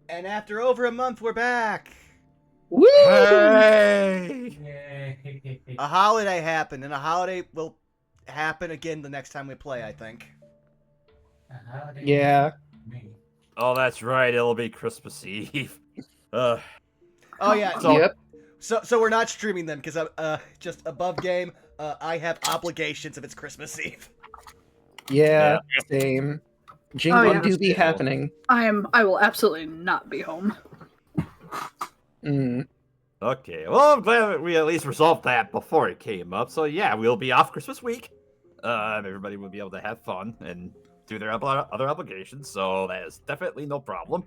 And after over a month, we're back. Woo! Hey! Yay. A holiday happened, and a holiday will happen again the next time we play, I think. How do you Yeah. me? Oh, that's right. It'll be Christmas Eve. Oh yeah. So- Yep. So we're not streaming them because just above game. I have obligations if it's Christmas Eve. Yeah. Same. Jingle yeah. do be happening. I will absolutely not be home. Mm. Okay. Well, I'm glad that we at least resolved that before it came up. So yeah, we'll be off Christmas week. Everybody will be able to have fun and do their other obligations. So that is definitely no problem.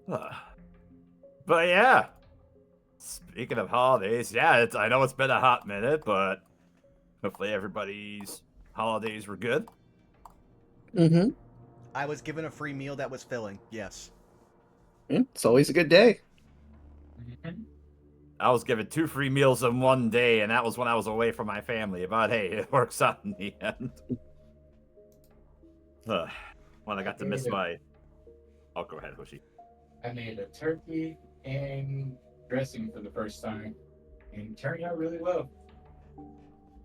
But yeah. Speaking of holidays, yeah, I know it's been a hot minute, but hopefully everybody's holidays were good. Mm-hmm. I was given a free meal that was filling. Yes. It's always a good day. Mhm. I was given 2 free meals in one day, and that was when I was away from my family. But hey, it works out in the end. When I got to miss my... Oh, go ahead, Hoshi. I made a turkey and dressing for the first time, and it turned out really well.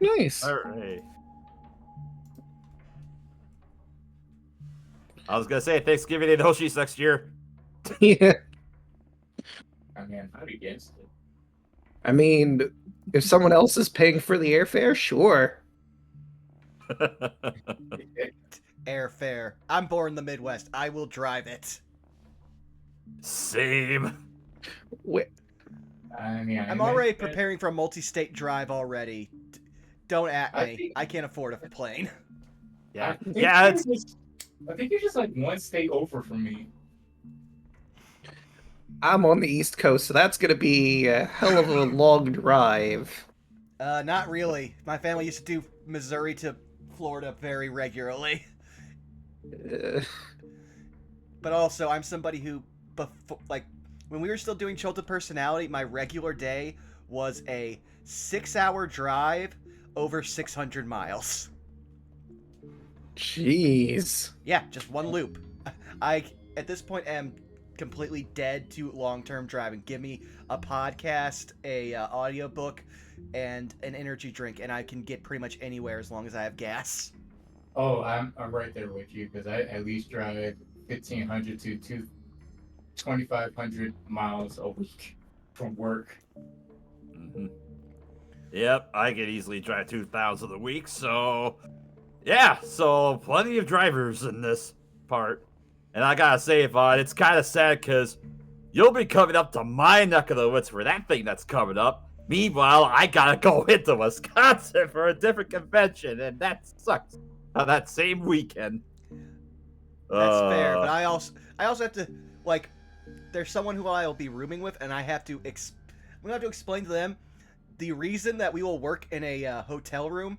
Nice. All right. I was gonna say Thanksgiving and Hoshi's next year. Yeah. I mean, I'm not against it. I mean, if someone else is paying for the airfare, sure. Airfare. I'm born in the Midwest. I will drive it. Same. Wait, I mean, I'm already preparing for a multi-state drive already. Don't at I me. think- I can't afford a plane. Yeah, I think yeah. I think you're just like one state over from me. I'm on the East Coast, so that's gonna be a hell of a long drive. Not really. My family used to do Missouri to Florida very regularly. But also, I'm somebody who, when we were still doing Chilted Personality, my regular day was a 6-hour drive over 600 miles. Jeez. Yeah, just one loop. I, at this point, am completely dead to long-term driving. Give me a podcast, a audiobook, and an energy drink, and I can get pretty much anywhere as long as I have gas. Oh, I'm right there with you because I at least drive 1,500 to 2,500 miles a week from work. Mhm. Yep, I could easily drive 2,000 a week, so... Yeah, so plenty of drivers in this part. And I gotta say, Vaughn, it's kind of sad because you'll be coming up to my neck of the woods for that thing that's coming up. Meanwhile, I gotta go into Wisconsin for a different convention, and that sucks. On that same weekend. That's fair, but I also have to, there's someone who I will be rooming with, and I'm gonna have to explain to them the reason that we will work in a hotel room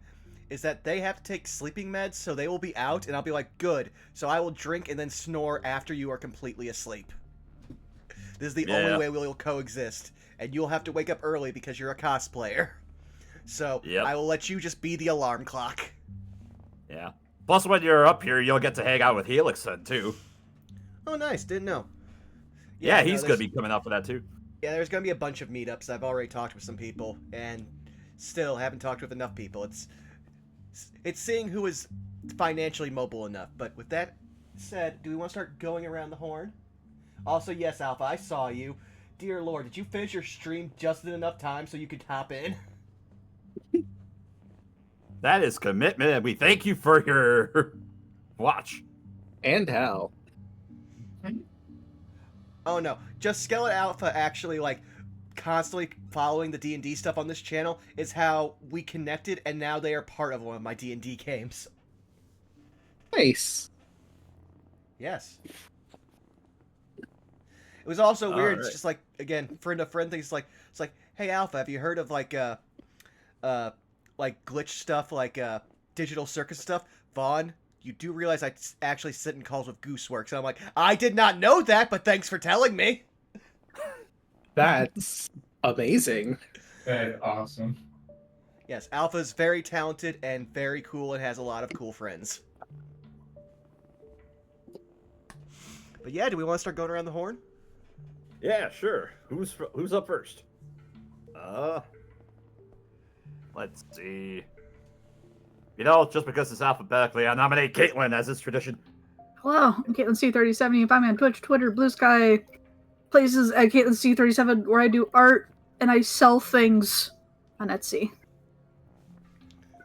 is that they have to take sleeping meds, so they will be out, and I'll be like, good, so I will drink and then snore after you are completely asleep. This is the only way we will coexist, and you'll have to wake up early because you're a cosplayer. So, I will let you just be the alarm clock. Yeah. Plus, when you're up here, you'll get to hang out with Helix then, too. Oh, nice, didn't know. Yeah, he's gonna be coming out for that, too. Yeah, there's gonna be a bunch of meetups. I've already talked with some people, and still haven't talked with enough people. It's seeing who is financially mobile enough. But with that said, do we want to start going around the horn? Also, yes, Alpha, I saw you. Dear Lord, did you finish your stream just in enough time so you could hop in? That is commitment, and we thank you for your watch. And how? Oh no, just Skeleton Alpha actually, constantly following the D&D stuff on this channel is how we connected, and now they are part of one of my D&D games. Nice. Yes. It was also weird. Alright. It's just again, friend of friend things. It's like, hey Alpha, have you heard of glitch stuff, digital circus stuff? Vaughn, you do realize I actually sit in calls with Gooseworks. And I'm like, I did not know that, but thanks for telling me. That's amazing. That's awesome. Yes, Alpha's very talented and very cool and has a lot of cool friends. But yeah, do we want to start going around the horn? Yeah, sure. Who's up first? Let's see. Just because it's alphabetically, I nominate Caitlin, as is tradition. Hello, I'm Caitlin C37. You can find me on Twitch, Twitter, Blue Sky, places at Caitlin C37 where I do art and I sell things on Etsy.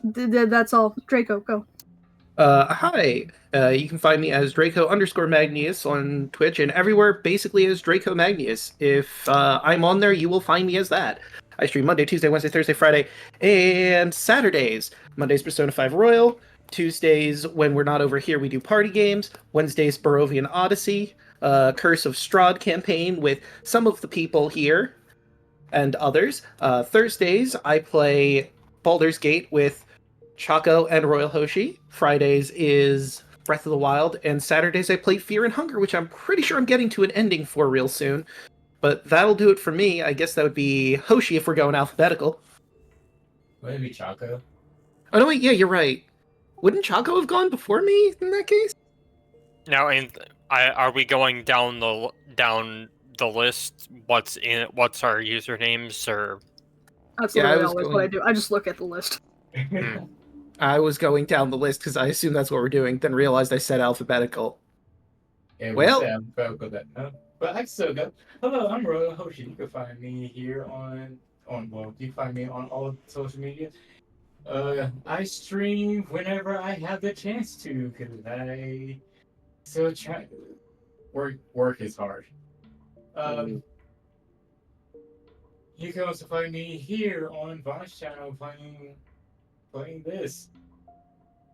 That's all. Draco, go. Hi. You can find me as Draco_Magnius on Twitch and everywhere basically as Draco Magnius. If I'm on there, you will find me as that. I stream Monday, Tuesday, Wednesday, Thursday, Friday, and Saturdays. Mondays, Persona 5 Royal. Tuesdays, when we're not over here, we do party games. Wednesdays, Barovian Odyssey. Curse of Strahd campaign with some of the people here and others. Thursdays, I play Baldur's Gate with Chaco and Royal Hoshi. Fridays is Breath of the Wild, and Saturdays I play Fear and Hunger, which I'm pretty sure I'm getting to an ending for real soon. But that'll do it for me. I guess that would be Hoshi if we're going alphabetical. Would it be Chaco? Oh no, wait, yeah, you're right. Wouldn't Chaco have gone before me in that case? Now, are we going down the list? What's our usernames or? That's Yeah, I literally was always going- what I do. I just look at the list. I was going down the list because I assumed that's what we're doing, then realized I said alphabetical. Yeah, Well- we said alphabetical that. But I still go. Hello, I'm Royal Hoshi. You can find me here you can find me on all social media. I stream whenever I have the chance to, because I still try. Work is hard. You can also find me here on Von's channel playing this.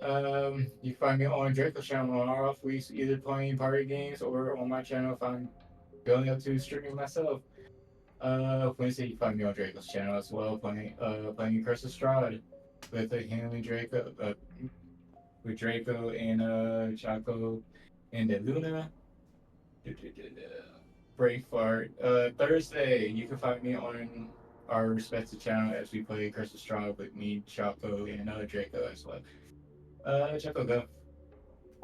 You can find me on Draco's channel on our off weeks, either playing party games or on my channel if I'm going up to streaming myself. Wednesday you find me on Draco's channel as well, playing Curse of Strahd with Draco and Chaco and Luna. Brave Fart. Thursday you can find me on our respective channel as we play Curse of Strahd with me, Chaco, and Draco as well. Chaco, go.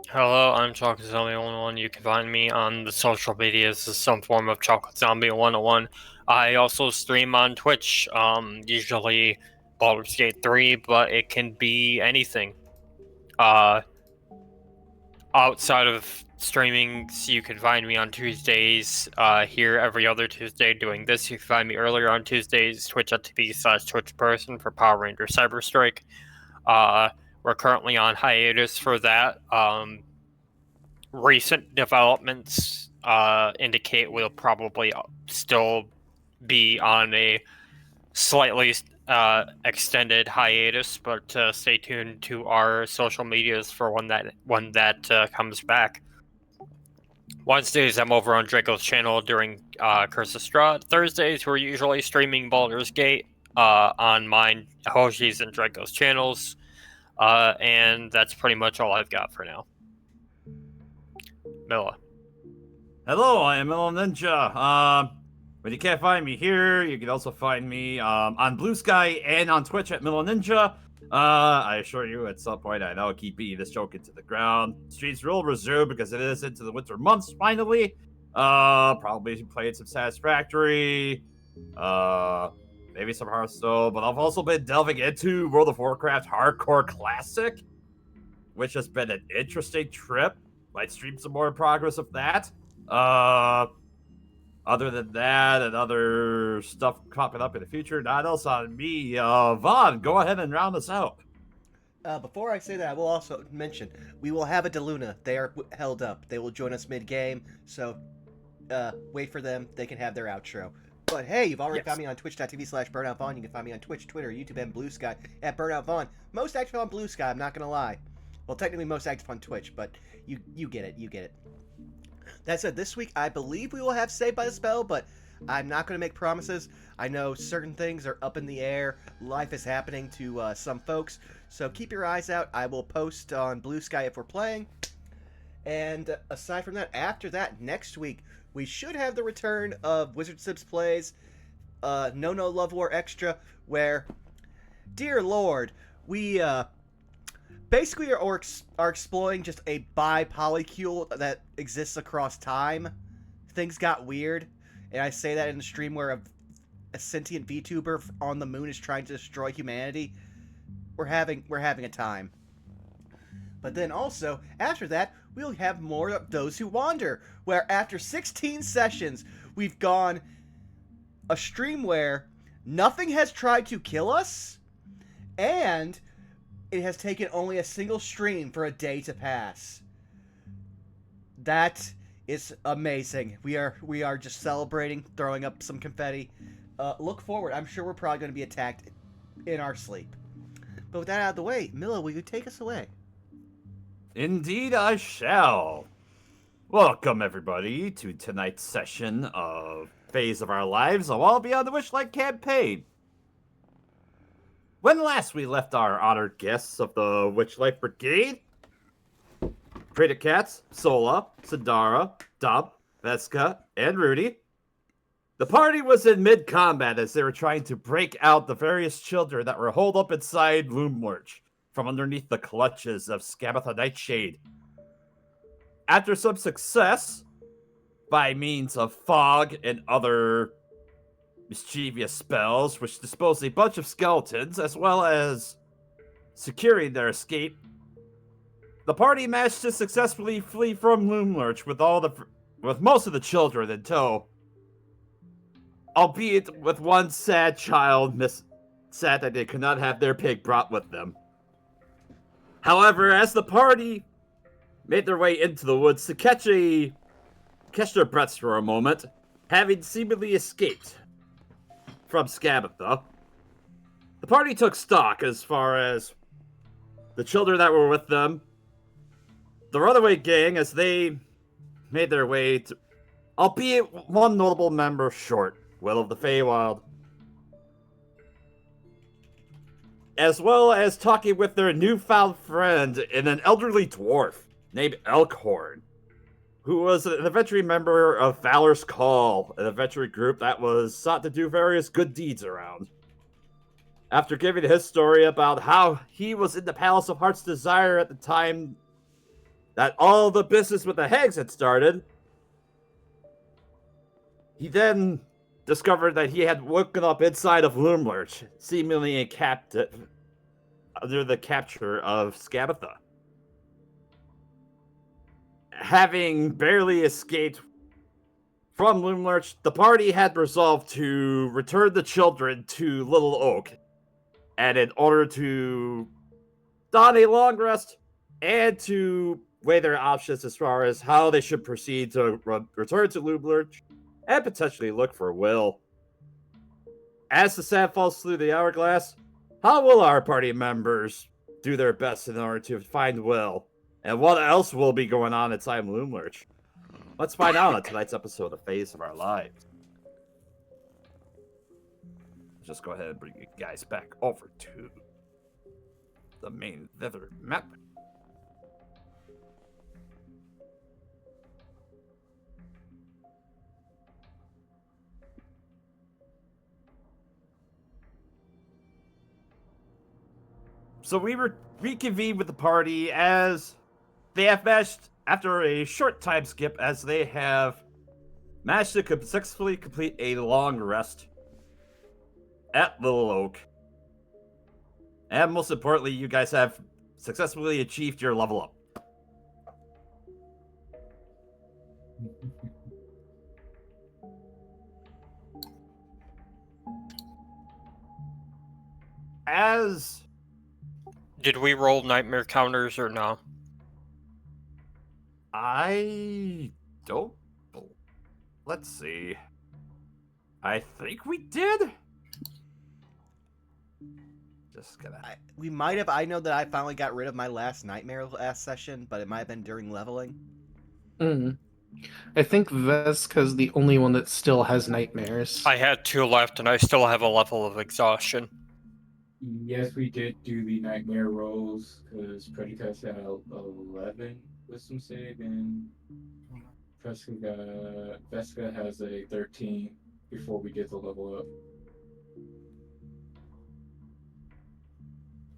Hello, I'm Chocolate Zombie 101. You can find me on the social medias as some form of Chocolate Zombie 101. I also stream on Twitch, usually Baldur's Gate 3, but it can be anything. Outside of streaming, so you can find me on Tuesdays, here every other Tuesday doing this. You can find me earlier on Tuesdays, twitch.tv/twitchperson for Power Ranger Cyber Strike. We're currently on hiatus for that. Recent developments indicate we'll probably still be on a slightly extended hiatus, but stay tuned to our social medias for when that comes back. Wednesdays, I'm over on Draco's channel during Curse of Strahd. Thursdays, we're usually streaming Baldur's Gate on mine, Hoshi's, and Draco's channels. And that's pretty much all I've got for now. Milla. Hello, I am Milo Ninja. When you can't find me here, you can also find me on Blue Sky and on Twitch at Milo Ninja. I assure you, at some point, I know I keep beating this joke into the ground. Streets will resume because it is into the winter months finally. Probably played some Satisfactory. Maybe some Hearthstone, but I've also been delving into World of Warcraft Hardcore Classic, which has been an interesting trip. Might stream some more progress of that. Other than that and other stuff popping up in the future, not else on me. Vaughn, go ahead and round us out. Before I say that, I will also mention we will have a Deluna. They are held up. They will join us mid-game, so wait for them. They can have their outro. But hey, you've already found me on twitch.tv/BurnoutVaughn. You can find me on Twitch, Twitter, YouTube, and Blue Sky at BurnoutVaughn. Most active on Blue Sky, I'm not going to lie. Well, technically most active on Twitch, but you get it. You get it. That said, this week I believe we will have Saved by the Spell, but I'm not going to make promises. I know certain things are up in the air. Life is happening to some folks, so keep your eyes out. I will post on Blue Sky if we're playing. And aside from that, after that, next week, we should have the return of Wizard Sips Plays No Love War Extra, where, dear Lord, we basically our orcs are exploring just a bi-polycule that exists across time. Things got weird, and I say that in a stream where a sentient VTuber on the moon is trying to destroy humanity. We're having a time. But then also, after that, we'll have more of Those Who Wander, where after 16 sessions, we've gone a stream where nothing has tried to kill us, and it has taken only a single stream for a day to pass. That is amazing. We are just celebrating, throwing up some confetti. Look forward. I'm sure we're probably going to be attacked in our sleep. But with that out of the way, Milla, will you take us away? Indeed, I shall. Welcome, everybody, to tonight's session of Phase of Our Lives, a While Beyond the Witchlight campaign. When last we left our honored guests of the Witchlight Brigade, Praetor Cats, Sola, Sidara, Dub, Veska, and Rudy, the party was in mid-combat as they were trying to break out the various children that were holed up inside Loomlurch from underneath the clutches of Scabatha Nightshade. After some success, by means of fog and other mischievous spells, which disposed a bunch of skeletons, as well as securing their escape, the party managed to successfully flee from Loomlurch with most of the children in tow, albeit with one sad child sad that they could not have their pig brought with them. However, as the party made their way into the woods to catch their breaths for a moment, having seemingly escaped from Scabatha, the party took stock as far as the children that were with them, the runaway gang, as they made their way to, albeit one notable member short, Will of the Feywild, as well as talking with their newfound friend and an elderly dwarf named Elkhorn, who was an adventuring member of Valor's Call, an adventuring group that was sought to do various good deeds around. After giving his story about how he was in the Palace of Heart's Desire at the time that all the business with the hags had started, he then discovered that he had woken up inside of Loomlurch, seemingly a captive under the capture of Scabatha. Having barely escaped from Loomlurch, the party had resolved to return the children to Little Oak, and in order to don a long rest and to weigh their options as far as how they should proceed to return to Loomlurch and potentially look for Will. As the sand falls through the hourglass, how will our party members do their best in order to find Will? And what else will be going on inside Loomlurch? Let's find out on tonight's episode of Phase of Our Lives. Just go ahead and bring you guys back over to the main Thither map. So we reconvened with the party as they have managed, after a short time skip, as they have managed to successfully complete a long rest at Little Oak. And most importantly, you guys have successfully achieved your level up. As Did we roll nightmare counters or no? I don't. Let's see. I think we did. Just gonna. We might have. I know that I finally got rid of my last nightmare last session, but it might have been during leveling. I think Veska's the only one that still has nightmares. I had 2 left, and I still have a level of exhaustion. Yes, we did do the nightmare rolls because Predicate's at 11 wisdom save, and Veska has a 13 before we get the level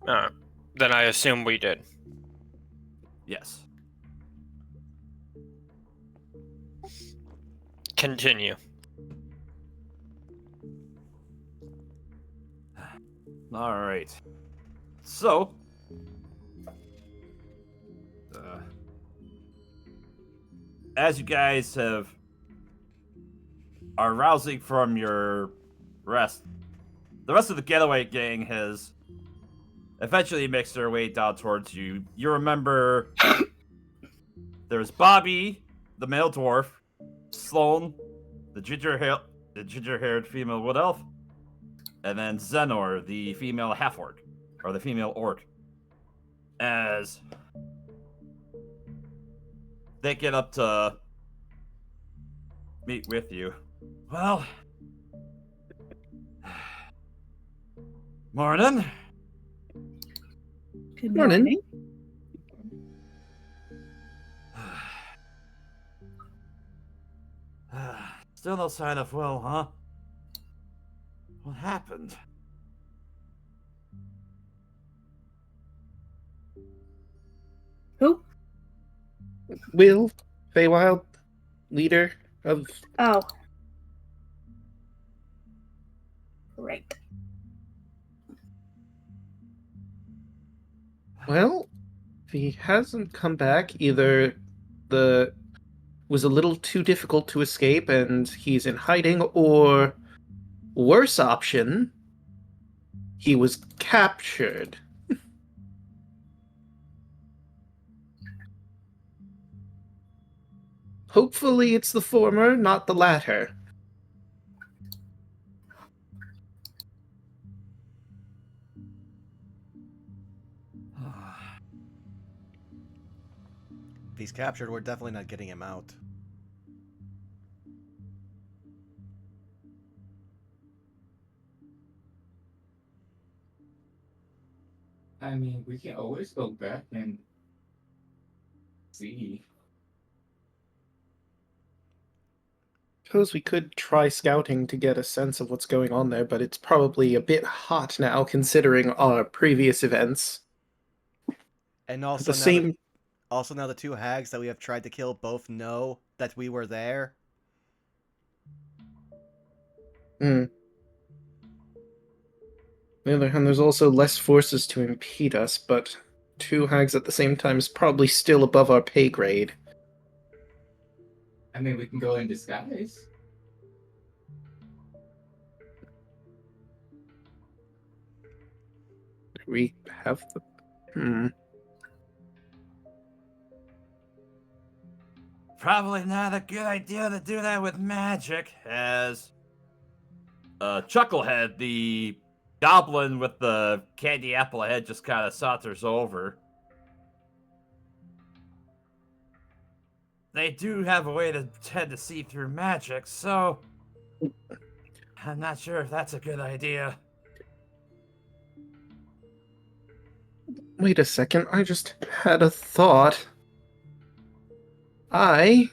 up. Then I assume we did. Yes. Continue. All right. So, as you guys are rousing from your rest, the rest of the getaway gang has eventually makes their way down towards you. You remember there's Bobby, the male dwarf, Sloane, the ginger-haired female wood elf, and then Zenor, the female half-orc, or the female orc. As they get up to meet with you. Well, morning. Good Morning. morning. Still no sign of Will, huh? What happened? Who? Will, Feywild, leader of... Oh. Right. Well, if he hasn't come back, either the was a little too difficult to escape and he's in hiding, or worse option, he was captured. Hopefully it's the former, not the latter. If he's captured, we're definitely not getting him out. I mean, we can always go back and see. Suppose we could try scouting to get a sense of what's going on there, but it's probably a bit hot now considering our previous events. And At also the now, same... also now the two hags that we have tried to kill both know that we were there. On the other hand, there's also less forces to impede us, but two hags at the same time is probably still above our pay grade. I mean, we can go in disguise. Do we have the... Probably not a good idea to do that with magic, as Chucklehead, the goblin with the candy apple head, just kind of saunters over. They do have a way to tend to see through magic, so I'm not sure if that's a good idea. Wait a second, I just had a thought. I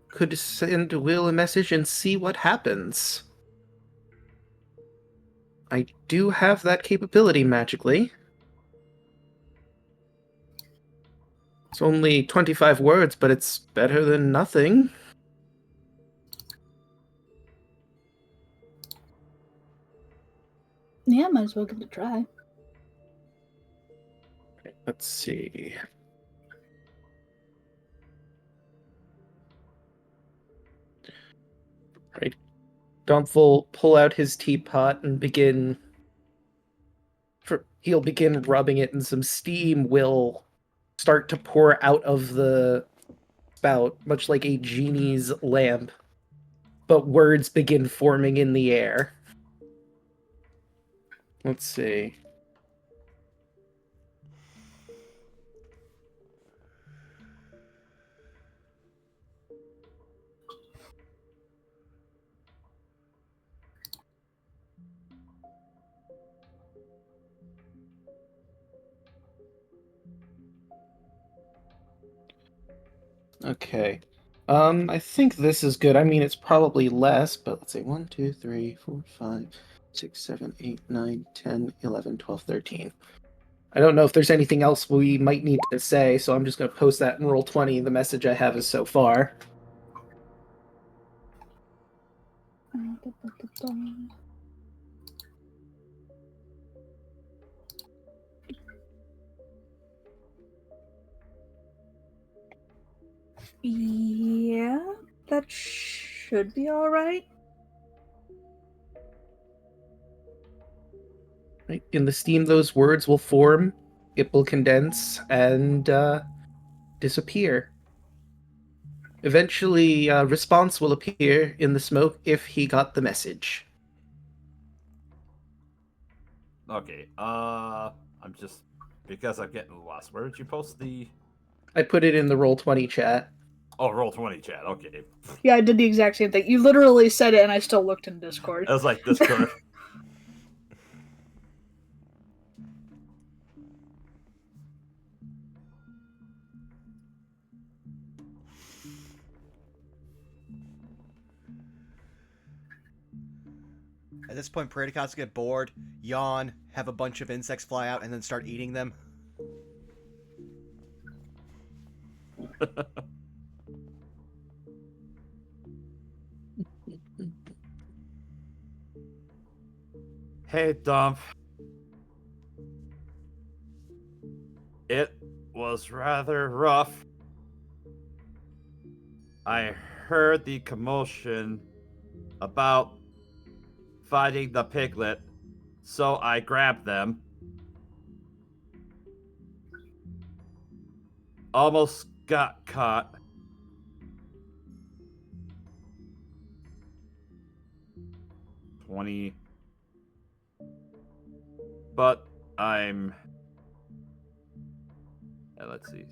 could send Will a message and see what happens. I do have that capability magically. It's only 25 words, but it's better than nothing. Yeah, might as well give it a try. Let's see. Right. Dumph will pull out his teapot and he'll begin rubbing it, and some steam will start to pour out of the spout, much like a genie's lamp. But words begin forming in the air. Let's see. Okay. I think this is good. I mean, it's probably less, but let's see. 1, 2, 3, 4, 5, 6, 7, 8, 9, 10, 11, 12, 13. I don't know if there's anything else we might need to say, so I'm just going to post that in Roll20. The message I have is so far. Yeah, that should be all right. Right? In the steam, those words will form, it will condense, and disappear. Eventually, a response will appear in the smoke if he got the message. Okay. I'm just because I'm getting lost. Where did you post the? I put it in the Roll20 chat. Oh, Roll20 chat. Okay. Yeah, I did the exact same thing. You literally said it, and I still looked in Discord. I was like Discord. At this point, Praedycots get bored, yawn, have a bunch of insects fly out, and then start eating them. Hey, Dump. It was rather rough. I heard the commotion about fighting the piglet, so I grabbed them. Almost got caught. But I'm... let's see.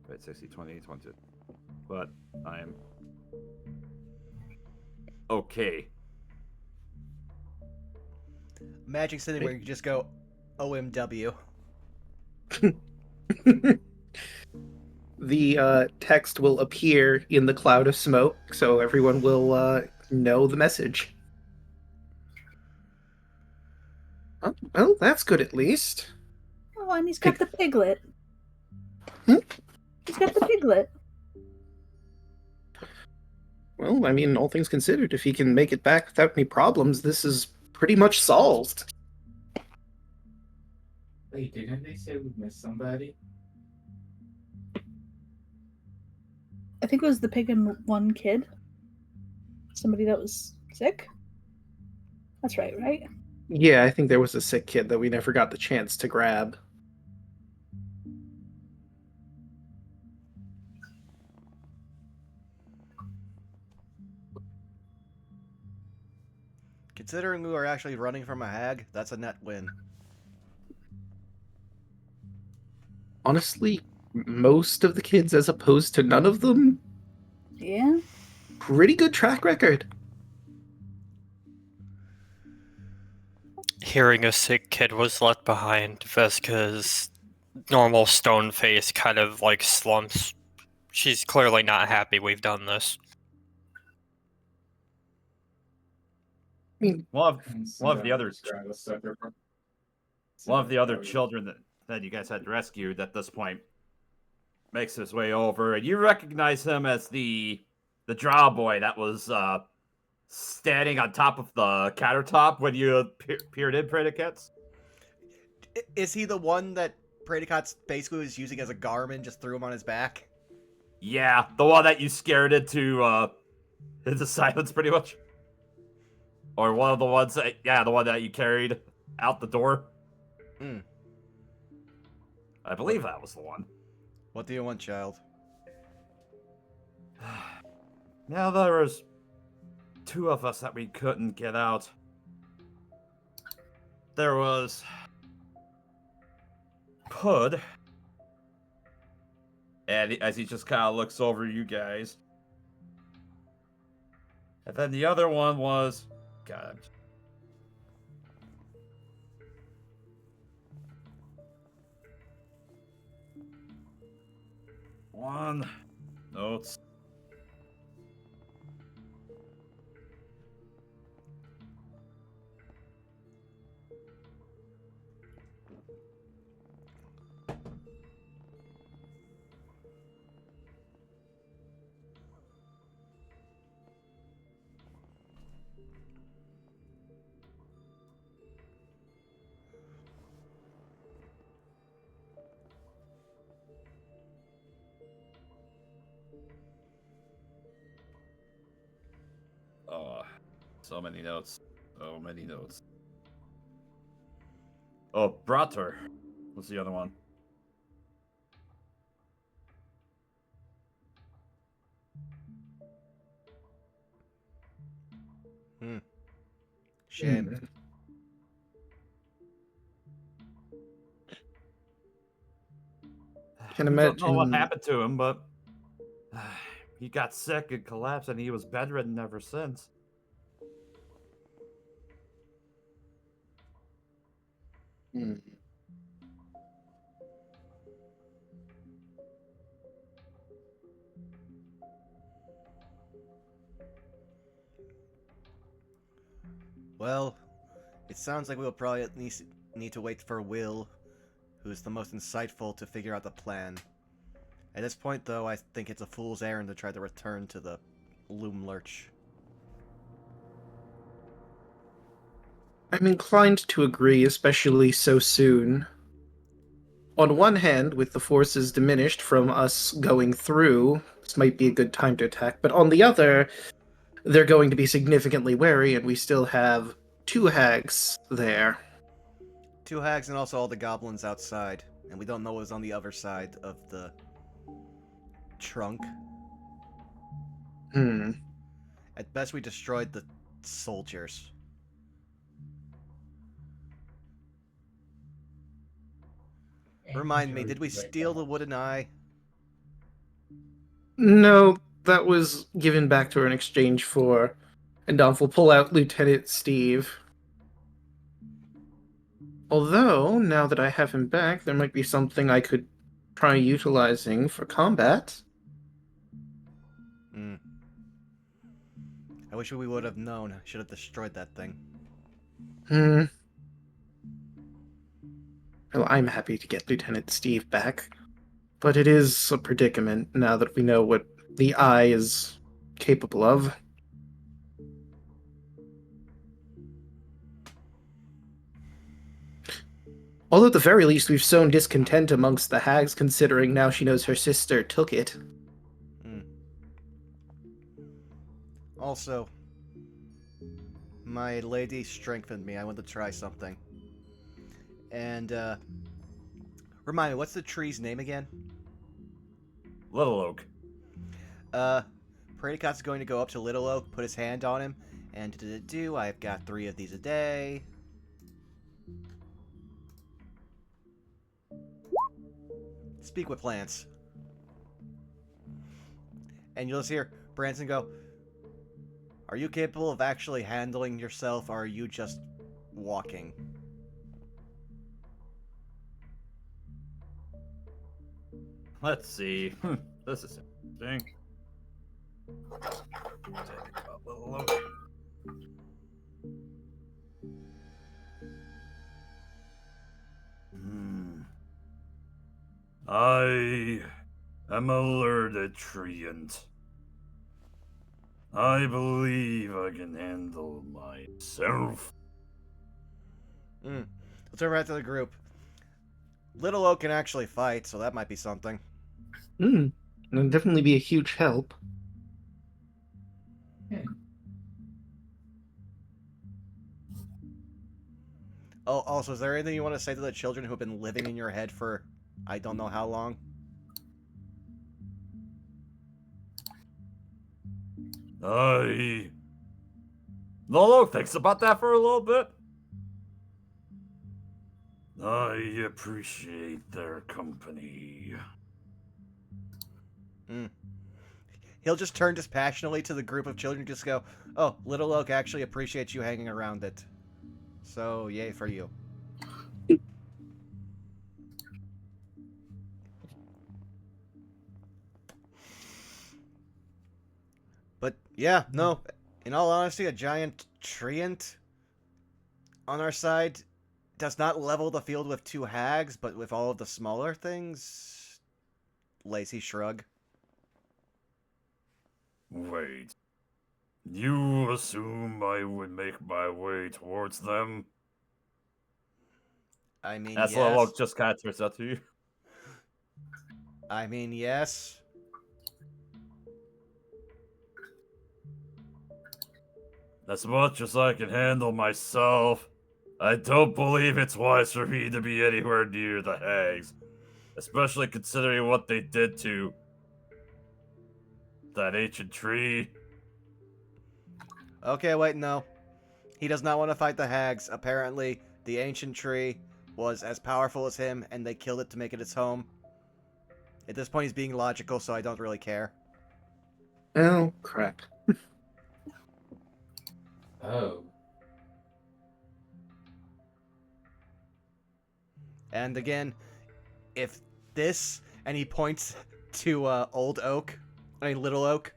Wait, 60, 20, 22. But I'm... okay. Magic City where you just go OMW. The text will appear in the cloud of smoke, so everyone will know the message. Oh, well, that's good at least. Oh, and he's got the piglet. He's got the piglet. Well, I mean, all things considered, if he can make it back without any problems, this is pretty much solved. Wait, didn't they say we missed somebody? I think it was the pig and one kid. Somebody that was sick. That's right, right? Yeah, I think there was a sick kid that we never got the chance to grab. Considering we were actually running from a hag, that's a net win. Honestly, most of the kids as opposed to none of them, Yeah. pretty good track record. Hearing a sick kid was left behind, Veska's normal stone face kind of like slumps. She's clearly not happy we've done this. I mean, One of the other One children that you guys had rescued at this point makes his way over, and you recognize him as the drow boy that was standing on top of the countertop when you peered in, Predicates. Is he the one that Praedycots basically was using as a Garmin, just threw him on his back? Yeah, the one that you scared into silence, pretty much. Or one of the ones that, yeah, the one that you carried out the door. Mm. I believe that was the one. What do you want, child? Now there was two of us that we couldn't get out. There was Pud, and as he just kind of looks over you guys, and then the other one was, God, one notes. Oh, so many notes. So many notes. Oh, Brator. What's the other one? Shame. Hmm. Can We don't know what imagine. happened to him, but he got sick and collapsed, and he was bedridden ever since. Hmm. Well, it sounds like we'll probably at least need to wait for Will, who's the most insightful, to figure out the plan. At this point, though, I think it's a fool's errand to try to return to the Loom Lurch. I'm inclined to agree, especially so soon. On one hand, with the forces diminished from us going through, this might be a good time to attack, but on the other, they're going to be significantly wary, and we still have 2 hags there. 2 hags and also all the goblins outside, and we don't know what's on the other side of the trunk. Hmm. At best, we destroyed the soldiers. Remind me, did we steal the wooden eye? No, that was given back to her in exchange for. And Donf will pull out Lieutenant Steve. Although, now that I have him back, there might be something I could try utilizing for combat. Hmm. I wish we would have known. Should have destroyed that thing. Hmm. Well, I'm happy to get Lieutenant Steve back. But it is a predicament now that we know what the eye is capable of. Although at the very least we've sown discontent amongst the hags, considering now she knows her sister took it. Hmm. Also, my lady strengthened me. I want to try something. And, remind me, what's the tree's name again? Little Oak. Paradicot's going to go up to Little Oak, put his hand on him, and I've got 3 of these a day. Speak with plants. And you'll just hear Branson go, "Are you capable of actually handling yourself, or are you just walking?" Let's see. This is interesting. Take a little look. I am a learned treant. I believe I can handle myself. Let's turn back to the group. Little Oak can actually fight, so that might be something. It'll definitely be a huge help. Oh, also, is there anything you want to say to the children who have been living in your head for I don't know how long? Lolo thinks about that for a little bit. I appreciate their company. He'll just turn dispassionately to the group of children and just go, "Oh, Little Oak actually appreciates you hanging around it. So, yay for you." But, yeah, no. In all honesty, a giant treant on our side does not level the field with 2 hags, but with all of the smaller things... Lazy shrug. Wait. You assume I would make my way towards them? I mean, That's yes. Lolo just kind of turns out to you. I mean, yes. As much as I can handle myself, I don't believe it's wise for me to be anywhere near the hags. Especially considering what they did to that ancient tree. Okay, wait, no. He does not want to fight the hags. Apparently, the ancient tree was as powerful as him, and they killed it to make it its home. At this point, he's being logical, so I don't really care. Oh, crap. Oh. And again, if this, and he points to Little Oak,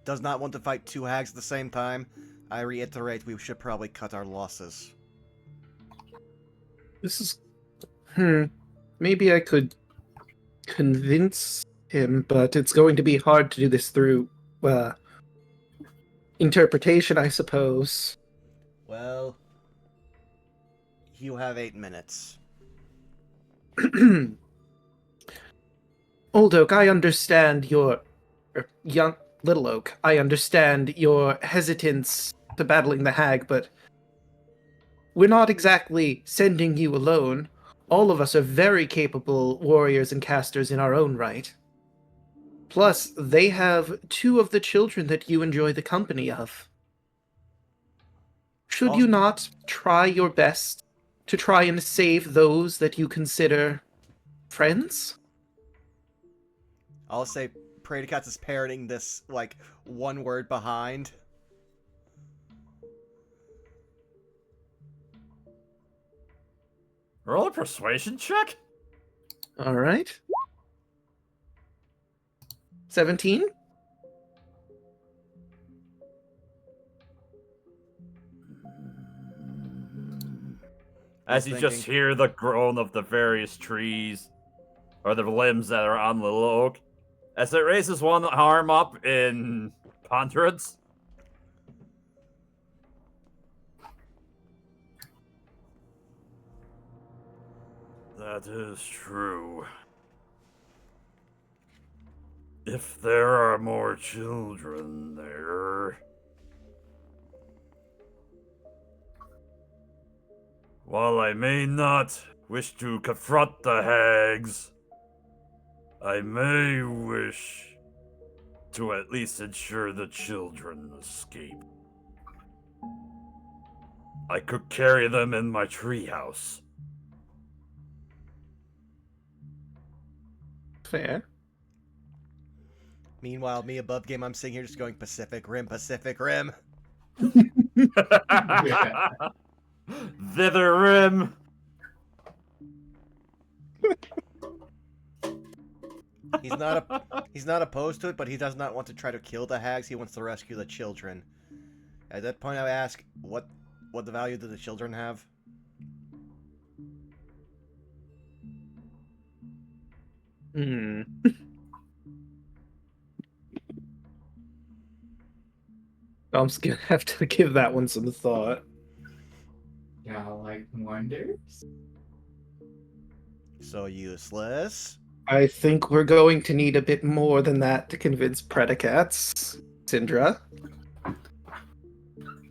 does not want to fight two hags at the same time, I reiterate we should probably cut our losses. This is... Maybe I could convince him, but it's going to be hard to do this through, interpretation, I suppose. Well, you have 8 minutes. Old Oak, I understand your... young Little Oak, I understand your hesitance to battling the hag, but we're not exactly sending you alone. All of us are very capable warriors and casters in our own right. Plus, they have 2 of the children that you enjoy the company of. Should you not try your best to try and save those that you consider friends? I'll say Praedycats is parroting this, like, one word behind. Roll a persuasion check? Alright. 17? As you just hear the groan of the various trees, or the limbs that are on Little Oak, as it raises one arm up in ponderance. That is true. If there are more children there... While I may not wish to confront the hags, I may wish to at least ensure the children escape. I could carry them in my treehouse. Fair. Meanwhile, me above game, I'm sitting here just going Pacific Rim, Pacific Rim. Thither rim. He's not opposed to it, but he does not want to try to kill the hags. He wants to rescue the children. At that point, I ask, what the value do the children have? Hmm. I'm just gonna have to give that one some thought. Y'all like wonders? So useless. I think we're going to need a bit more than that to convince Predicats, Syndra.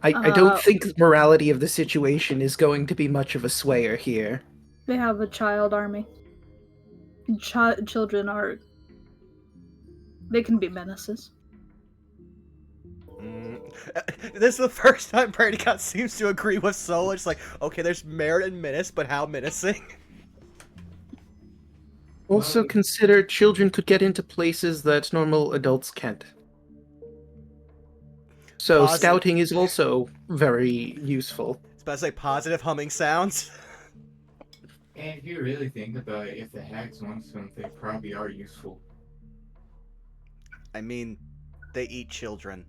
I don't think the morality of the situation is going to be much of a swayer here. They have a child army. Children are... They can be menaces. This is the first time Praedycat seems to agree with Soul. It's like, okay, there's merit and menace, but how menacing? Also consider children could get into places that normal adults can't. So scouting is also very useful. It's about to say positive humming sounds. And if you really think about it, if the hags want some, they probably are useful. I mean, they eat children.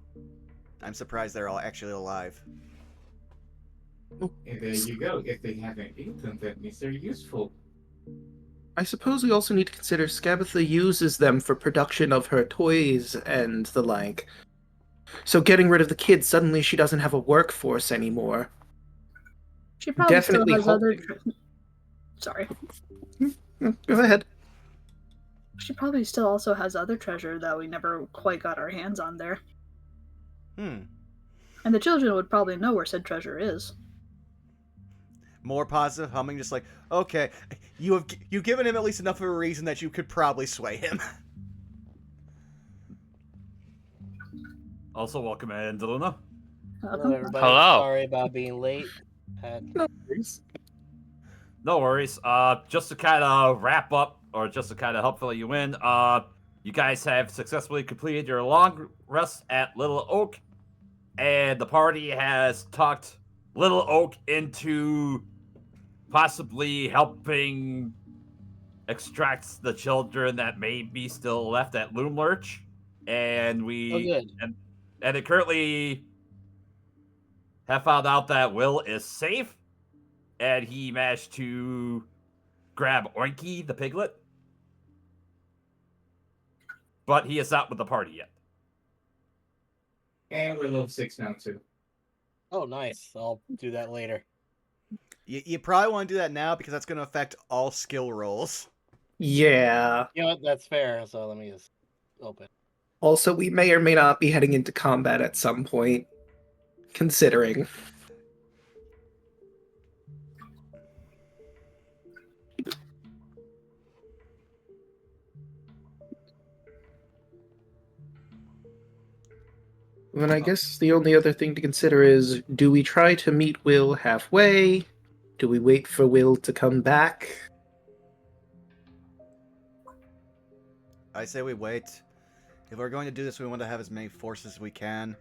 I'm surprised they're all actually alive. And there you go. If they haven't eaten them, that means they're useful. I suppose we also need to consider Scabatha uses them for production of her toys and the like. So getting rid of the kids, suddenly she doesn't have a workforce anymore. She probably Definitely still has other... Sorry. Go ahead. She probably still also has other treasure that we never quite got our hands on there. And the children would probably know where said treasure is. More positive humming, just like, okay, you've given him at least enough of a reason that you could probably sway him. Also, welcome in, Deluna. Hello, everybody. Hello. Sorry about being late. Had No worries. No worries. Just to kind of wrap up, or just to kind of help fill you in, you guys have successfully completed your long rest at Little Oak, and the party has talked Little Oak into possibly helping extract the children that may be still left at Loomlurch, and good. and it currently have found out that Will is safe, and he managed to grab Oinky the piglet, but he is not with the party yet. And we're level 6 now, too. Oh, nice. I'll do that later. You probably want to do that now because that's going to affect all skill rolls. Yeah. You know what? That's fair. So let me just open. Also, we may or may not be heading into combat at some point, considering. Then I guess the only other thing to consider is, do we try to meet Will halfway? Do we wait for Will to come back? I say we wait. If we're going to do this, we want to have as many forces as we can.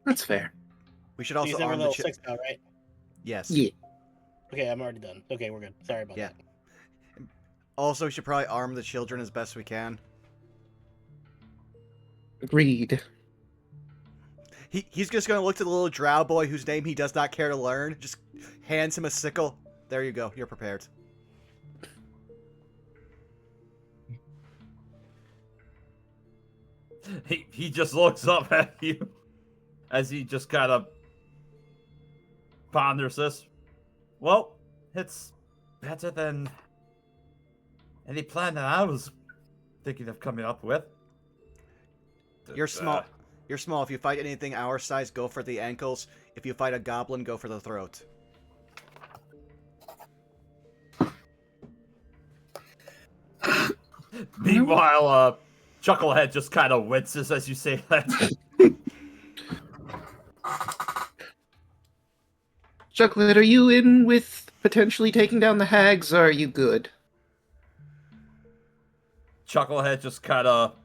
That's fair. We should So also you said we're arm the level 6 now, right? Yes. Yeah. Okay, I'm already done. Okay, we're good. Sorry about Yeah. that. Also, we should probably arm the children as best we can. Agreed. He's just going to look to the little drow boy whose name he does not care to learn. Just hands him a sickle. There you go. You're prepared. He just looks up at you as he just kind of ponders this. Well, it's better than any plan that I was thinking of coming up with. You're small. You're small. If you fight anything our size, go for the ankles. If you fight a goblin, go for the throat. Meanwhile, Chucklehead just kind of winces as you say that. Chocolate, are you in with potentially taking down the hags, or are you good? Chucklehead just kind of.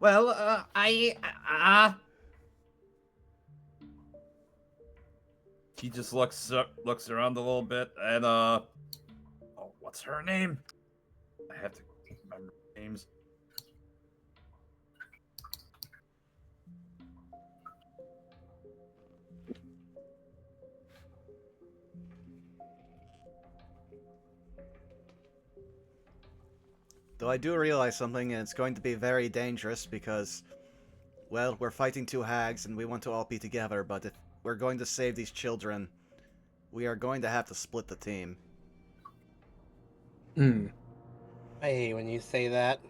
Well, He just looks around a little bit and oh, what's her name? I have to remember names. Though I do realize something, and it's going to be very dangerous because, well, we're fighting two hags and we want to all be together, but if we're going to save these children, we are going to have to split the team. Hmm. I hate when you say that.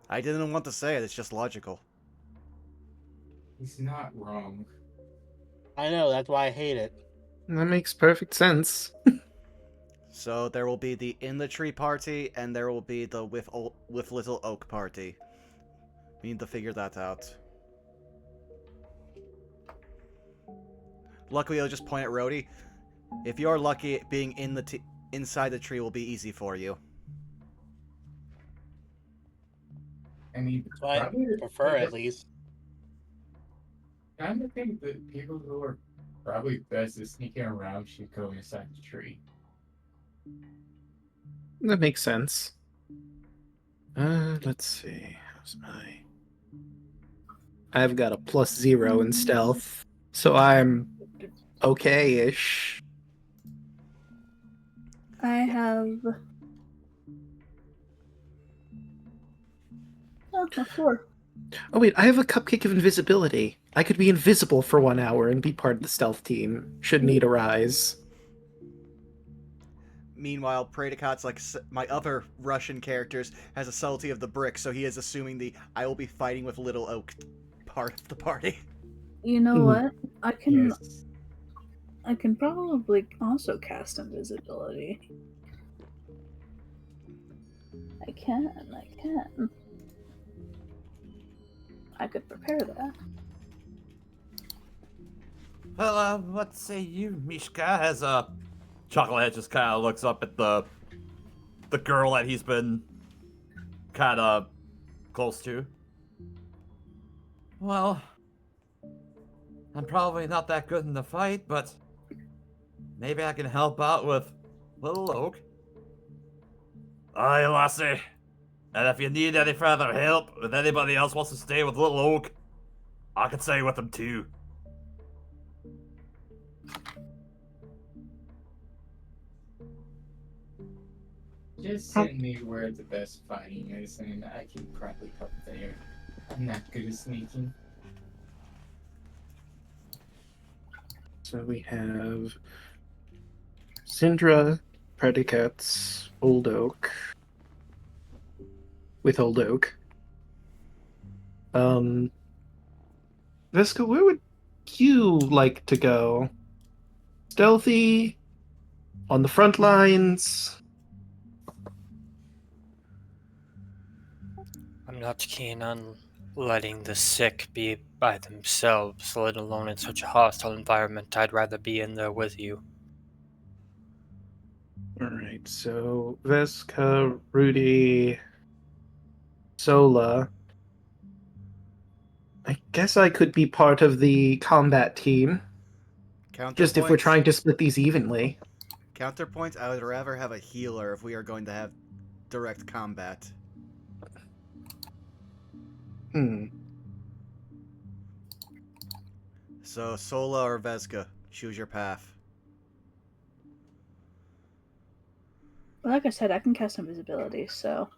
I didn't want to say it, it's just logical. He's not wrong. I know, that's why I hate it. That makes perfect sense. So there will be the In the Tree party, and there will be the with Little Oak party. We need to figure that out. Luckily, I'll just point at Rhodey. If you're lucky, being in the inside the tree will be easy for you. I mean, That's why I probably prefer at least. kind of think that people who are probably best at sneaking around should go inside the tree. That makes sense. Let's see. How's my... I've got a +0 in stealth, so I'm okay-ish. I have... Oh, a 4. Oh wait, I have a cupcake of invisibility. I could be invisible for 1 hour and be part of the stealth team, should need arise. Meanwhile, Predacot's like my other Russian characters has a subtlety of the brick, so he is assuming the I will be fighting with Little Oak part of the party. You know Mm. what? Yes. I can probably also cast invisibility. I can. I could prepare that. Well, what say you, Mishka? As Chocolate just kind of looks up at the girl that he's been kind of close to. Well, I'm probably not that good in the fight, but maybe I can help out with Little Oak. Aye, lassie. And if you need any further help, if anybody else wants to stay with Little Oak, I can stay with them too. Just send me where the best fighting is, and I can probably help there. I'm not good at sneaking. So we have Syndra, Predicates, Old Oak. With Old Oak. Vesca, where would you like to go? Stealthy? On the front lines? I'm not keen on letting the sick be by themselves, let alone in such a hostile environment. I'd rather be in there with you. Alright, so Vesca, Rudy, Sola. I guess I could be part of the combat team. Just if we're Counterpoints. trying to split these evenly. Counterpoints. I would rather have a healer if we are going to have direct combat. So Sola or Vesca, choose your path. Like I said, I can cast invisibility, so.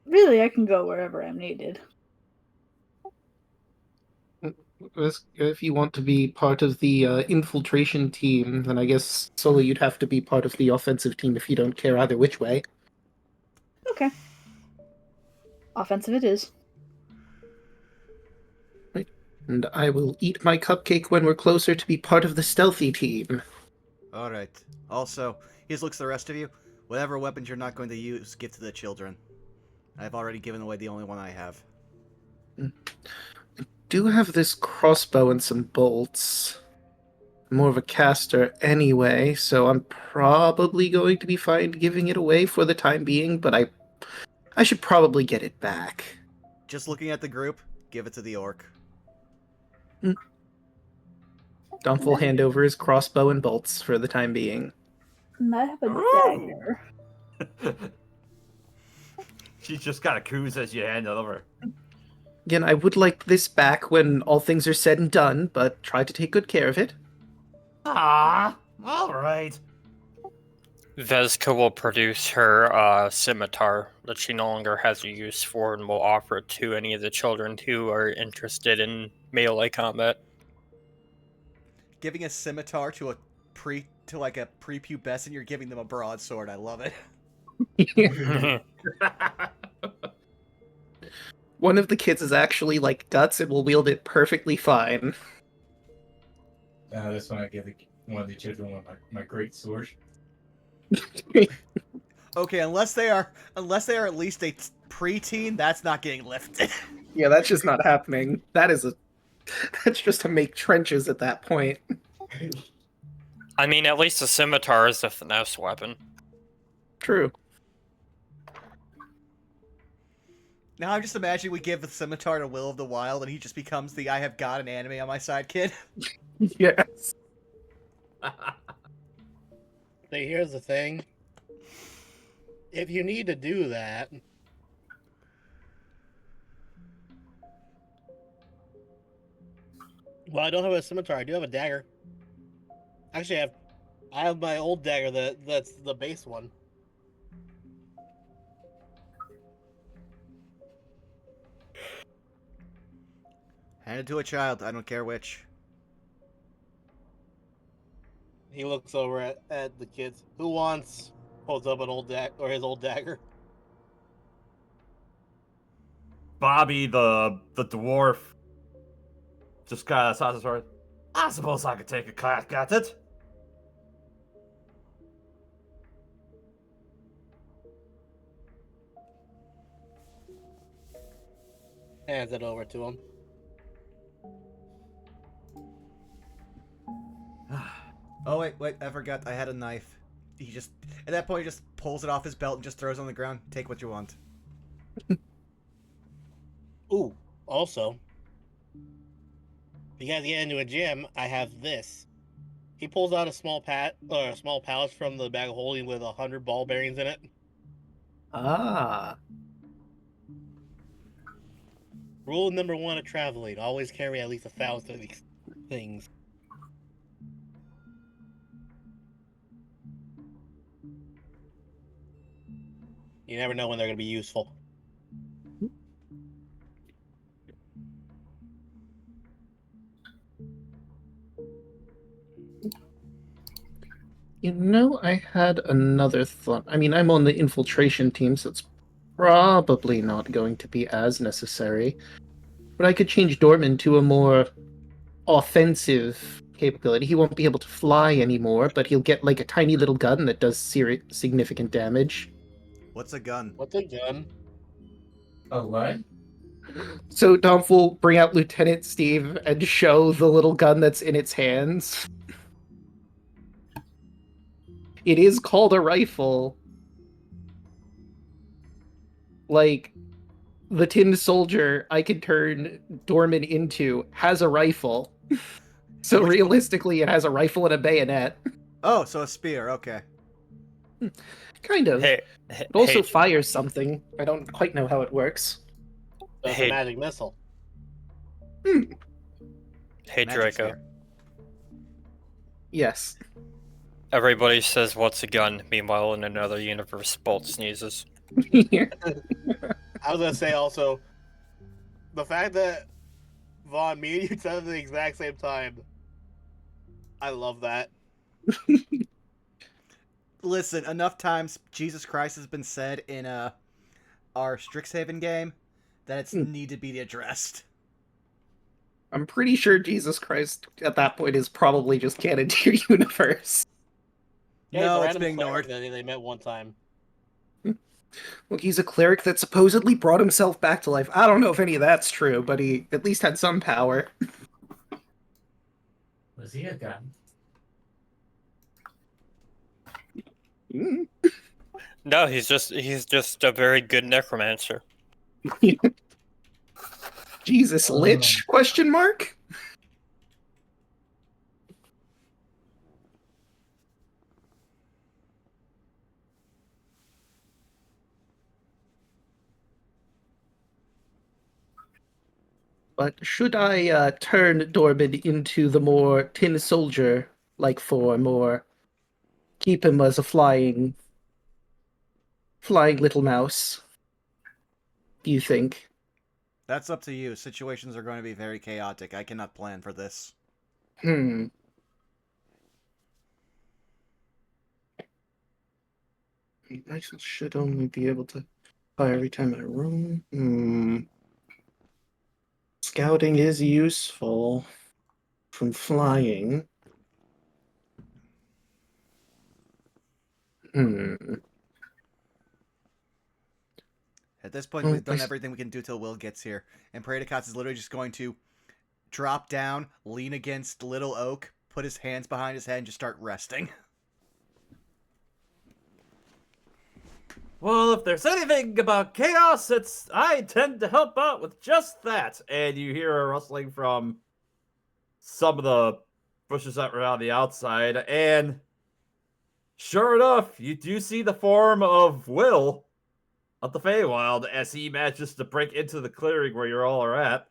Really, I can go wherever I'm needed. If you want to be part of the infiltration team, then I guess Sola, you'd have to be part of the offensive team if you don't care either which way. Okay. Offensive it is. And I will eat my cupcake when we're closer to be part of the stealthy team. Alright. Also, he just looks at the rest of you. Whatever weapons you're not going to use, give to the children. I've already given away the only one I have. I do have this crossbow and some bolts. I'm more of a caster anyway, so I'm probably going to be fine giving it away for the time being, but I should probably get it back. Just looking at the group, give it to the orc. Dumph will hand over his crossbow and bolts for the time being. And I have a dagger. She's just got a coos as you hand it over. Again, I would like this back when all things are said and done, but try to take good care of it. Ah, all right. Vesca will produce her scimitar that she no longer has a use for and will offer it to any of the children who are interested in melee combat. Giving a scimitar to a prepubescent, you're giving them a broadsword. I love it. One of the kids is actually like guts and will wield it perfectly fine. That's when I give one of the children my great sword. Okay, unless they are at least a preteen, that's not getting lifted. Yeah, that's just not happening. That's just to make trenches at that point. I mean, at least a scimitar is a finesse weapon. True. Now I'm just imagining we give the scimitar to Will of the Wild and he just becomes the I have got an anime on my side kid. Yes. See, here's the thing. If you need to do that, well, I don't have a scimitar. I do have a dagger. Actually, I have my old dagger. That's the base one. Hand it to a child. I don't care which. He looks over at the kids. Who wants? Holds up an old his old dagger. Bobby, the dwarf, just kind of saw the sword. I suppose I could take a crack at it. Hands it over to him. Oh wait, I forgot. I had a knife. He just at that point he just pulls it off his belt and just throws it on the ground. Take what you want. Ooh, also, if you guys get into a gym, I have this. He pulls out a small pouch from the bag of holding with 100 ball bearings in it. Ah. Rule number 1 of traveling: always carry at least 1,000 of these things. You never know when they're going to be useful. You know, I had another thought. I mean, I'm on the infiltration team, so it's probably not going to be as necessary. But I could change Dorman to a more offensive capability. He won't be able to fly anymore, but he'll get like a tiny little gun that does significant damage. What's a gun? What's a gun? Oh, what? So Dom will bring out Lieutenant Steve and show the little gun that's in its hands. It is called a rifle. Like, the tin soldier I could turn Dorman into has a rifle. So realistically, it has a rifle and a bayonet. Oh, so a spear. Okay. Kind of. Hey, It also hey, fires something. I don't quite know how it works. That's Hey. a magic missile. hey, Magic Draco. spear. Yes. Everybody says, "What's a gun?" Meanwhile, in another universe, Bolt sneezes. I was going to say also, the fact that Vaughn, me and you said it at the exact same time, I love that. Listen, enough times Jesus Christ has been said in our Strixhaven game that it's need to be addressed. I'm pretty sure Jesus Christ at that point is probably just canon to your universe. Yeah, he's a No, it's random being cleric ignored. that they met one time. Look, he's a cleric that supposedly brought himself back to life. I don't know if any of that's true, but he at least had some power. Was he a gun? Mm. No, he's just a very good necromancer. Jesus, Lich? Question mark? But should I turn Dorman into the more tin soldier like form, or keep him as a flying little mouse? Do you think? That's up to you. Situations are going to be very chaotic. I cannot plan for this. Hmm. I should only be able to fire every time I roam. Hmm. Scouting is useful from flying. Hmm. At this point, we've done everything we can do till Will gets here. And Praedykas is literally just going to drop down, lean against Little Oak, put his hands behind his head, and just start resting. Well, if there's anything about chaos, it's I tend to help out with just that. And you hear a rustling from some of the bushes that were on the outside, and sure enough, you do see the form of Will of the Feywild as he manages to break into the clearing where you all are at.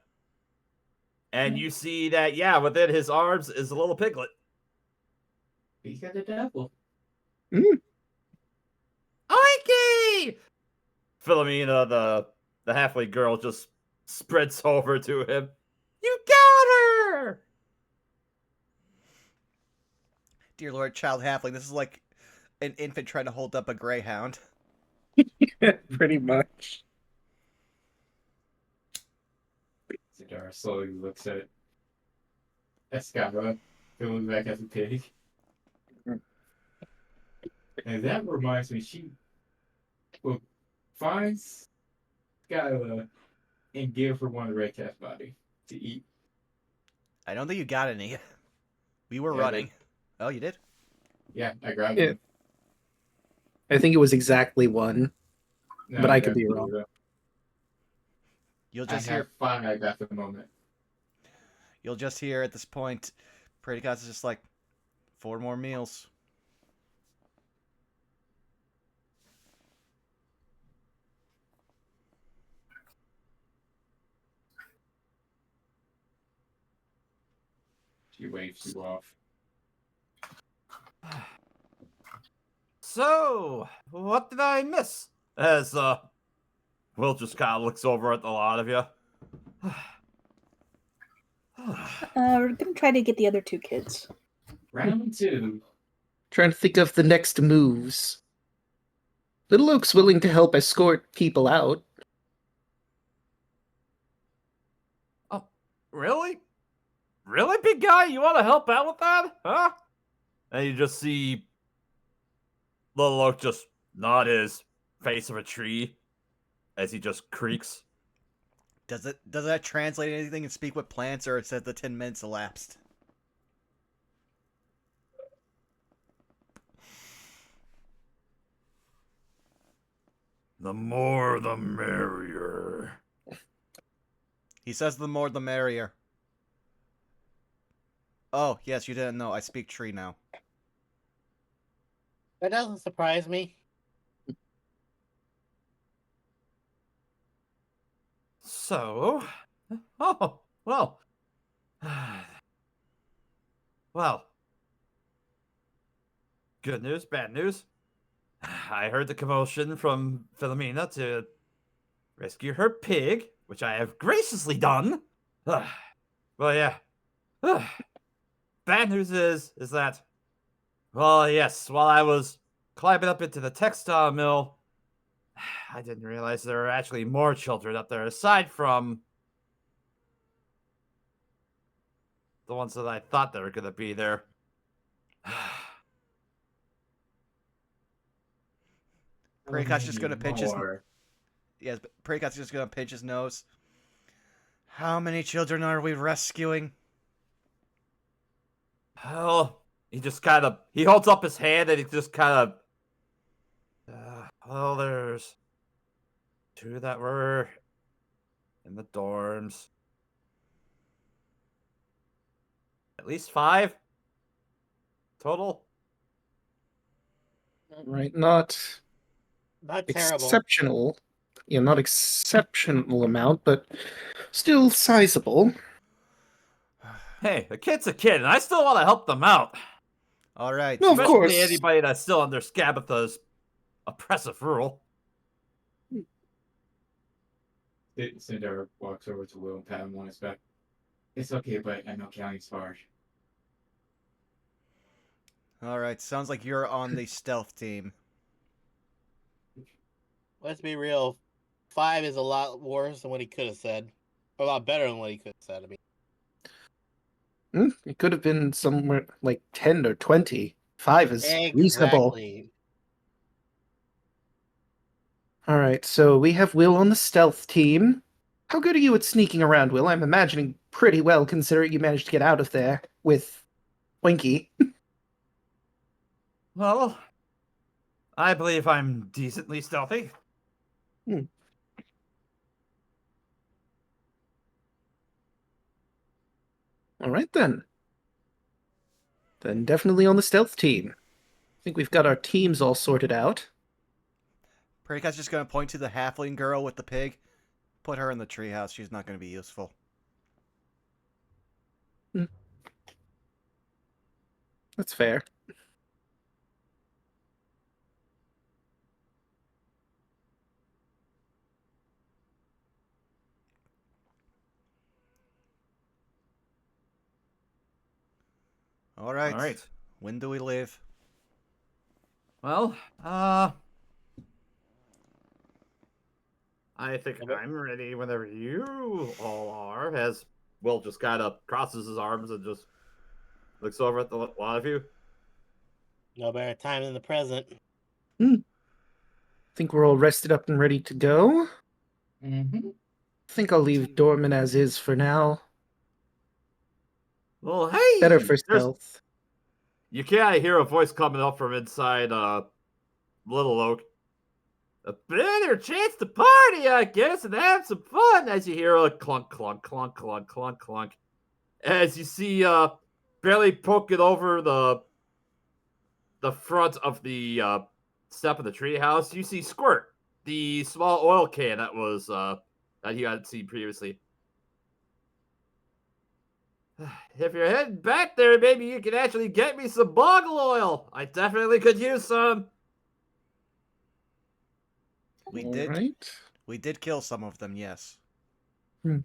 And you see that, yeah, within his arms is a little piglet. Speak of the devil. Oiki! Philomena, the halfway girl, just spreads over to him. You got her! Dear Lord, child halfling, this is like an infant trying to hold up a greyhound. Pretty much. Sidara slowly looks at Escava, going back as a pig. And that reminds me, she will find Skyla and give her one of the red cat's body to eat. I don't think you got any. We were Yeah, I running. did. Oh, you did? Yeah, I grabbed Yeah. one. I think it was exactly one, No, but I could grabbed be two, wrong. though. You'll I just have hear 5 at the moment. You'll just hear at this point, Predicats is just like, 4 more meals. She waves you off. So, what did I miss? As, Will just kind of looks over at the lot of you. We're gonna try to get the other 2 kids. Round 2. Trying to think of the next moves. Little Oak's willing to help escort people out. Oh, really? Really, big guy? You want to help out with that? Huh? And you just see Little Oak just nod his face of a tree as he just creaks. Does that translate anything and speak with plants, or it says the 10 minutes elapsed? The more the merrier. He says the more the merrier. Oh, yes, you didn't know. I speak tree now. That doesn't surprise me. So, oh, well. Well. Good news, bad news. I heard the commotion from Philomena to rescue her pig, which I have graciously done. Well, yeah. Bad news is that, well, yes, while I was climbing up into the textile mill, I didn't realize there were actually more children up there aside from the ones that I thought that were going to be there. Predicat's just gonna pinch his... More. Yes, but Predicat's just gonna pinch his nose. How many children are we rescuing? Well, he just kind of, he holds up his hand and he just kind of, well, there's 2 that were in the dorms. At least 5 total. Right, not Not terrible. exceptional. Not exceptional amount, but still sizable. Hey, a kid's a kid, and I still want to help them out. All right. No, of Especially course. anybody that's still under Scabatha's oppressive rule. Cinder walks over to Will and pat him on his back. It's okay, but I know counting's hard. All right. Sounds like you're on the stealth team. Let's be real. 5 is a lot worse than what he could have said. A lot better than what he could have said. I mean, It could have been somewhere like 10 or 20. 5 is reasonable. exactly. All right, so we have Will on the stealth team. How good are you at sneaking around, Will? I'm imagining pretty well, considering you managed to get out of there with Winky. Well, I believe I'm decently stealthy. All right, then. Then definitely on the stealth team. I think we've got our teams all sorted out. Predicat's just gonna point to the halfling girl with the pig. Put her in the treehouse. She's not gonna be useful. That's fair. All right. All right. When do we leave? Well, I think I'm ready whenever you all are. As Will just kind of crosses his arms and just looks over at the lot of you. No better time than the present. Think we're all rested up and ready to go. Mm-hmm. Think I'll leave Dorman as is for now. Well, hey, Better for there's- stealth. You can't hear a voice coming up from inside Little Oak. A better chance to party, I guess, and have some fun. As you hear a clunk, clunk, clunk, clunk, clunk, clunk. As you see barely poking over the front of the step of the treehouse, you see Squirt, the small oil can that was that you had seen previously. If you're heading back there, maybe you can actually get me some boggle oil. I definitely could use some. We All did. right. We did kill some of them. Yes. Oh,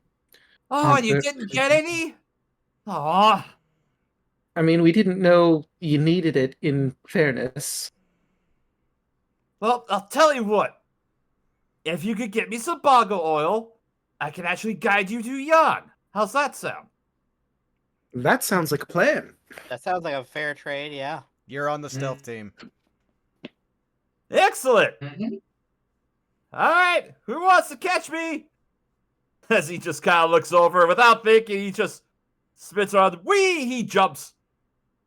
and you didn't get any? Aw. I mean, we didn't know you needed it, in fairness. Well, I'll tell you what. If you could get me some boggle oil, I can actually guide you to Jan. How's that sound? That sounds like a plan. That sounds like a fair trade, yeah. You're on the stealth team. Excellent! Mm-hmm. Alright, who wants to catch me? As he just kind of looks over, without thinking, he just spits around. Whee! He jumps.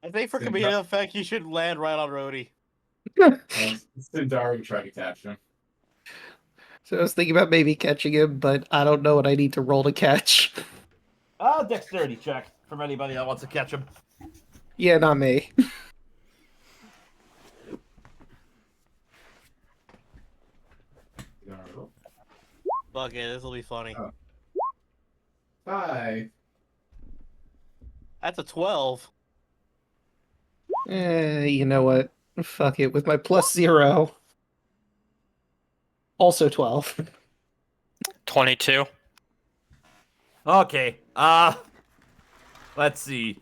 I think for comedic effect, you should land right on Rhodey. Sindari tried to catch him. So I was thinking about maybe catching him, but I don't know what I need to roll to catch. Dexterity check from anybody that wants to catch him. Yeah, not me. Fuck it, this will be funny. Oh. 5. That's a 12. You know what? Fuck it. With my +0. Also 12. 22. Okay, let's see.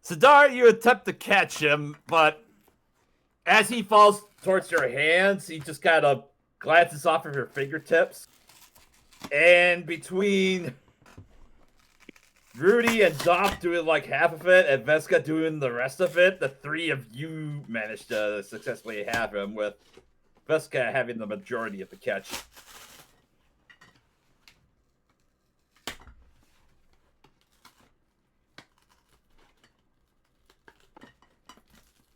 Sidar, you attempt to catch him, but as he falls towards your hands, he just kind of glances off of your fingertips. And between Rudy and Doc doing like half of it, and Veska doing the rest of it, the three of you managed to successfully have him, with Veska having the majority of the catch.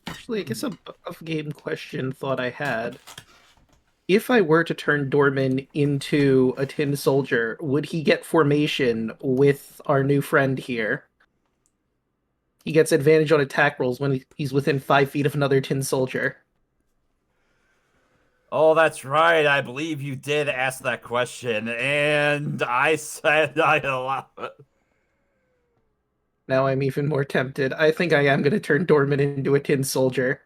Actually, I guess a game question thought I had. If I were to turn Dorman into a tin soldier, would he get formation with our new friend here? He gets advantage on attack rolls when he's within 5 feet of another tin soldier. Oh, that's right. I believe you did ask that question, and I said I'd allow it. Now I'm even more tempted. I think I am going to turn Dorman into a tin soldier.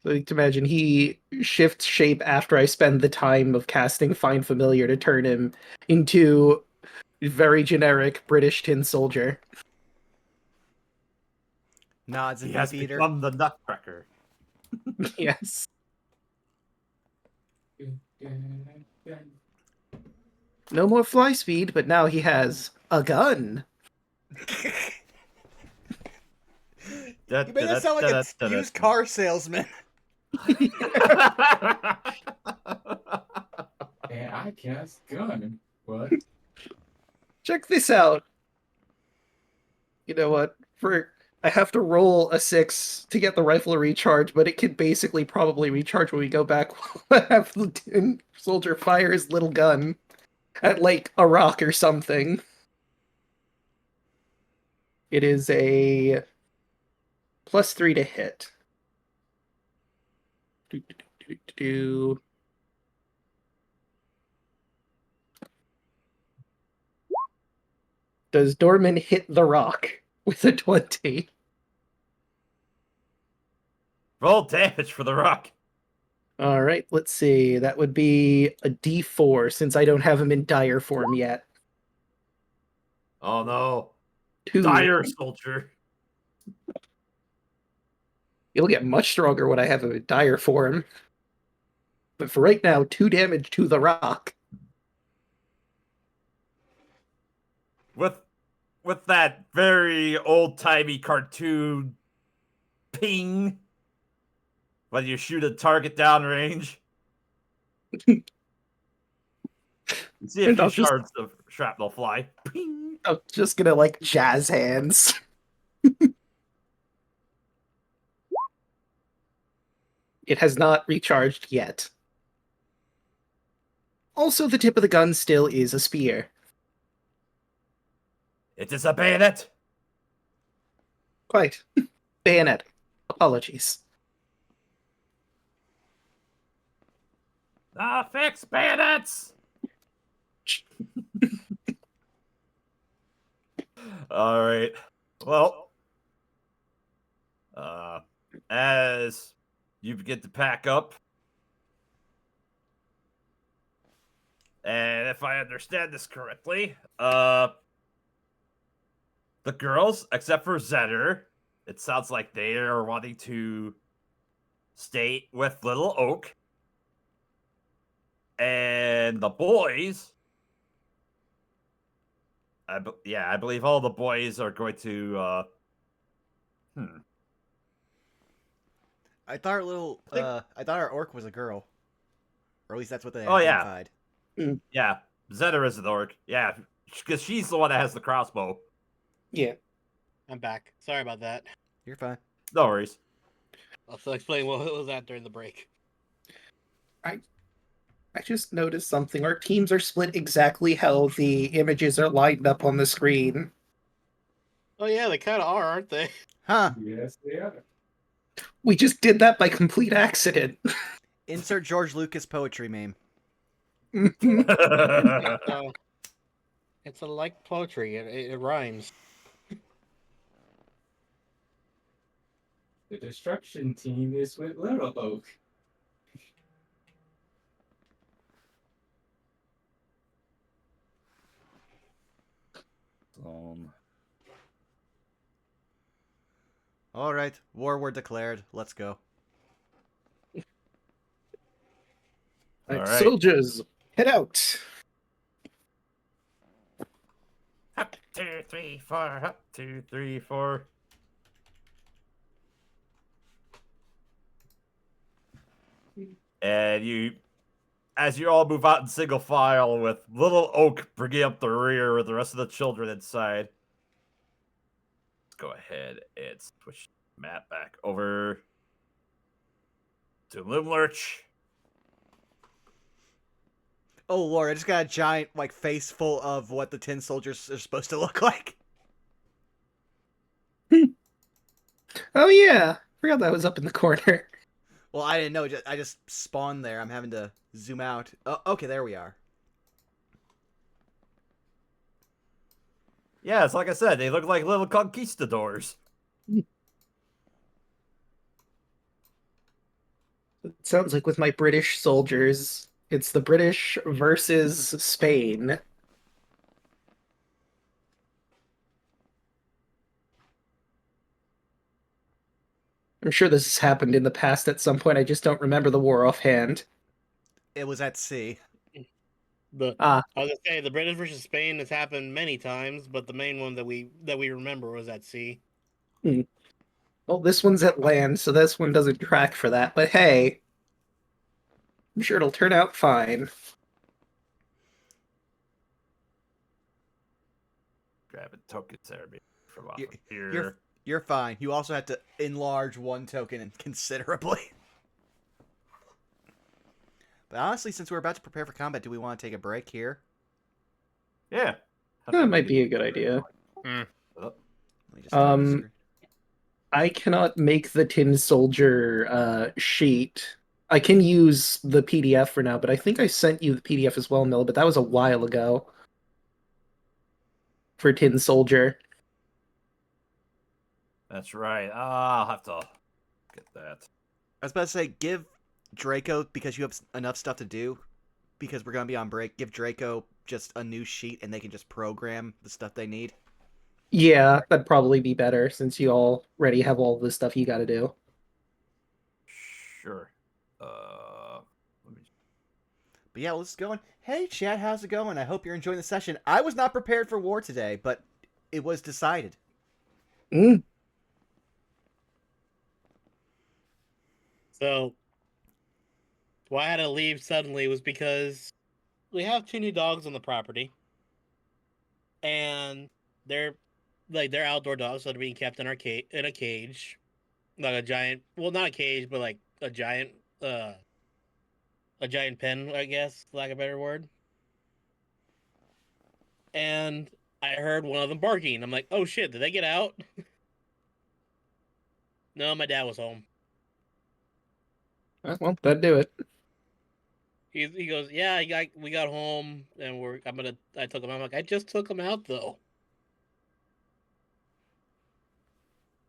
So you can imagine he shifts shape after I spend the time of casting Find Familiar to turn him into a very generic British tin soldier. Nods He and has beef eater. become the Nutcracker. Yes. No more fly speed, but now he has a gun. You made that sound like a used car salesman. And I cast gun. What? Check this out. You know what? I have to roll a 6 to get the rifle to recharge, but it can basically probably recharge when we go back. Have the tin soldier fire his little gun at like a rock or something. It is a +3 to hit. Does Dorman hit the rock with a 20? Roll damage for the rock. All right, let's see. That would be a D4 since I don't have him in dire form yet. Oh no. 2. Dire soldier. He'll get much stronger when I have him in dire form. But for right now, 2 damage to the rock. With that very old-timey cartoon ping when you shoot a target downrange. You see a And few I'll just- shards of shrapnel fly. Ping. I'm just gonna like jazz hands. It has not recharged yet. Also, the tip of the gun still is a spear. It is a bayonet. Quite. Bayonet. Apologies. Fix bayonets. All right. Well, as you begin to pack up, and if I understand this correctly, the girls, except for Zetter, it sounds like they are wanting to stay with Little Oak, and the boys. I believe all the boys are going to. I thought our orc was a girl, or at least that's what they Oh, yeah. identified. Yeah, Zetter is an orc. Yeah, because she's the one that has the crossbow. Yeah. I'm back. Sorry about that. You're fine. No worries. I'll still explain what was that during the break. I just noticed something. Our teams are split exactly how the images are lined up on the screen. Oh yeah, they kind of are, aren't they? Huh. Yes, they are. We just did that by complete accident. Insert George Lucas poetry meme. So, it's a like poetry. It rhymes. The destruction team is with Little Oak. All right, war were declared. Let's go. All right. Soldiers, head out. Up, 2, 3, 4. Up, 2, 3, 4. And as you all move out in single file, with Little Oak bringing up the rear with the rest of the children inside. Let's go ahead and switch the map back over to Loomlurch. Oh Lord, I just got a giant face full of what the tin soldiers are supposed to look like. Oh yeah, forgot that was up in the corner. Well, I didn't know. I just spawned there. I'm having to zoom out. Oh, okay, there we are. Yeah, it's like I said, they look like little conquistadors. It sounds like with my British soldiers, it's the British versus Spain. I'm sure this has happened in the past at some point. I just don't remember the war offhand. It was at sea. Ah, I was gonna say the British versus Spain has happened many times, but the main one that we remember was at sea. well, this one's at land, so this one doesn't track for that. But hey, I'm sure it'll turn out fine. Grabbing tokens there from off You- of here. You're fine. You also have to enlarge one token considerably. But honestly, since we're about to prepare for combat, do we want to take a break here? Yeah. That might be a good idea. Let me just tap the screen. I cannot make the tin soldier sheet. I can use the PDF for now, but I think I sent you the PDF as well, Mill, but that was a while ago. For tin soldier. That's right. I'll have to get that. I was about to say, give Draco, because you have enough stuff to do, because we're gonna be on break, give Draco just a new sheet and they can just program the stuff they need. Yeah, that'd probably be better since you already have all the stuff you got to do. Sure. Let me. But yeah, let's go on. Hey, chat, how's it going? I hope you're enjoying the session. I was not prepared for war today, but it was decided. Mm. So why I had to leave suddenly was because we have 2 new dogs on the property, and they're outdoor dogs, so they're being kept in in a cage, like a giant. Well, not a cage, but like a giant pen, I guess, for lack of a better word. And I heard one of them barking. I'm like, oh shit, did they get out? No, my dad was home. Well, that'd do it. He goes, yeah, we got home, and I took him out. I'm like, I just took him out though.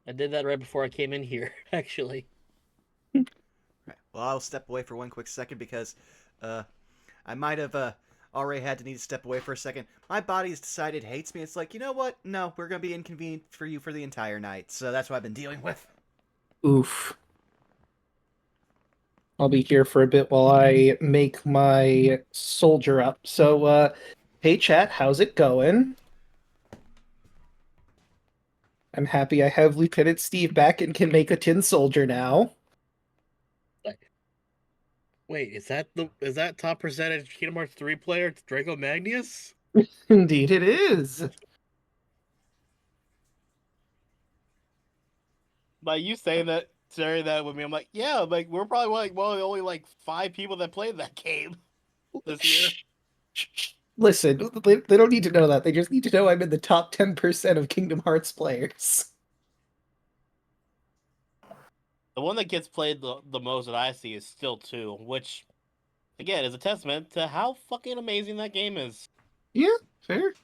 I did that right before I came in here, actually. Right. Well, I'll step away for one quick second because I might have already had to need to step away for a second. My body has decided it hates me. It's like, you know what? No, we're going to be inconvenient for you for the entire night. So that's what I've been dealing with. Oof. I'll be here for a bit while I make my soldier up. So, hey chat, how's it going? I'm happy I have Lieutenant Steve back and can make a tin soldier now. Wait, is that top percentage Kingdom Hearts 3 player Draco Magnus? Indeed it is. By you saying that, sharing that with me, I'm like, yeah, like we're probably one of the only like 5 people that played that game this year. Listen, they don't need to know that. They just need to know I'm in the top 10% of Kingdom Hearts players. The one that gets played the most that I see is still 2, which again is a testament to how fucking amazing that game is. Yeah, fair.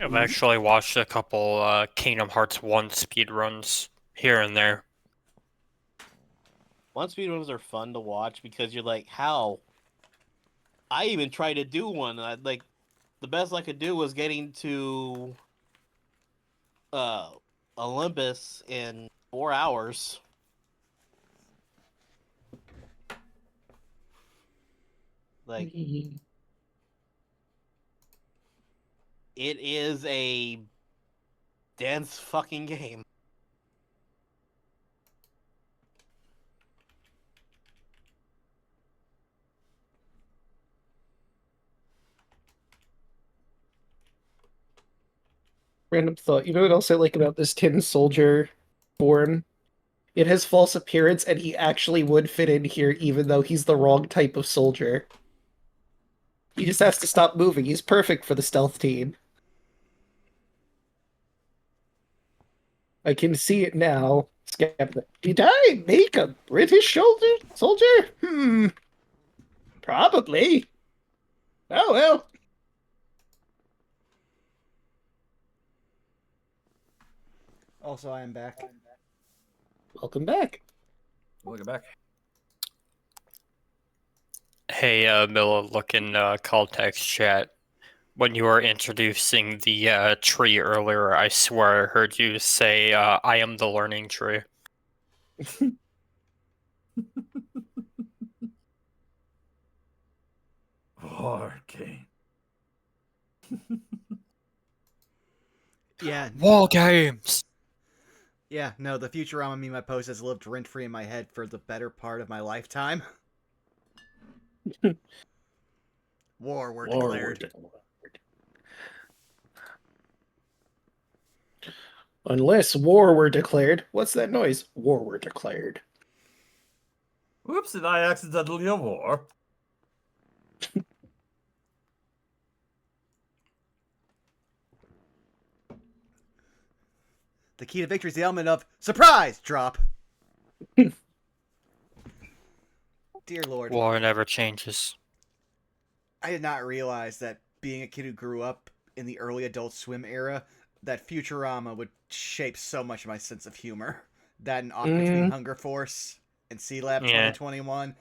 I've actually watched a couple Kingdom Hearts 1 speedruns here and there. One speedruns are fun to watch because you're like, how? I even tried to do one. Like the best I could do was getting to Olympus in 4 hours. Like it is a dense fucking game. Random thought. You know what else I like about this tin soldier form? It has false appearance, and he actually would fit in here even though he's the wrong type of soldier. He just has to stop moving. He's perfect for the stealth team. I can see it now. Did I make a British soldier? Probably. Oh well. Also, I am back. Welcome back. Welcome back. Hey, Milla, look in call text chat. When you were introducing the tree earlier, I swear I heard you say, I am the learning tree. Arcane. Yeah. Wall games! Yeah, no, the Futurama meme I post has lived rent-free in my head for the better part of my lifetime. War were declared. Unless war were declared. What's that noise? War were declared. Whoops, did I accidentally have war? The key to victory is the element of surprise drop. Dear Lord. War never changes. I did not realize that being a kid who grew up in the early Adult Swim era, that Futurama would shape so much of my sense of humor. That and off between Hunger Force and Sea Lab Yeah. 2021.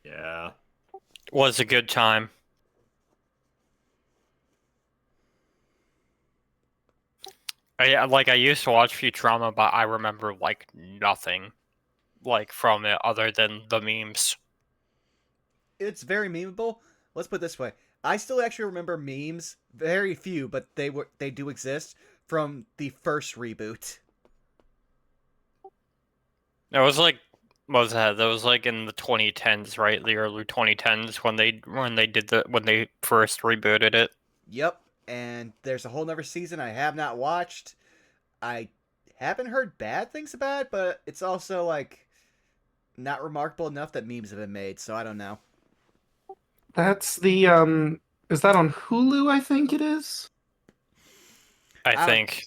Yeah. Was a good time. I used to watch Futurama, but I remember like nothing like from it other than the memes. It's very memeable. Let's put it this way. I still actually remember memes, very few, but they do exist from the first reboot. It was like, what was that? That was like in the 2010s, right? The early 2010s when they first rebooted it. Yep, and there's a whole nother season I have not watched. I haven't heard bad things about it, but it's also like not remarkable enough that memes have been made, so I don't know. That's the is that on Hulu, I think it is? I think.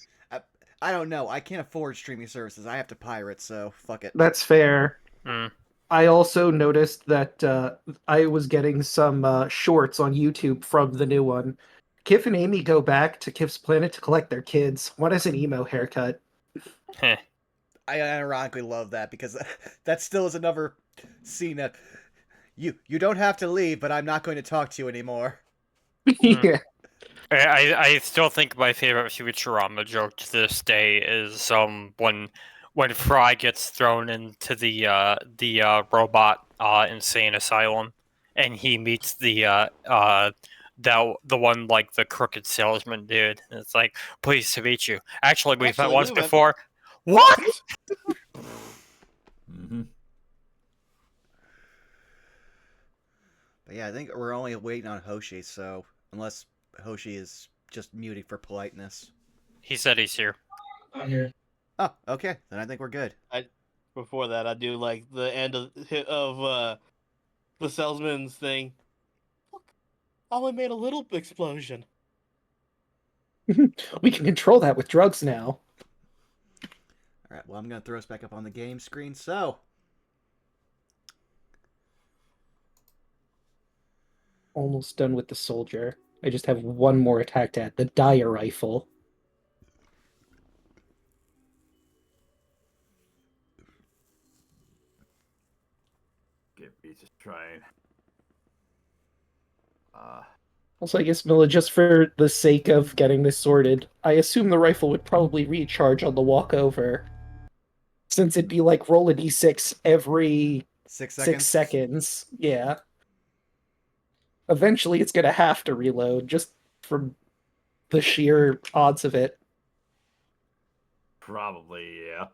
I don't know. I can't afford streaming services. I have to pirate, so fuck it. That's fair. Mm. I also noticed that I was getting some shorts on YouTube from the new one. Kif and Amy go back to Kif's planet to collect their kids. One has an emo haircut. Heh. I ironically love that because that still is another scene that you don't have to leave, but I'm not going to talk to you anymore. Yeah. I still think my favorite Futurama joke to this day is when Fry gets thrown into the robot insane asylum, and he meets the one like the crooked salesman dude. And it's like, pleased to meet you. Actually, we've met once before. What? Mm-hmm. But yeah, I think we're only waiting on Hoshi, so unless Hoshi is just muting for politeness. He said he's here. I'm here. Oh, okay. Then I think we're good. Before that, I do like the end of the salesman's thing. Look, I only made a little explosion. We can control that with drugs now. Alright, well, I'm going to throw us back up on the game screen, so... Almost done with the soldier. I just have one more attack to add, the dire rifle. Give me just trying. Also, I guess, Milla, just for the sake of getting this sorted, I assume the rifle would probably recharge on the walk over. Since it'd be like roll a d6 every 6 seconds? 6 seconds. Yeah. Eventually it's gonna have to reload, just from the sheer odds of it. Probably, yeah.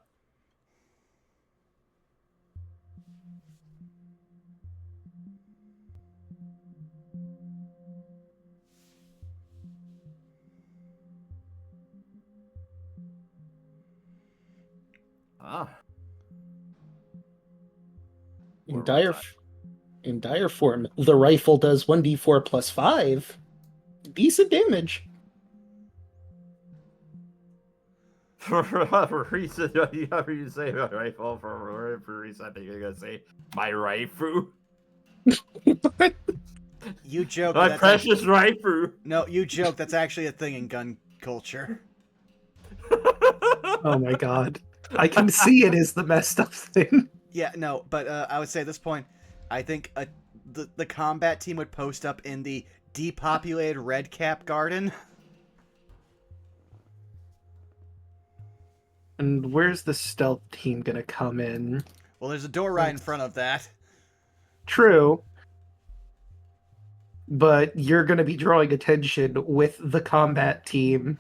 In dire form, the rifle does 1d4 plus 5. Decent damage. For whatever reason, whatever you say about rifle, for whatever reason, I think you're gonna say my raifu. You joke. My that's precious raifu. No, you joke. That's actually a thing in gun culture. Oh my god. I can see it is the messed up thing. Yeah, no, but I would say at this point, I think the combat team would post up in the depopulated red cap garden. And where's the stealth team gonna come in? Well, there's a door right in front of that. True. But you're gonna be drawing attention with the combat team.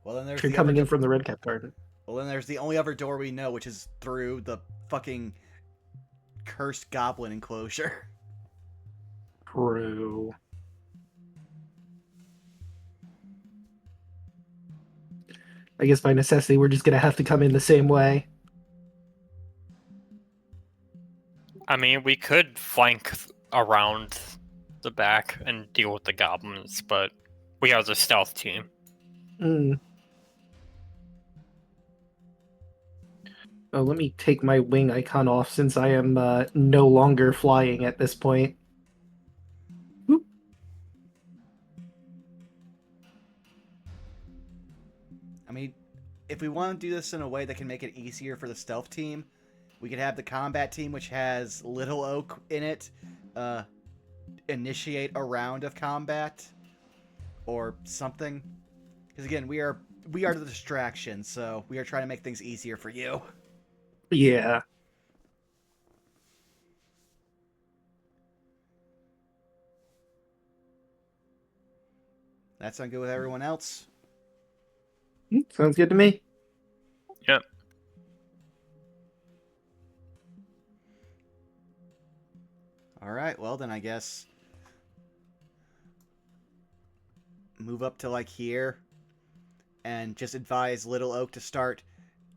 Well, then there's You're coming in from the red cap garden. Well, then there's the only other door we know, which is through the fucking cursed goblin enclosure. True. I guess by necessity, we're just gonna have to come in the same way. I mean, we could flank around the back and deal with the goblins, but we are the stealth team. Oh, let me take my wing icon off since I am no longer flying at this point. Whoop. if we want to do this in a way that can make it easier for the stealth team, we could have the combat team, which has Little Oak in it, initiate a round of combat or something. Because again, we are the distraction, so we are trying to make things easier for you. Yeah. That sound good with everyone else? Sounds good to me. Yep. All right, well then I guess move up to like here and just advise Little Oak to start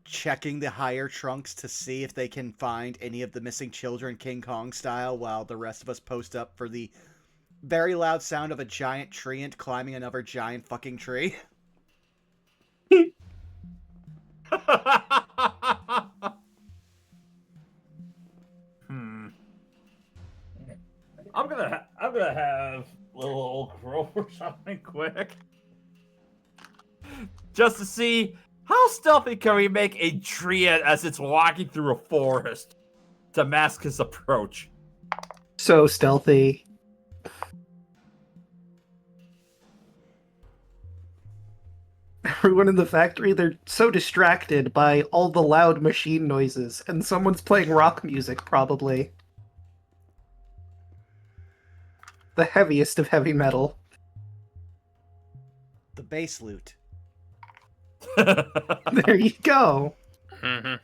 checking the higher trunks to see if they can find any of the missing children King Kong style, while the rest of us post up for the very loud sound of a giant treant climbing another giant fucking tree. I'm gonna have little old crow or something quick, just to see how stealthy can we make a tree as it's walking through a forest to mask his approach. So stealthy. Everyone in the factory, they're so distracted by all the loud machine noises, and someone's playing rock music, probably. The heaviest of heavy metal. The bass lute. There you go. Mm-hmm.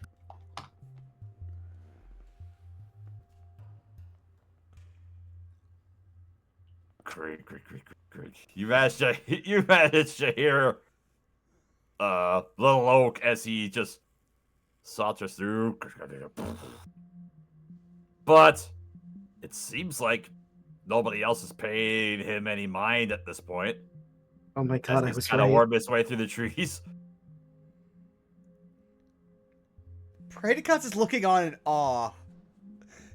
Great. You managed to hear Little Oak as he just saunters through. But it seems like nobody else is paying him any mind at this point. Oh my god, I He's was kind of right. wormed his way through the trees. Praedycons is looking on in awe,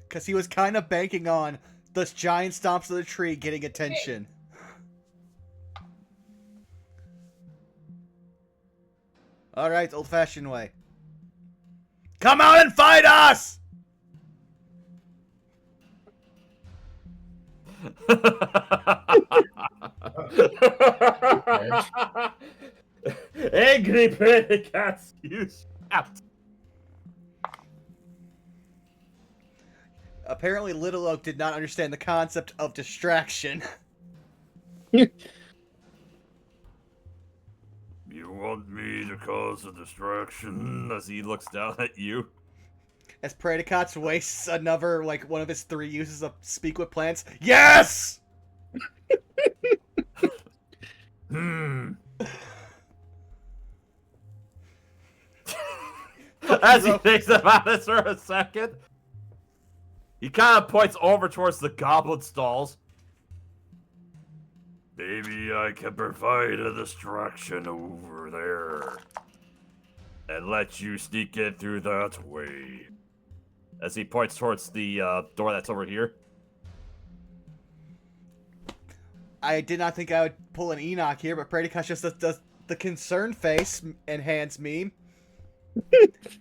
because he was kind of banking on those giant stomps of the tree getting attention. Alright, old-fashioned way. Come out and fight us! Angry Predicats, you shout. Apparently, Little Oak did not understand the concept of distraction. You want me to cause a distraction as he looks down at you? As Praedycots wastes another, like, one of his 3 uses of Speak with Plants. Yes! As he thinks about this for a second, he kind of points over towards the goblin stalls. Maybe I can provide a distraction over there and let you sneak in through that way. As he points towards the door that's over here. I did not think I would pull an Enoch here, but Praedycots just does the concerned face and hands meme.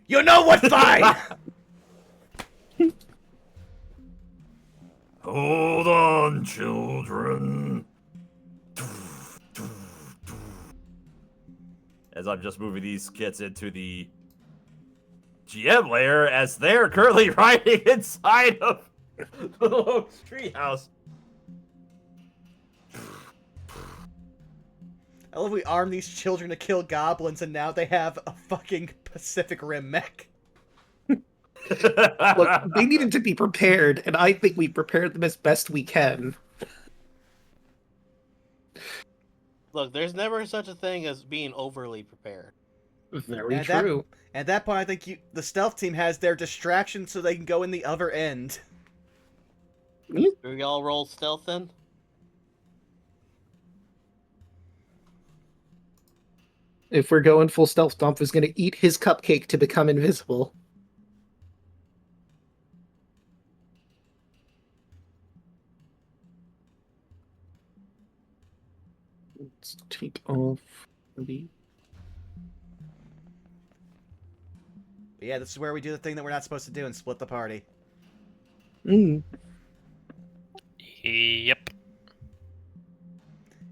You know what? Fine! Hold on, children. As I'm just moving these kids into the GM lair, as they're currently riding inside of the Little treehouse. I love we arm these children to kill goblins, and now they have a fucking Pacific Rim mech. Look, they needed to be prepared, and I think we prepared them as best we can. Look, there's never such a thing as being overly prepared. Very And true. At that point, I think the stealth team has their distraction so they can go in the other end. Do we all roll stealth then? If we're going full stealth, Stomp is going to eat his cupcake to become invisible. Let's take off the... But yeah, this is where we do the thing that we're not supposed to do and split the party. Mm. Yep.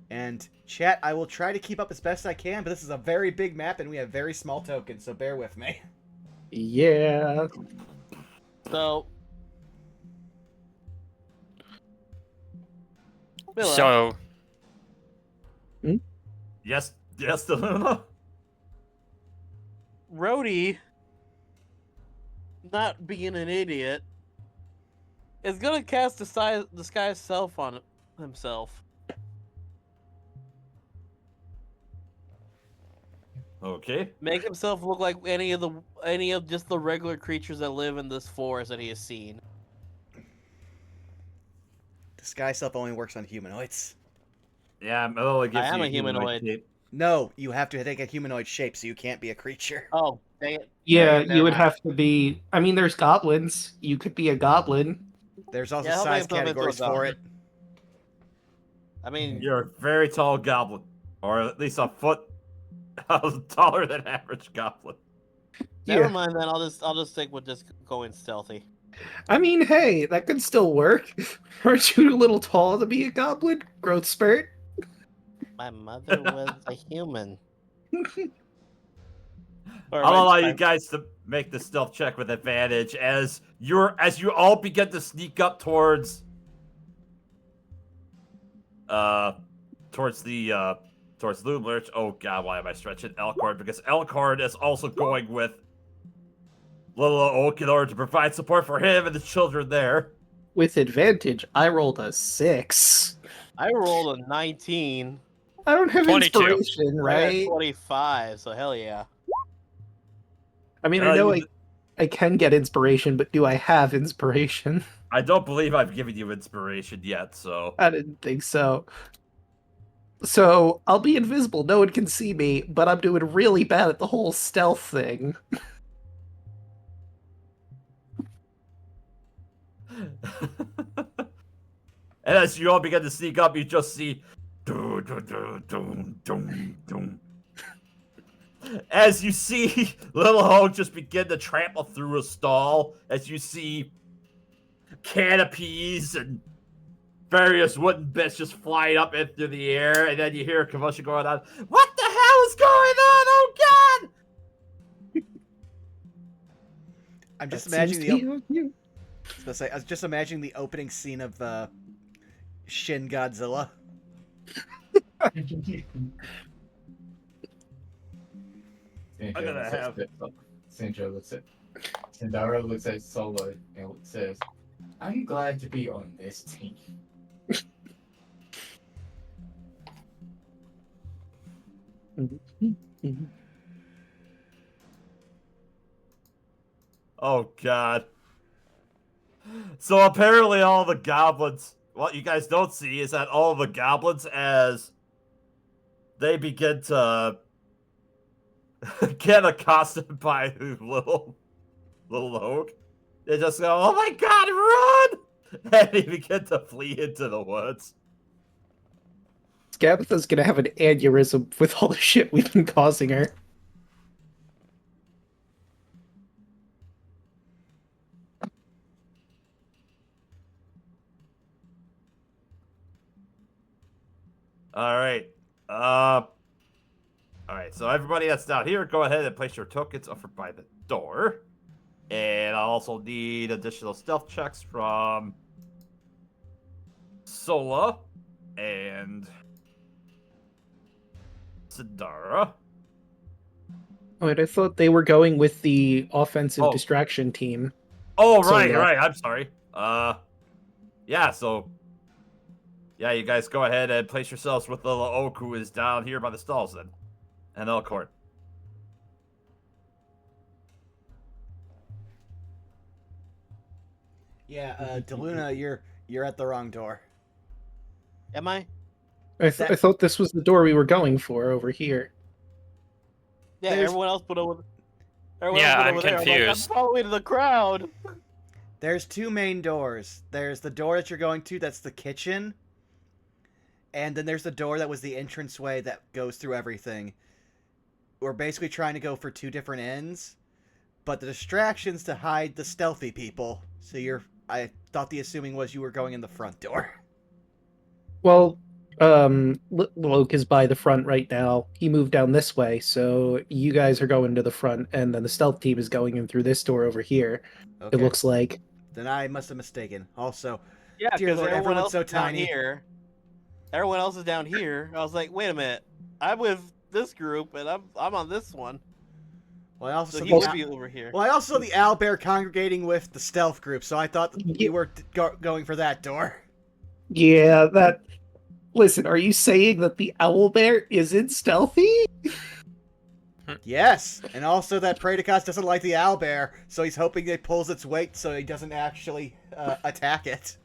And chat, I will try to keep up as best I can, but this is a very big map and we have very small tokens, so bear with me. Yeah. So. Milla, So, Yes, Deluna. Rhodey, not being an idiot, is gonna cast disguise self on himself. Okay. Make himself look like any of just the regular creatures that live in this forest that he has seen. Disguise self only works on humanoids. Yeah, Miller gives I am you a humanoid. shape. No, you have to take a humanoid shape, so you can't be a creature. Oh, dang it. Yeah, Never you would mind. have to be. I mean, there's goblins. You could be a goblin. There's also Yeah, he'll make size himself into a categories for it. I mean, You're a very tall goblin, or at least a foot taller than average goblin. never Yeah. mind then. I'll just stick with just going stealthy. I mean, hey, that could still work. Aren't you a little tall to be a goblin? Growth spurt? My mother was a human. I'll allow you guys to make the stealth check with advantage as you all begin to sneak up towards Loomlurch. Oh god, why am I stretching Elkhorn? Because Elkhorn is also going with Little Oak in order to provide support for him and the children there. With advantage, I rolled a 6. I rolled a 19. I don't have 22. inspiration, I got right? 25, so hell yeah. I mean, I know you- I can get inspiration, but do I have inspiration? I don't believe I've given you inspiration yet, so I didn't think so. So, I'll be invisible, no one can see me, but I'm doing really bad at the whole stealth thing. and as you all begin to sneak up, you just see dun, dun, dun, dun, dun, dun. As you see Little Hog just begin to trample through a stall, as you see canopies and various wooden bits just flying up into the air, and then you hear a commotion going on. What the hell is going on? Oh god! I'm just That imagining seems to be you. I was just imagining the opening scene of Shin Godzilla. I'm gonna have- Sindara looks at Solo and says, "I'm glad to be on this team." Oh god. So apparently all the goblins, what you guys don't see is that all the goblins, as they begin to get accosted by little Hogue, they just go, "Oh my god, run!" And they begin to flee into the woods. Gabitha's gonna have an aneurysm with all the shit we've been causing her. Alright. Alright, so everybody that's down here, go ahead and place your tokens over by the door. And I'll also need additional stealth checks from Sola and Sidara. Wait, I thought they were going with the offensive Oh. distraction team. Oh, So, right, yeah. right. I'm sorry. Yeah, so... Yeah, you guys go ahead and place yourselves with little Oak, who is down here by the stalls then. And Elkhorn. Yeah, Deluna, you're at the wrong door. Am I? I thought this was the door we were going for over here. Yeah, There's- everyone else put over. Yeah, I'm there. I'm confused. following the crowd. There's two main doors. There's the door that you're going to, that's the kitchen. And then there's the door that was the entranceway that goes through everything. We're basically trying to go for two different ends. but the distraction's to hide the stealthy people. So I thought the assuming was you were going in the front door. Well, Loke is by the front right now. He moved down this way, so you guys are going to the front, and then the stealth team is going in through this door over here. Okay. It looks like. Then I must have mistaken. Also, Yeah, dear because Lord, everyone everyone's else so is down tiny. here. Everyone else is down here. I was like, wait a minute. I'm with this group, and I'm on this one. Well, I also So saw he the would be over here. Well, I also saw the owlbear congregating with the stealth group, so I thought that Ye- you were going for that door. Yeah, that. Listen, are you saying that the owlbear isn't stealthy? Yes, and also that Praedykas doesn't like the owlbear, so he's hoping it pulls its weight so he doesn't actually attack it.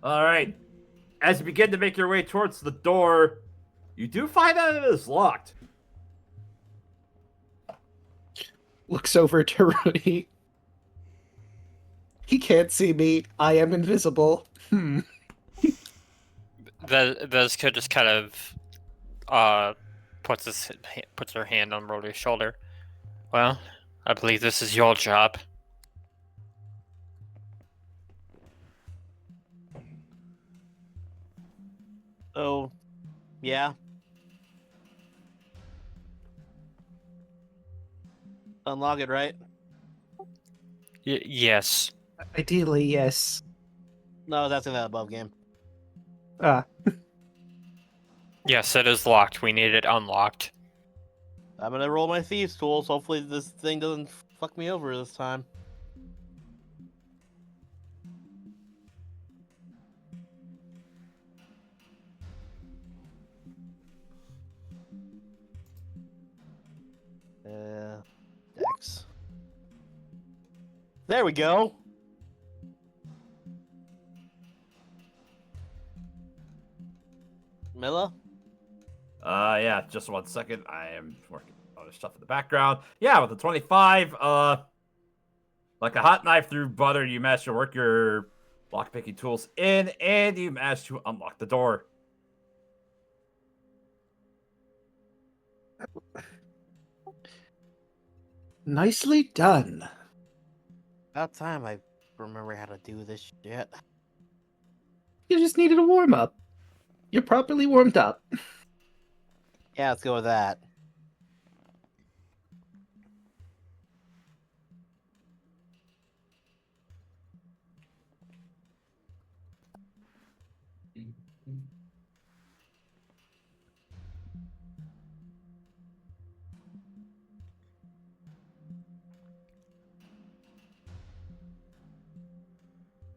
All right. As you begin to make your way towards the door, you do find out it is locked. Looks over to Rudy. He can't see me. I am invisible. This kid just kind of puts her hand on Brody's shoulder. Well, I believe this is your job. Oh, yeah. Unlock it, right? Yes. Ideally, yes. No, that's in that above game. Ah, Yes, it is locked. We need it unlocked. I'm gonna roll my thieves tools. Hopefully this thing doesn't fuck me over this time. Dex. There we go. Milla? Yeah, just 1 second. I am working on other stuff in the background. Yeah, with the 25, like a hot knife through butter, you managed to work your lockpicking tools in, and you managed to unlock the door. nicely done. About time I remember how to do this shit. You just needed a warm up. You're properly warmed up. Yeah, let's go with that.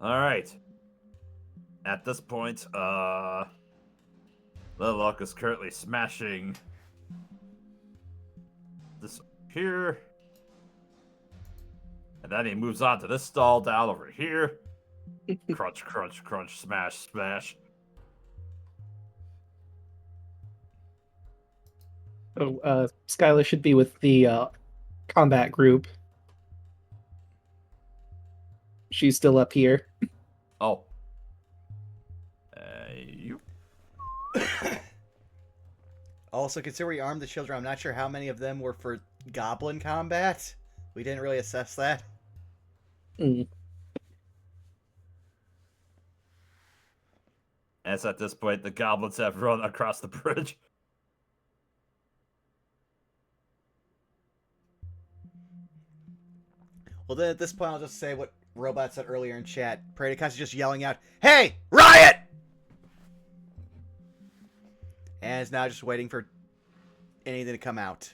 All right. At this point, Lilock is currently smashing this here. And then he moves on to this stall down over here. Crunch, crunch, crunch, smash, smash. Oh, Skylar should be with the combat group. She's still up here. Oh. You. Also, consider we armed the children. I'm not sure how many of them were for goblin combat. We didn't really assess that. Mm. As at this point, the goblins have run across the bridge. Well, then at this point, I'll just say what Robot said earlier in chat. Praedykas is just yelling out, "Hey, riot!" And is now just waiting for anything to come out.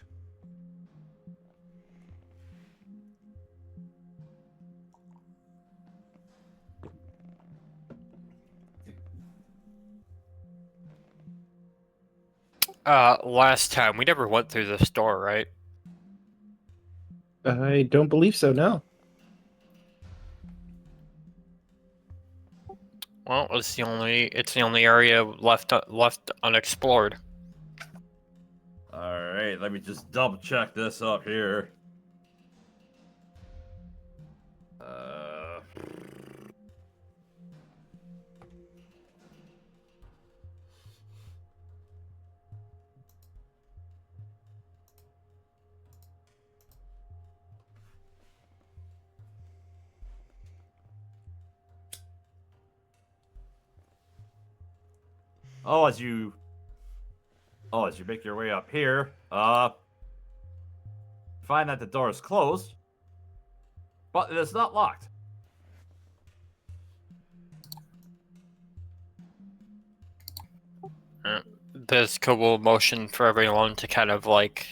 Last time we never went through this door, right? I don't believe so, no. Well, it's the only area left unexplored. All right, let me just double check this up here. as you make your way up here, find that the door is closed, but it is not locked. There's Kobul motion for everyone to kind of like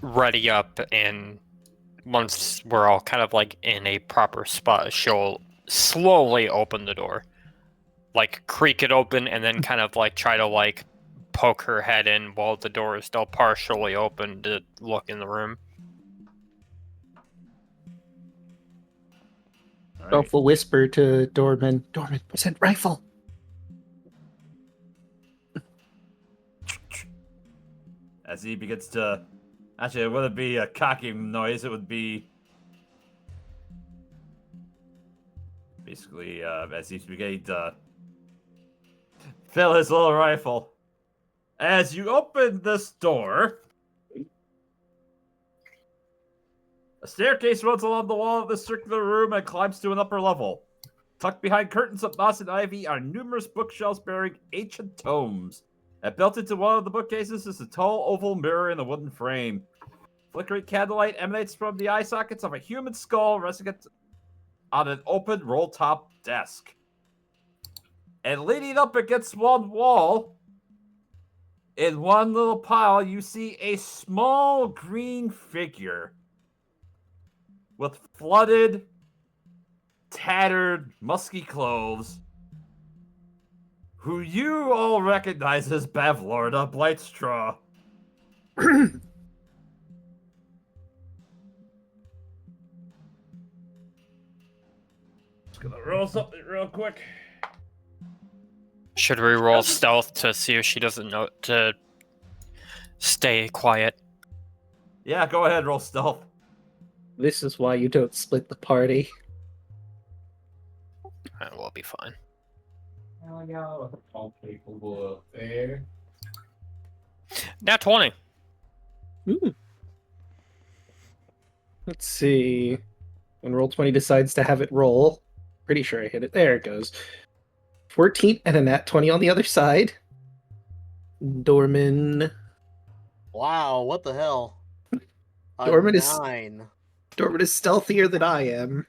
ready up, and once we're all kind of like in a proper spot, she'll slowly open the door, like creak it open, and then kind of like try to like poke her head in while the door is still partially open to look in the room. Dolph will whisper to Dorman, Dorman, present rifle. As he begins to... Actually, it wouldn't be a cocking noise, it would be... Basically, as he's beginning to fill his little rifle. As you open this door, a staircase runs along the wall of this circular room and climbs to an upper level. Tucked behind curtains of moss and ivy are numerous bookshelves bearing ancient tomes. And built into one of the bookcases is a tall oval mirror in a wooden frame. Flickering candlelight emanates from the eye sockets of a human skull resting on an open roll-top desk. And leaning up against one wall, in one little pile, you see a small green figure with flooded, tattered, musky clothes, who you all recognize as Bavlorda Blightstraw. Just gonna roll something real quick. Should we roll stealth to see if she doesn't know to stay quiet? Yeah, go ahead, roll stealth. This is why you don't split the party. We'll be fine. Oh, yeah, all capable up there. Nat 20. Ooh. Let's see. When Roll20 decides to have it roll, pretty sure I hit it. There it goes. 14 and a nat 20 on the other side. Dorman. Wow, what the hell? Dorman is 9. Dorman is stealthier than I am,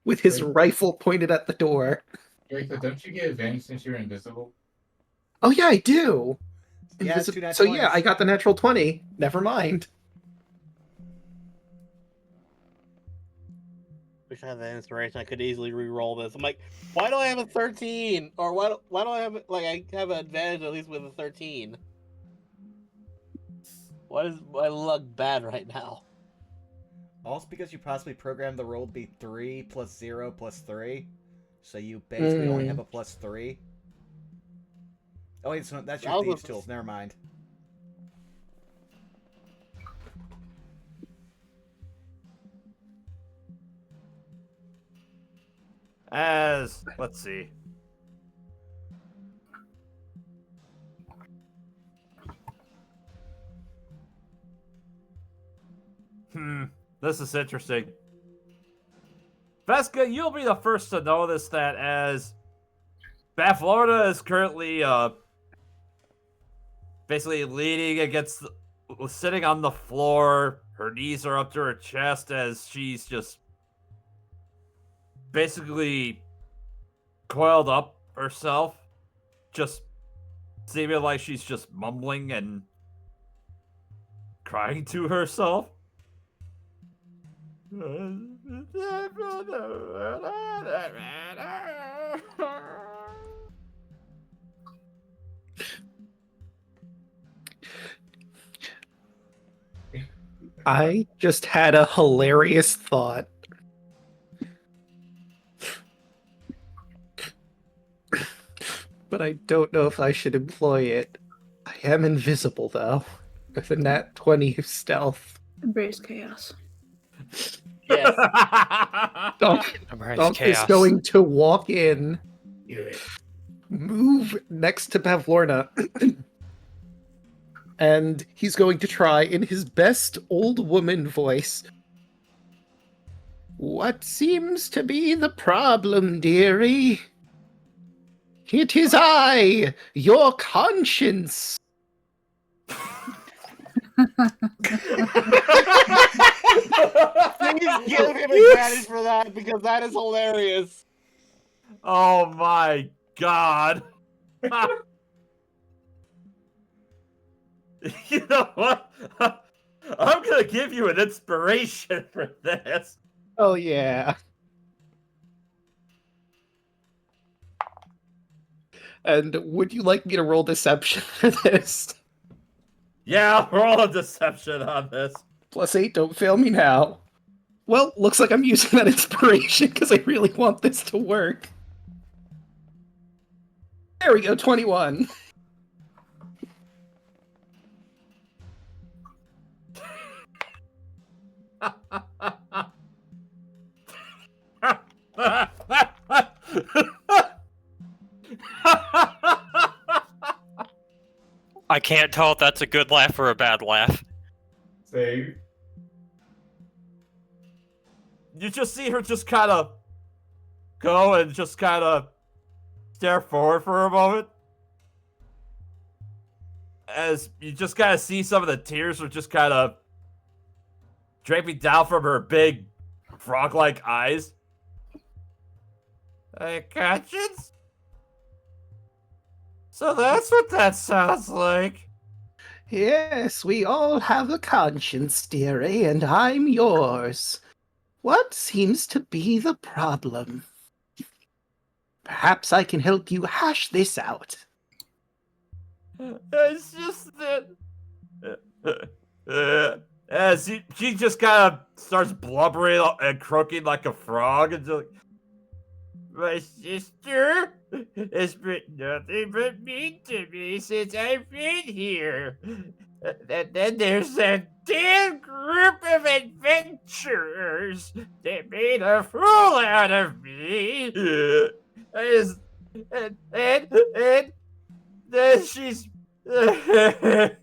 with his rifle pointed at the door. Draco, don't you get advantage since you're invisible? Oh yeah, I do. Yeah, it's 2 nat So yeah, 20s. I got the natural 20. Never mind. Wish I had that inspiration. I could easily re-roll this. I'm like, why do I have a 13? Or why do I have like I have an advantage at least with a 13? Why is my luck bad right now? Also because you possibly programmed the roll to be 3 plus 0 plus 3. So you basically only have a plus 3. Oh wait, so that's your thieves' tools. Never mind. Let's see. This is interesting. Vesca, you'll be the first to notice that as Bavlorda is currently, basically leaning against, sitting on the floor. Her knees are up to her chest as she's just basically coiled up herself, just seeming like she's just mumbling and crying to herself. I just had a hilarious thought. But I don't know if I should employ it. I am invisible, though, with a nat 20 of stealth. Embrace chaos. Yes. Donk is going to walk in, move next to Bavlorna, and he's going to try, in his best old woman voice, What seems to be the problem, dearie? It is I, your conscience. Please give him advantage for that because that is hilarious. Oh my god. You know what? I'm gonna give you an inspiration for this. Oh, yeah. And would you like me to roll deception for this? Yeah, roll a deception on this. +8, don't fail me now. Well, looks like I'm using that inspiration because I really want this to work. There we go, 21. I can't tell if that's a good laugh or a bad laugh. Save. You just see her just kind of go and just kind of stare forward for a moment. As you just kind of see some of the tears are just kind of draping down from her big frog-like eyes. Conscience? So that's what that sounds like. Yes, we all have a conscience, dearie, and I'm yours. What seems to be the problem? Perhaps I can help you hash this out. It's just that... as she just kind of starts blubbering and croaking like a frog and just like, my sister has been nothing but mean to me since I've been here. And then there's that damn group of adventurers that made a fool out of me. And then she's... and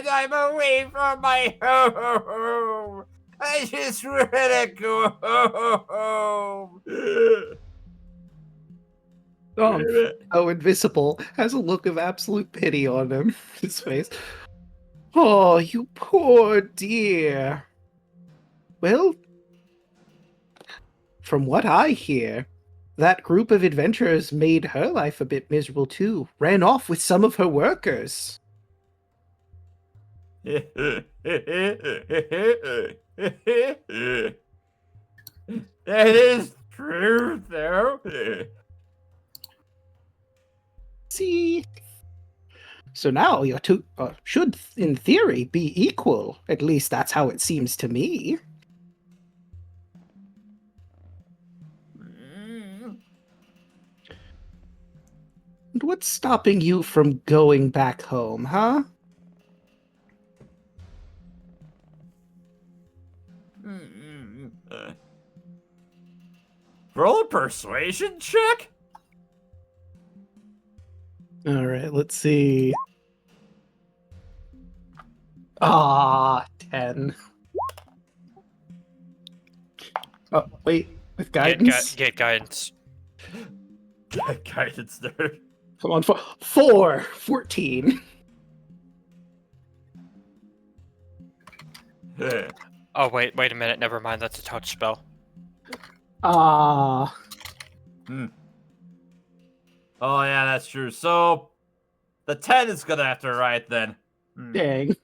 I'm away from my home. I just want to go home. Oh, Invisible has a look of absolute pity on him. His face. Oh, you poor dear. Well, from what I hear, that group of adventurers made her life a bit miserable too. Ran off with some of her workers. That is true, though. See? So now your two should, in theory, be equal. At least that's how it seems to me. And what's stopping you from going back home, huh? Roll a persuasion check? Alright, let's see. Ah, 10. Oh, wait, with guidance? Get guidance. Guidance nerd. Come on, 4! 14. Oh, wait a minute. Never mind. That's a touch spell. Ah. Oh, yeah, that's true. So, the 10 is gonna have to write then. Dang.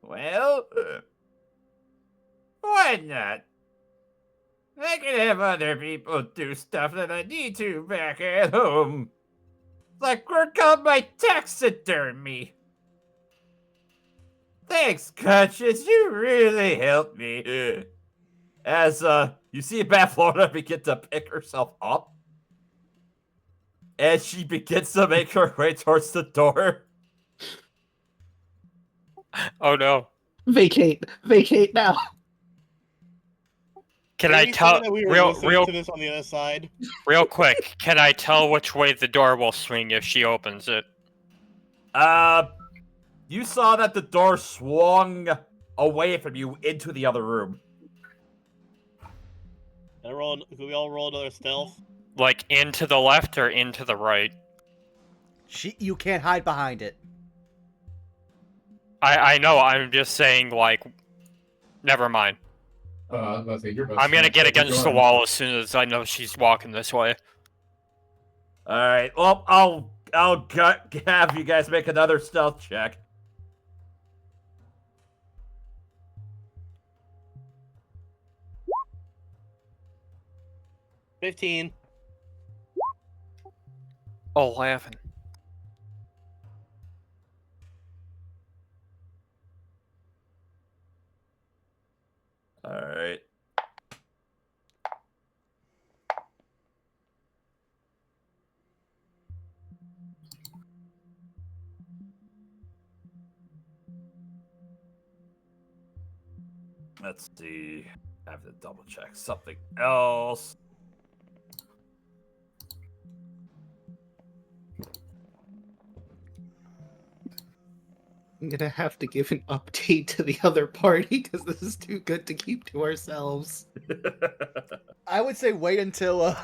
Well, why not? I can have other people do stuff that I need to back at home. Like work on my taxidermy. Thanks, Conscience. You really helped me. As, you see Baflorna begin to pick herself up. And she begins to make her way towards the door. Oh no. Vacate now. Can I tell real to this on the other side? real quick? Can I tell which way the door will swing if she opens it? You saw that the door swung away from you into the other room. Can we all roll another stealth? Like into the left or into the right? You can't hide behind it. I know. I'm just saying. Like, never mind. I was about to say, you're about I'm gonna to get smash against the joint. wall as soon as I know she's walking this way. All right. Well, I'll have you guys make another stealth check. $15. Oh, laughing. All right. Let's see. I have to double check something else. I'm gonna have to give an update to the other party because this is too good to keep to ourselves. I would say wait until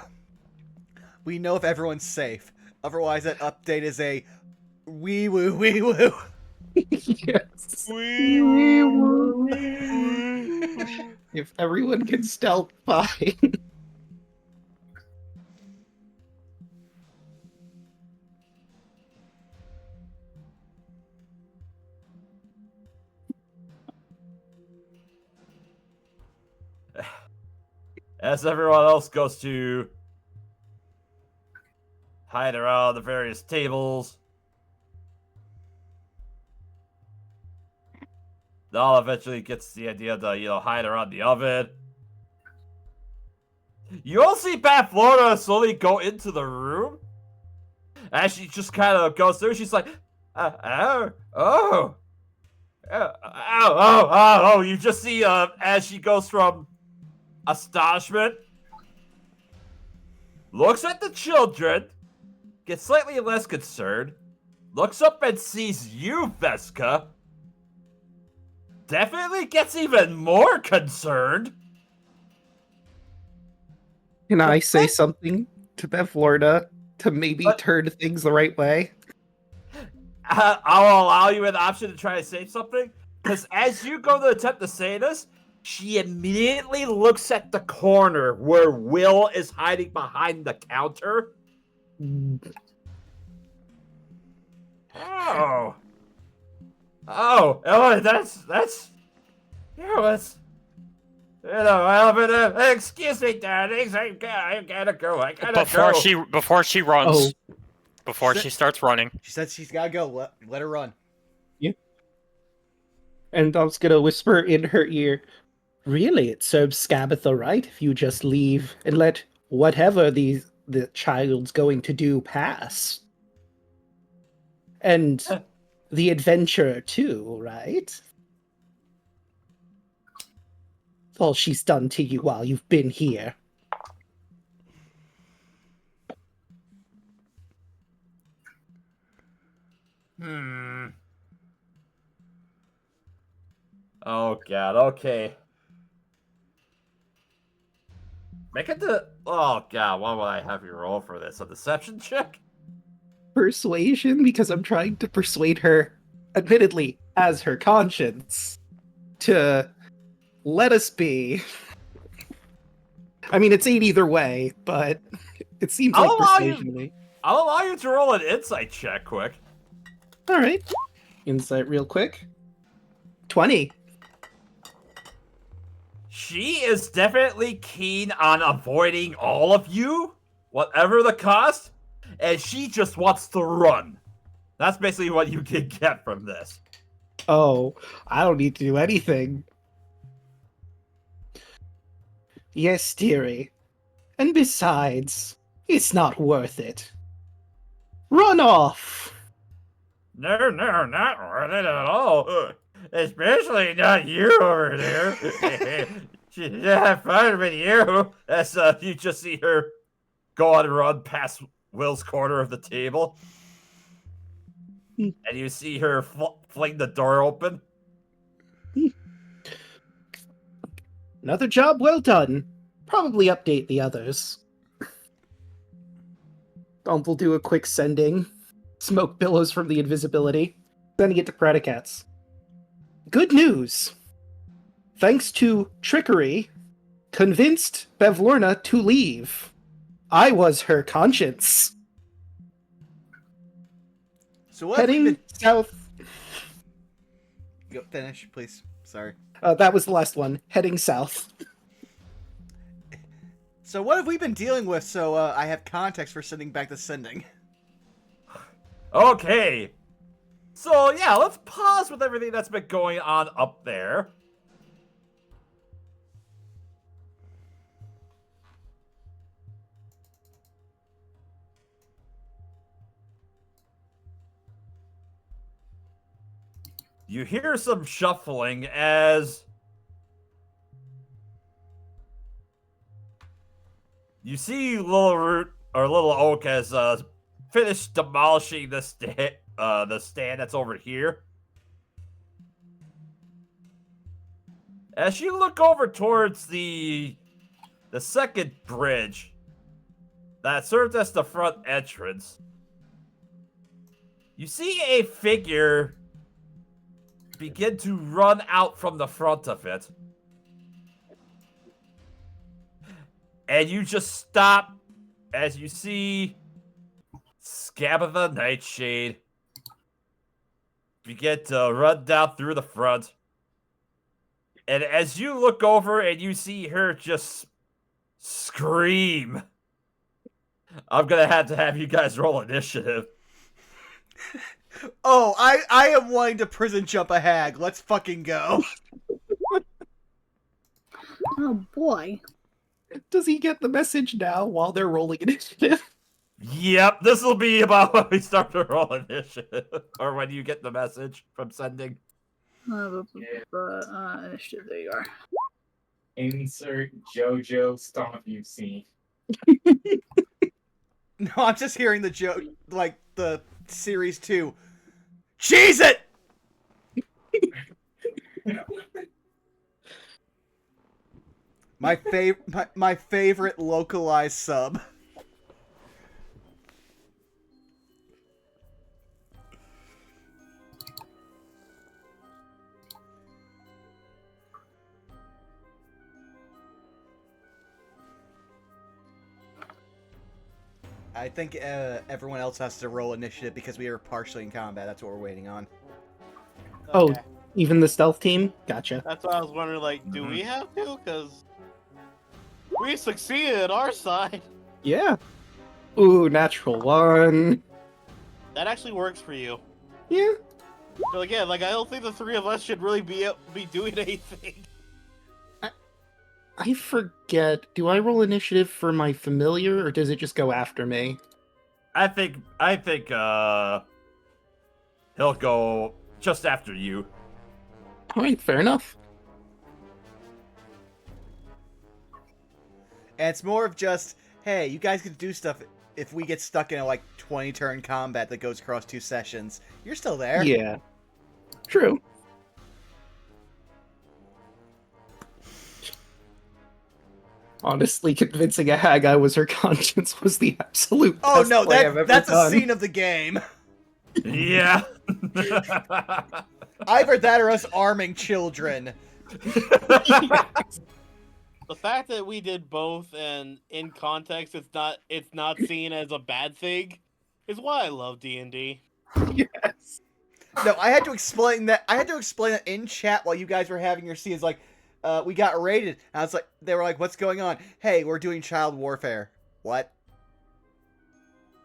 we know if everyone's safe. Otherwise, that update is a wee woo wee woo. Yes. If everyone can stealth, fine. As everyone else goes to hide around the various tables, Nala eventually gets the idea to, hide around the oven. You all see Pat Florida slowly go into the room. As she just kind of goes through, she's like, oh. You just see, as she goes from astonishment, looks at the children, gets slightly less concerned, looks up and sees you, Veska, definitely gets even more concerned. Can I say something to Beth Florida to maybe turn things the right way? I'll allow you an option to try to say something, because as you go to attempt to say this, she immediately looks at the corner where Will is hiding behind the counter. Oh, that's excuse me, darlings, I gotta go. Before she runs, Oh. before she starts running. She said she's gotta go. Let her run. And I was gonna whisper in her ear, really, it serves Scabatha right if you just leave and let whatever the child's going to do pass. And the adventurer too, right? All she's done to you while you've been here. Oh god, okay. Make it the. Oh god, what would I have you roll for this? A deception check? Persuasion, because I'm trying to persuade her, admittedly, as her conscience, to let us be. I mean, it's 8 either way, but it seems like persuasion to me. I'll allow you to roll an insight check quick. Alright. Insight real quick. 20. She is definitely keen on avoiding all of you, whatever the cost, and she just wants to run. That's basically what you can get from this. Oh, I don't need to do anything. Yes, dearie. And besides, it's not worth it. Run off! No, not worth it at all. Especially not you over there. She have fun with you. As you just see her go on and run past Will's corner of the table. And you see her fling the door open. Another job well done. probably update the others. We'll do a quick sending. Smoke billows from the invisibility. Sending it to Predicats. Good news! Thanks to trickery, convinced Bevlorna to leave. I was her conscience. So what have we Heading been... south. Go, finish, please. Sorry. That was the last one. Heading south. So what have we been dealing with so I have context for sending back the sending? Okay. So, yeah, let's pause with everything that's been going on up there. You hear some shuffling as you see Little Root or Little Oak has finished demolishing the stand that's over here. As you look over towards the second bridge that serves as the front entrance, you see a figure begin to run out from the front of it. And you just stop as you see Scabatha Nightshade begin to run down through the front. And as you look over and you see her just scream, I'm gonna have to have you guys roll initiative. Oh, I am wanting to prison jump a hag. Let's fucking go. Oh boy. Does he get the message now while they're rolling initiative? Yep, this will be about when we start to roll initiative. Or when you get the message from sending. Initiative, there you are. Insert JoJo stomp you've seen. No, I'm just hearing the joke, like the series 2. Cheese it! my favorite localized sub. I think everyone else has to roll initiative because we are partially in combat. That's what we're waiting on. Oh, Okay. even the stealth team? Gotcha. That's why I was wondering, like, do we have to? Because we succeeded our side. Yeah. Ooh, natural 1. That actually works for you. Yeah. So again, like, I don't think the three of us should really be doing anything. I forget. Do I roll initiative for my familiar, or does it just go after me? I think he'll go just after you. Alright, fair enough. And it's more of just, hey, you guys can do stuff if we get stuck in a, like, 20-turn combat that goes across 2 sessions. You're still there. Yeah. True. Honestly, convincing a hag I was her conscience was the absolute Oh, best no, play I've ever that's done. a scene of the game. Yeah. Either that or us arming children. The fact that we did both and in context it's not seen as a bad thing is why I love D&D. Yes. No, I had to explain that. I had to explain that in chat while you guys were having your scenes. Like, we got raided. And I was like, they were like, "What's going on?" Hey, we're doing child warfare. What?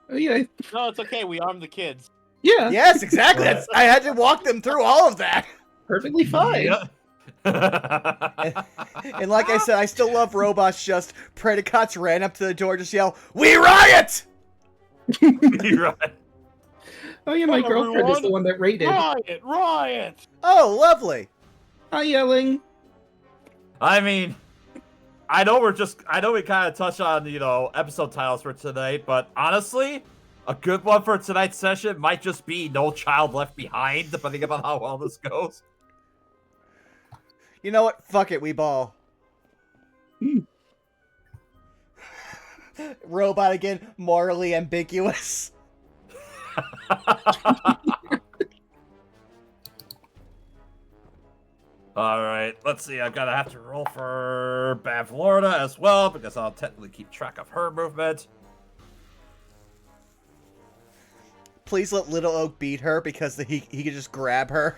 Oh, yeah. No, it's okay. We armed the kids. Yeah. Yes, exactly. I had to walk them through all of that. Perfectly fine. Yeah. And like I said, I still love robots. Just Predicates ran up to the door, just yell, "We riot!" You're right. Oh yeah, my Come on, girlfriend is everyone. the one that raided. Riot! Oh, lovely. Hi, yelling. I mean, I know we kind of touched on, episode titles for tonight, but honestly, a good one for tonight's session might just be No Child Left Behind, depending upon how well this goes. You know what? Fuck it, we ball. Robot again, morally ambiguous. Alright, let's see. I'm gonna have to roll for Bavlorna as well, because I'll technically keep track of her movement. Please let Little Oak beat her because he can just grab her.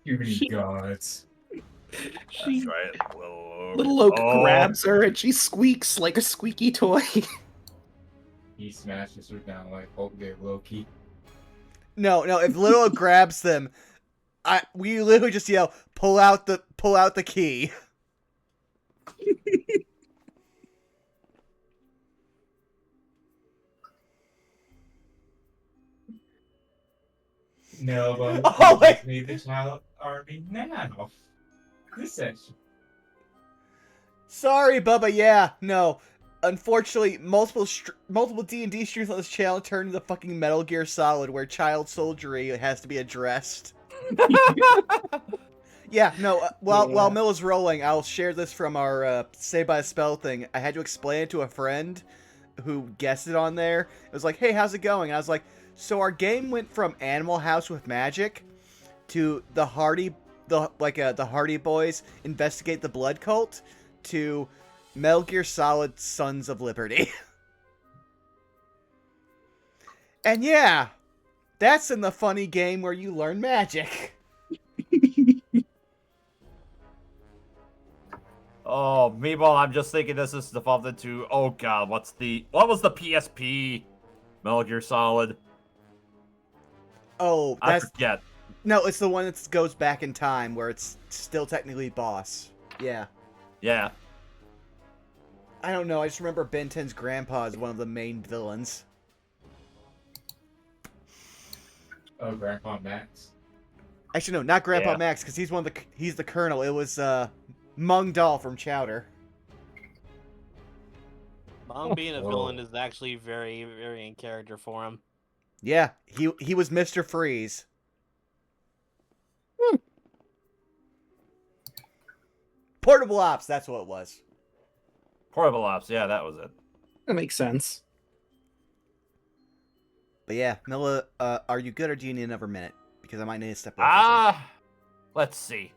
You many gods. That's right. Little Oak Oh, grabs her and she squeaks like a squeaky toy. He smashes her down like Hulk did Loki. No, if Little Oak grabs them, we literally just yell, pull out the key. No, but Oh, we wait. just need the child army now. This section. Sorry, Bubba. Yeah, no. Unfortunately, multiple D&D streams on this channel turn into fucking Metal Gear Solid, where child soldiery has to be addressed. Yeah, no. While Mill is rolling, I'll share this from our Say by Spell thing. I had to explain it to a friend who guessed it on there. It was like, "Hey, how's it going?" And I was like, "So our game went from Animal House with magic to the Hardy Boys investigate the blood cult to Metal Gear Solid Sons of Liberty." And yeah, that's in the funny game where you learn magic. Oh, meanwhile, I'm just thinking this is devolved into, oh god, what was the PSP Metal Gear Solid? Oh, I that's forget. no, it's the one that goes back in time where it's still technically boss. Yeah. Yeah. I don't know, I just remember Ben 10's grandpa is one of the main villains. Oh, Grandpa Max. Actually, no, not Grandpa Yeah. Max, because he's the colonel. It was Mung Dahl from Chowder. Mom being a Whoa. villain is actually very, very in character for him. Yeah, he was Mr. Freeze. Portable Ops, that's what it was. Portable Ops, yeah, that was it. That makes sense. But yeah, Milla, are you good or do you need another minute? Because I might need to step away. For a second. Let's see.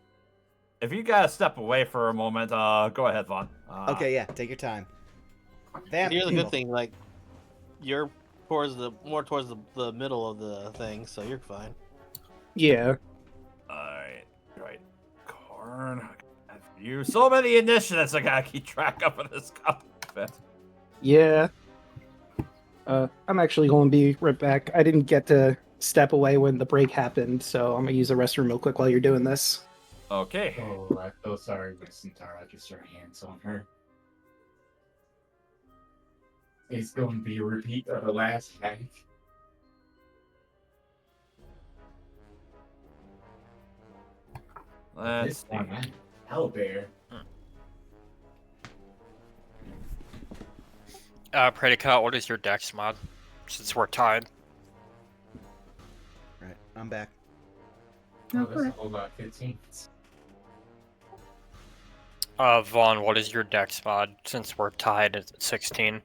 If you gotta step away for a moment, go ahead, Vaughn. Okay, yeah, take your time. Damn, Here's the good thing, like, you're more towards the middle of the thing, so you're fine. Yeah. Alright, right. Corn. You so many initiatives I gotta keep track of in this combat. Yeah. I'm actually going to be right back. I didn't get to step away when the break happened, so I'm going to use the restroom real quick while you're doing this. Okay. Oh, I feel sorry, Miss Centaur. Just her hands on her. It's going to be a repeat of the last hag. Let's This see. one, man. Owlbear. Predicate, what is your dex mod? Since we're tied. Right, I'm back. Oh, that's a whole lot. 15. Vaughn, what is your dex mod? Since we're tied at 16.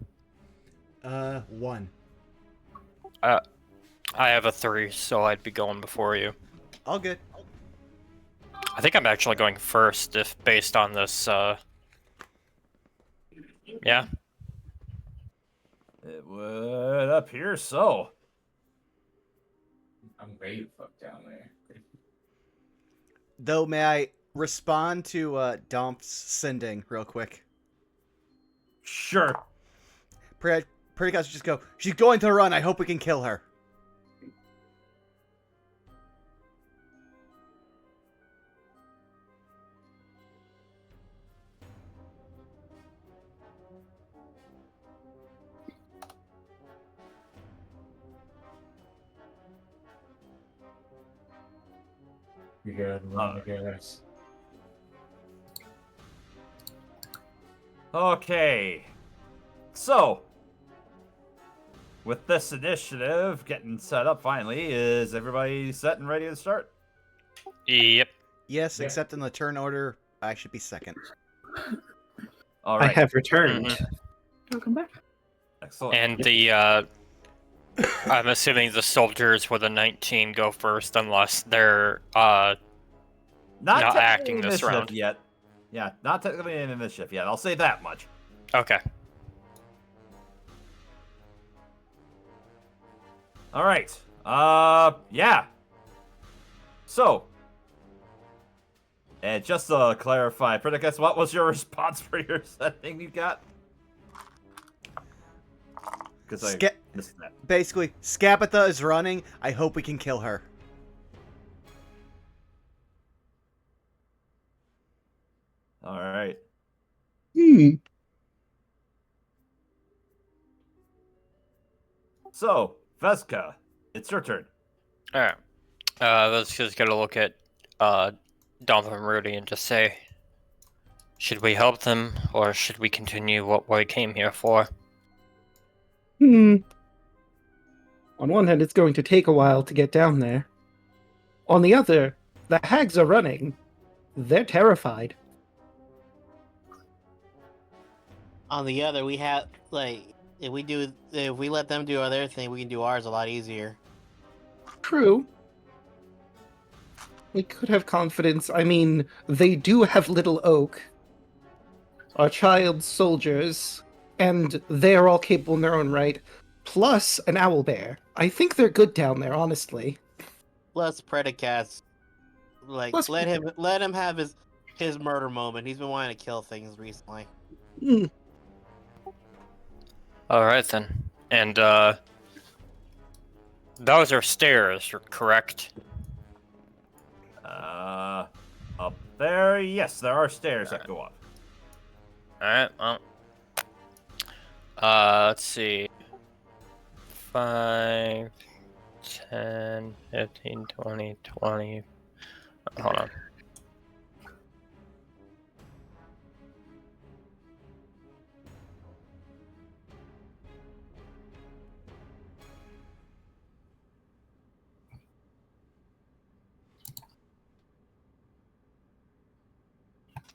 1. I have a 3, so I'd be going before you. All good. I think I'm actually going first, if based on this, yeah. It would appear so. I'm way the fuck down there. Though, may I respond to Domp's sending real quick? Sure. Pretty guys just go, she's going to run, I hope we can kill her. You gotta run the gas. Okay. So, with this initiative getting set up finally, is everybody set and ready to start? Yep. Yes, Yeah. except in the turn order, I should be second. All I right. have returned. Welcome back. Excellent. And the I'm assuming the soldiers with a 19 go first unless they're not not technically acting this initiative round. yet. Yeah, not technically an initiative yet. I'll say that much. Okay. All right. Yeah. So, and just to clarify, Predicus, what was your response for your setting you got? Because I missed that. Basically, Scapatha is running. I hope we can kill her. All right. So, Vesca, it's your turn. All right. Let's just get a look at Dolphin and Rudy and just say, should we help them or should we continue what we came here for? On one hand, it's going to take a while to get down there. On the other, the hags are running. They're terrified. On the other, we have if we let them do their thing, we can do ours a lot easier. True. We could have confidence. I mean, they do have Little Oak, our child soldiers, and they are all capable in their own right, plus an owl bear. I think they're good down there, honestly. Plus Predicast. Plus let him have his murder moment. He's been wanting to kill things recently. All right then. And those are stairs, correct? Up there, yes, there are stairs that go up. All right. Well, let's see. 5, 10, 15, 20, 20. Hold on.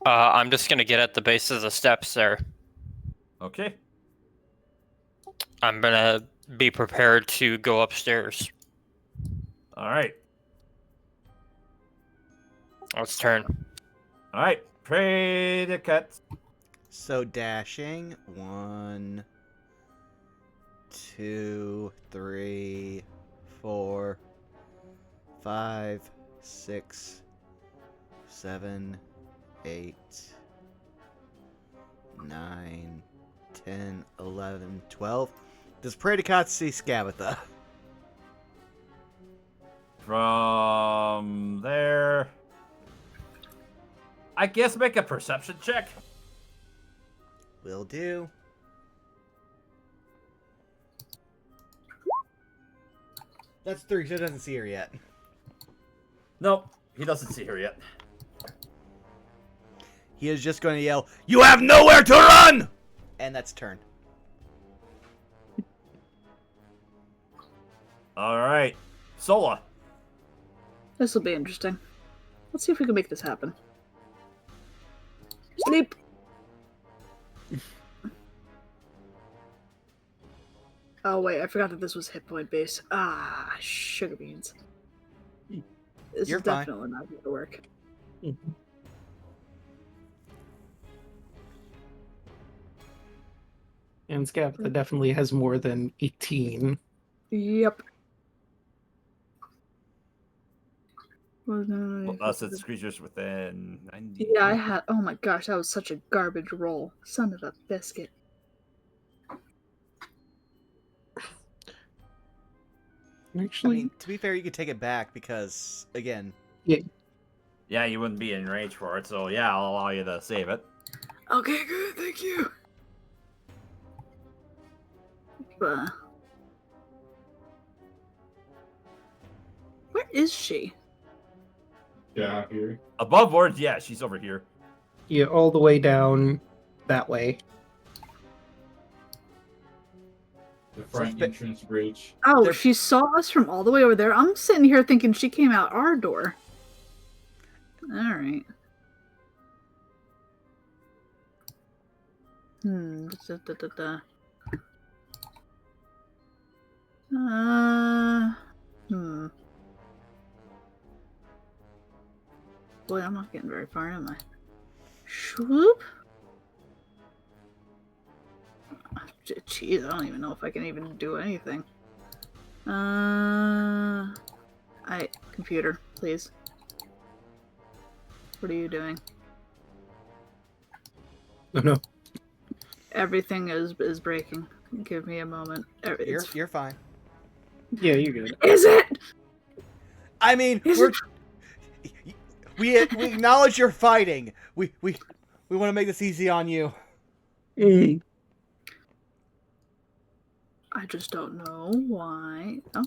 I'm just gonna get at the base of the steps there. Okay. I'm gonna be prepared to go upstairs. All right. Let's turn. All right. Predicate. So dashing 1, 2, 3, 4, 5, 6, 7, 8, 9, 10, 11, 12. Does Predicate see Scabatha? From there, I guess make a perception check. Will do. That's 3, so it doesn't see her yet. Nope, he doesn't see her yet. He is just going to yell, "You have nowhere to run!" And that's turn. All right, Sola. This will be interesting. Let's see if we can make this happen. Sleep! Oh wait, I forgot that this was hit point base. Ah, sugar beans. This You're is fine. definitely not going to work. And Scapatha definitely has more than 18. Yep. Well, us, it's creatures within 90. Yeah, I had. Oh my gosh, that was such a garbage roll. Son of a biscuit. I Actually, mean, to be fair, you could take it back because, again... Yeah, you wouldn't be in range for it, so yeah, I'll allow you to save it. Okay, good, thank you. Where is she? Yeah, here. Above board, yeah, she's over here. yeah, all the way down that way. The front entrance bridge. Oh, she saw us from all the way over there. I'm sitting here thinking she came out our door. Alright. Hmm. Hmm. Boy, I'm not getting very far, am I? Swoop. Jeez, I don't even know if I can even do anything. Computer, please. What are you doing? Oh no. Everything is breaking. Give me a moment. You're fine. Yeah, you're good. Is it? I mean, Is we acknowledge you're fighting. We want to make this easy on you. Mm. I just don't know why. Oh.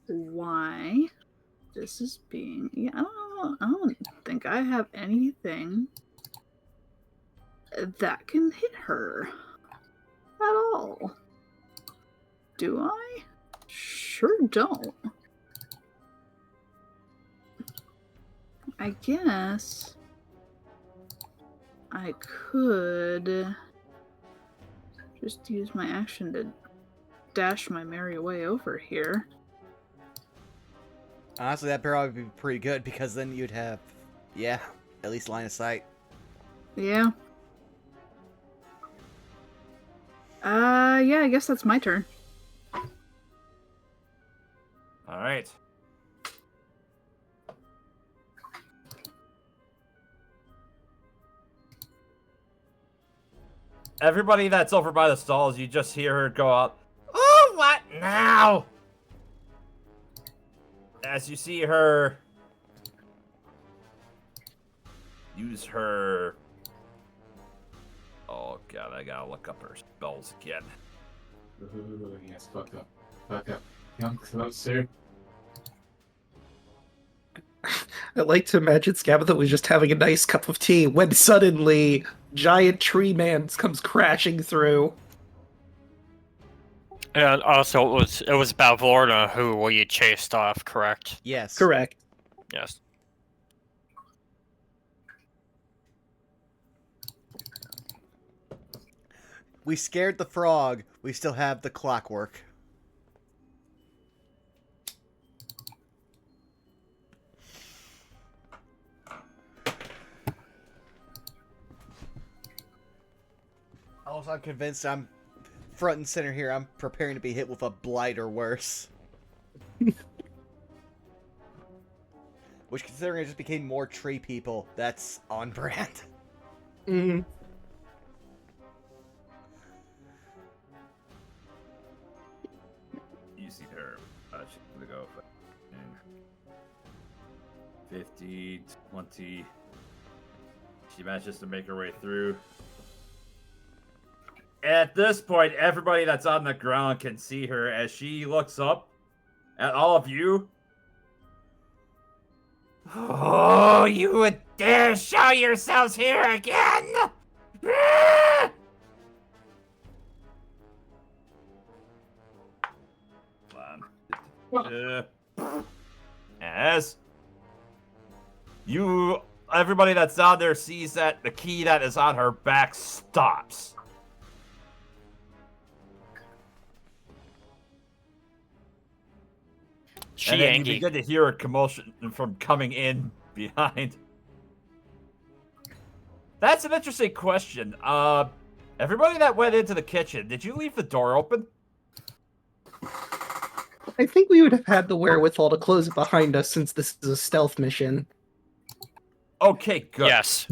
Why this is being... Yeah, I don't know. I don't think I have anything that can hit her at all. Do I? Sure don't. I guess I could just use my action to dash my merry way over here. Honestly, that'd probably be pretty good because then you'd have, yeah, at least line of sight. Yeah. Yeah, I guess that's my turn. All right. Everybody that's over by the stalls, you just hear her go out, "Oh, what now?" As you see her use her... Oh god, I gotta look up her spells again. Ooh, yes, fuck up. Fuck up. Come closer. I like to imagine Scabatha was just having a nice cup of tea when suddenly giant tree man comes crashing through. And also, it was Balvorna who we chased off, correct? Yes. Correct. Yes. We scared the frog. We still have the clockwork. Also, I'm convinced I'm front and center here. I'm preparing to be hit with a blight or worse. Which, considering I just became more tree people, that's on brand. Mm. You see her. She's gonna go 50, 20. She manages to make her way through. At this point, everybody that's on the ground can see her as she looks up at all of you. Oh, you would dare show yourselves here again! As you, everybody that's down there sees that the key that is on her back stops. And then you begin to hear a commotion from coming in behind. That's an interesting question. Everybody that went into the kitchen, did you leave the door open? I think we would have had the wherewithal to close it behind us since this is a stealth mission. Okay, good. Yes.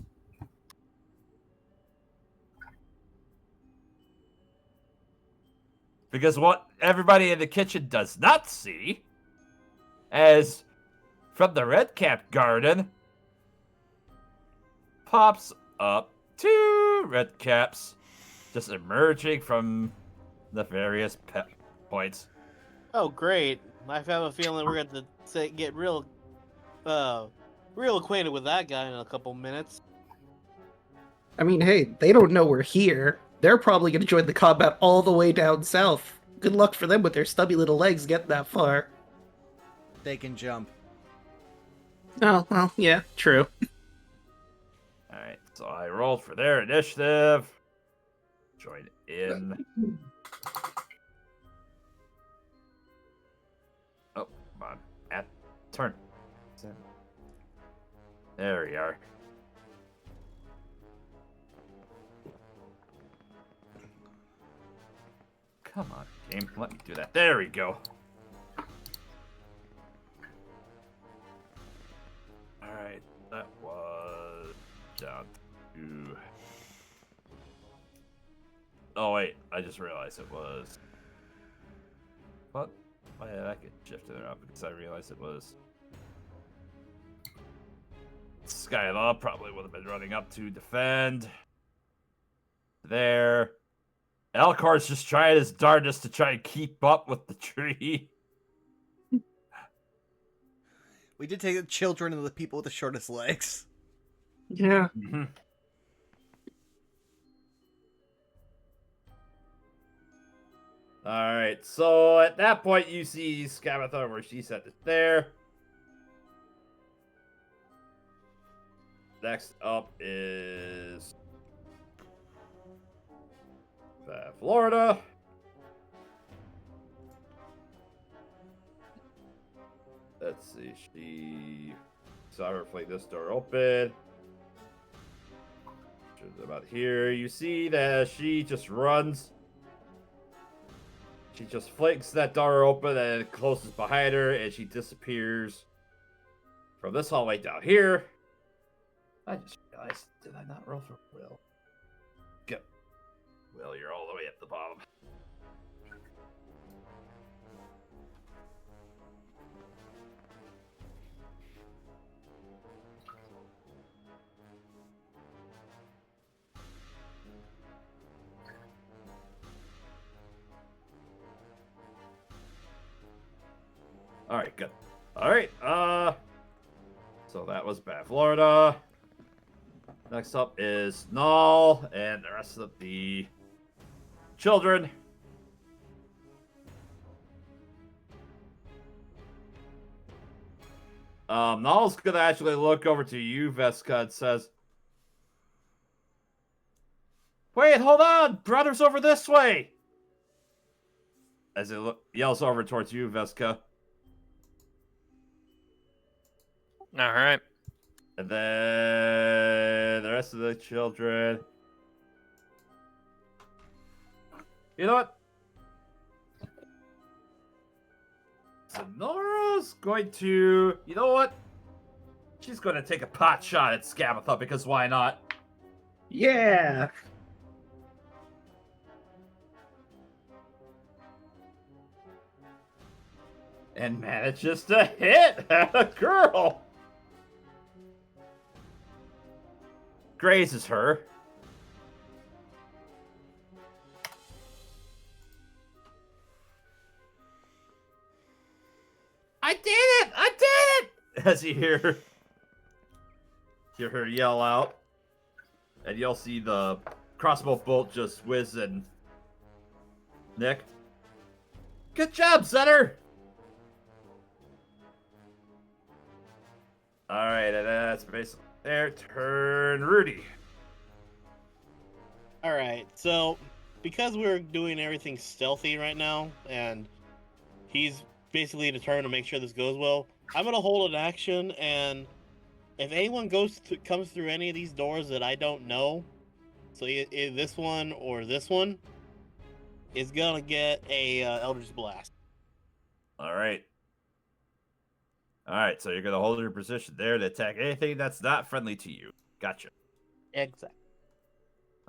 Because what everybody in the kitchen does not see, as from the red cap garden pops up 2 red caps just emerging from the various points. Oh, great! I have a feeling we're going to get real acquainted with that guy in a couple minutes. I mean, hey, they don't know we're here. They're probably going to join the combat all the way down south. Good luck for them with their stubby little legs getting that far. They can jump. Oh, well, yeah, true. Alright. So I rolled for their initiative. Join in. Oh, come on. Turn. There we are. Come on, game. Let me do that. There we go. Alright, that was down to... Oh, wait. I just realized it was... What? Why did I get shifted up? Because I realized it was... Skylaw probably would have been running up to defend. There. Elcor's just trying his darndest to try and keep up with the tree. We did take the children and the people with the shortest legs. Yeah. Mm-hmm. Alright, so at that point you see Scabatha where she set it there. Next up is Florida. Let's see, she saw her fling this door open. About here, you see that she just runs. She just flicks that door open and it closes behind her, and she disappears from this hallway down here. I just realized, did I not roll for Will? Go. Will, you're all the way at the bottom. Alright, good. Alright, so that was bad Florida. Next up is Null and the rest of the children. Null's gonna actually look over to you, Veska, and says, "Wait, hold on! Brother's over this way!" As it yells over towards you, Veska. All right. And then the rest of the children. You know what? Sonora's going to... You know what? She's going to take a pot shot at Scabatha, because why not? Yeah. And manages to hit a girl. Grazes her. I did it! I did it! As you hear her yell out. And you'll see the crossbow bolt just whiz and nick. Good job, Sutter! Alright, and that's basically their turn. Rudy. Alright, so because we're doing everything stealthy right now, and he's basically determined to make sure this goes well, I'm gonna hold an action, and if anyone comes through any of these doors that I don't know, so either this one or this one, is gonna get a Eldritch Blast. Alright. Alright, so you're going to hold your position there to attack anything that's not friendly to you. Gotcha. Exactly.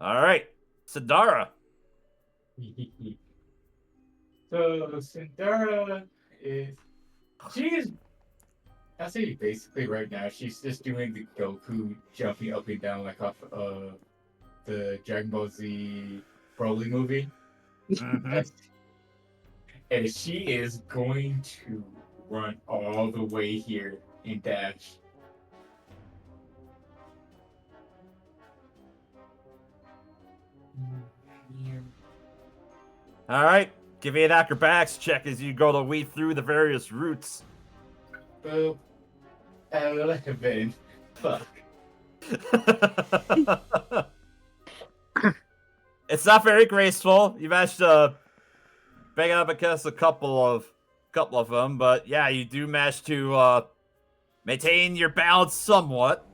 Alright, Sindara. So Sindara is... She's... I say basically right now, she's just doing the Goku jumping up and down like off the Dragon Ball Z Broly movie. Mhm. And she is going to run all the way here and dash. Alright, give me an acrobatics check as you go to weed through the various routes. Boop. 11. Fuck. It's not very graceful. You managed to bang it up against a couple of them, but yeah, you do manage to maintain your balance somewhat.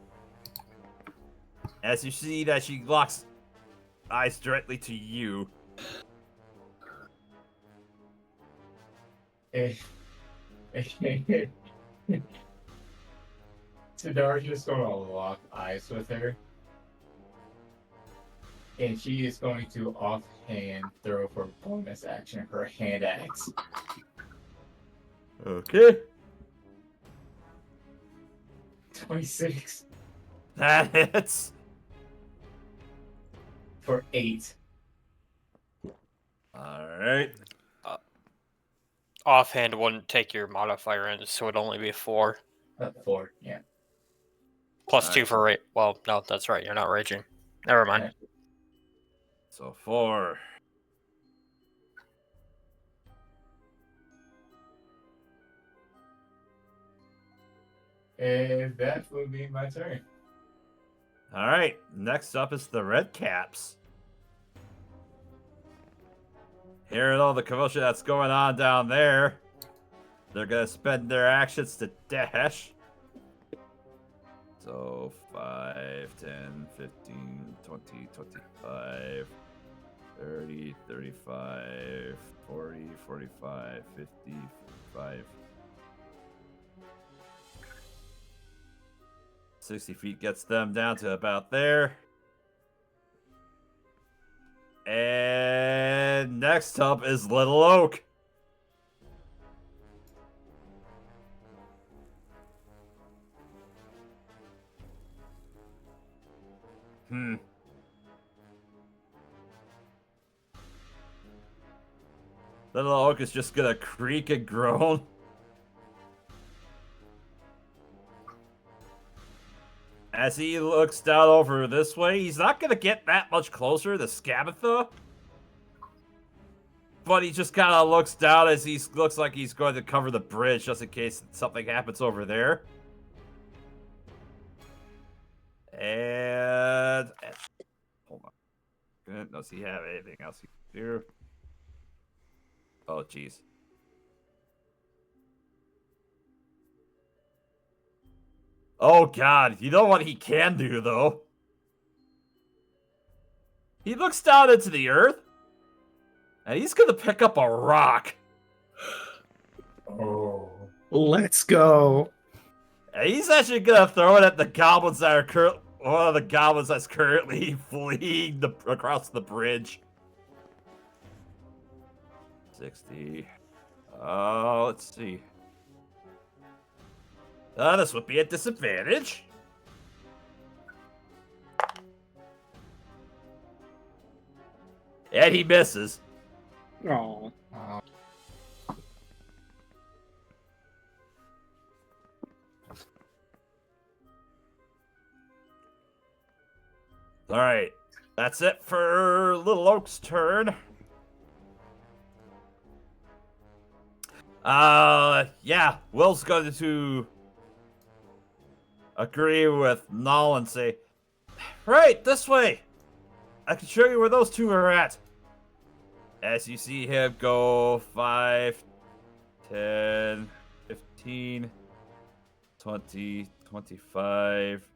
As you see that she locks eyes directly to you. Sidari's just going to lock eyes with her. And she is going to offhand throw for bonus action her hand axe. Okay. 26 That hits. for 8. Alright. Offhand wouldn't take your modifier in, so it'd only be 4. 4, yeah. Plus Alright. 2 for rage. Well, no, that's right. You're not raging. Never mind. So 4. And that will be my turn. Alright. Next up is the Red Caps. Hearing all the commotion that's going on down there, they're gonna spend their actions to dash. So 5, 10, 15, 20, 25, 30, 35, 40, 45, 50, 55. 60 feet gets them down to about there. And next up is Little Oak. Little Oak is just gonna creak and groan. As he looks down over this way, he's not gonna get that much closer to Scabatha. But he just kind of looks down as he looks like he's going to cover the bridge just in case something happens over there. And hold on. Does he have anything else he can do? Oh, jeez. Oh, God. You know what he can do, though? He looks down into the earth, and he's going to pick up a rock. Oh. Let's go. And he's actually going to throw it at the goblins that are one of the goblins that's currently fleeing across the bridge. 60. Oh, let's see. This would be a disadvantage. And he misses. Oh. Alright. That's it for Little Oak's turn. Yeah. Will's going to agree with Null and say, right, this way. I can show you where those two are at. As you see him go 5, 10, 15, 20, 25,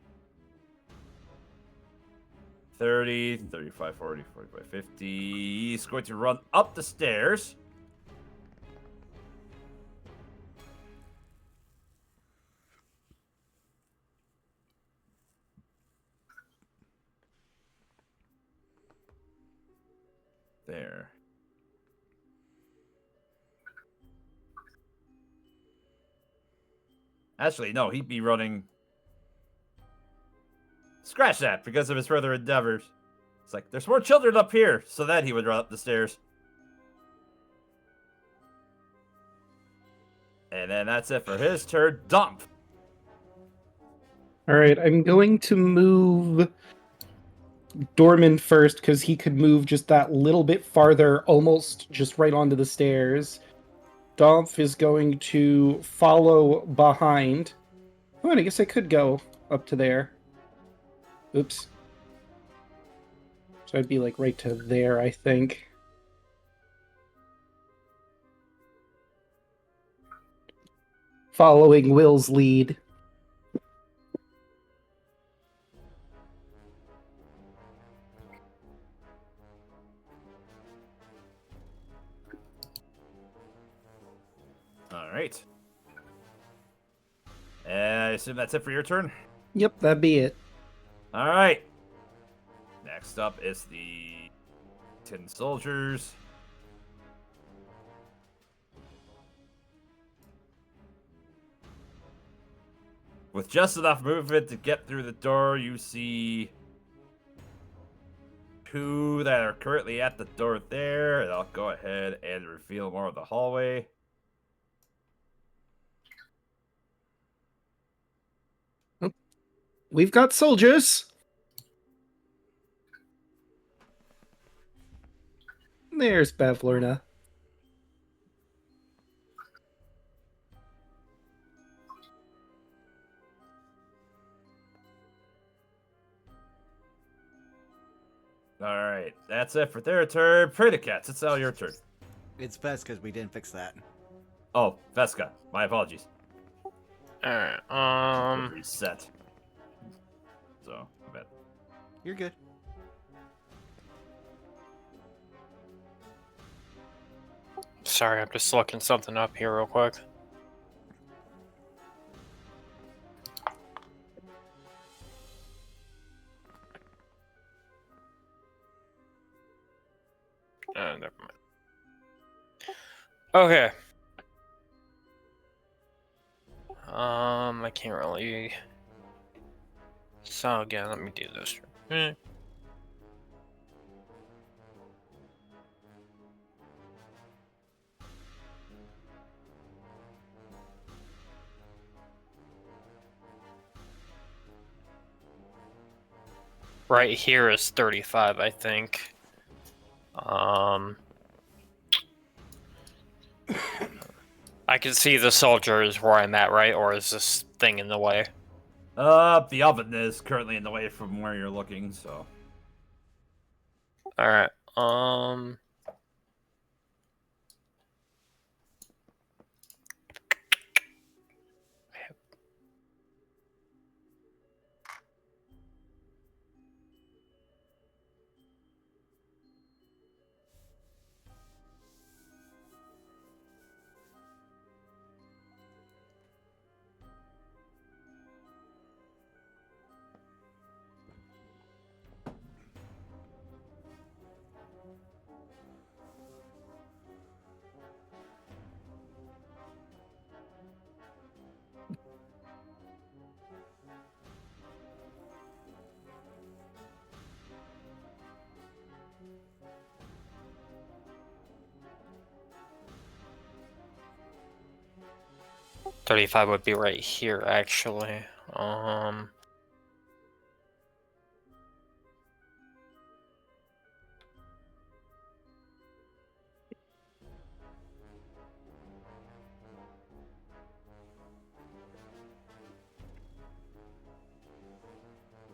30, 35, 40, 45, 50. He's going to run up the stairs. There. Actually, no, he'd be running... Scratch that, because of his further endeavors. It's like, there's more children up here, so then he would run up the stairs. And then that's it for his turn. Dump! Alright, I'm going to move Dorman first, because he could move just that little bit farther, almost just right onto the stairs. Domph is going to follow behind. Oh, and I guess I could go up to there. Oops. So I'd be like right to there, I think. Following Will's lead. All right. I assume that's it for your turn? Yep, that'd be it. All right. Next up is the tin soldiers. With just enough movement to get through the door, you see two that are currently at the door there, and I'll go ahead and reveal more of the hallway. We've got soldiers. There's Bavlorna. All right, that's it for their turn. Predicats, it's all your turn. It's best because we didn't fix that. Oh, Vesca, my apologies. Alright, Reset. So, I bet. You're good. sorry, I'm just looking something up here real quick. Never mind. Okay. I can't really. So again, let me do this. Right here is 35, I think. I can see the soldiers where I'm at, right? Or is this thing in the way? The oven is currently in the way from where you're looking, so. Alright, $35 would be right here, actually. I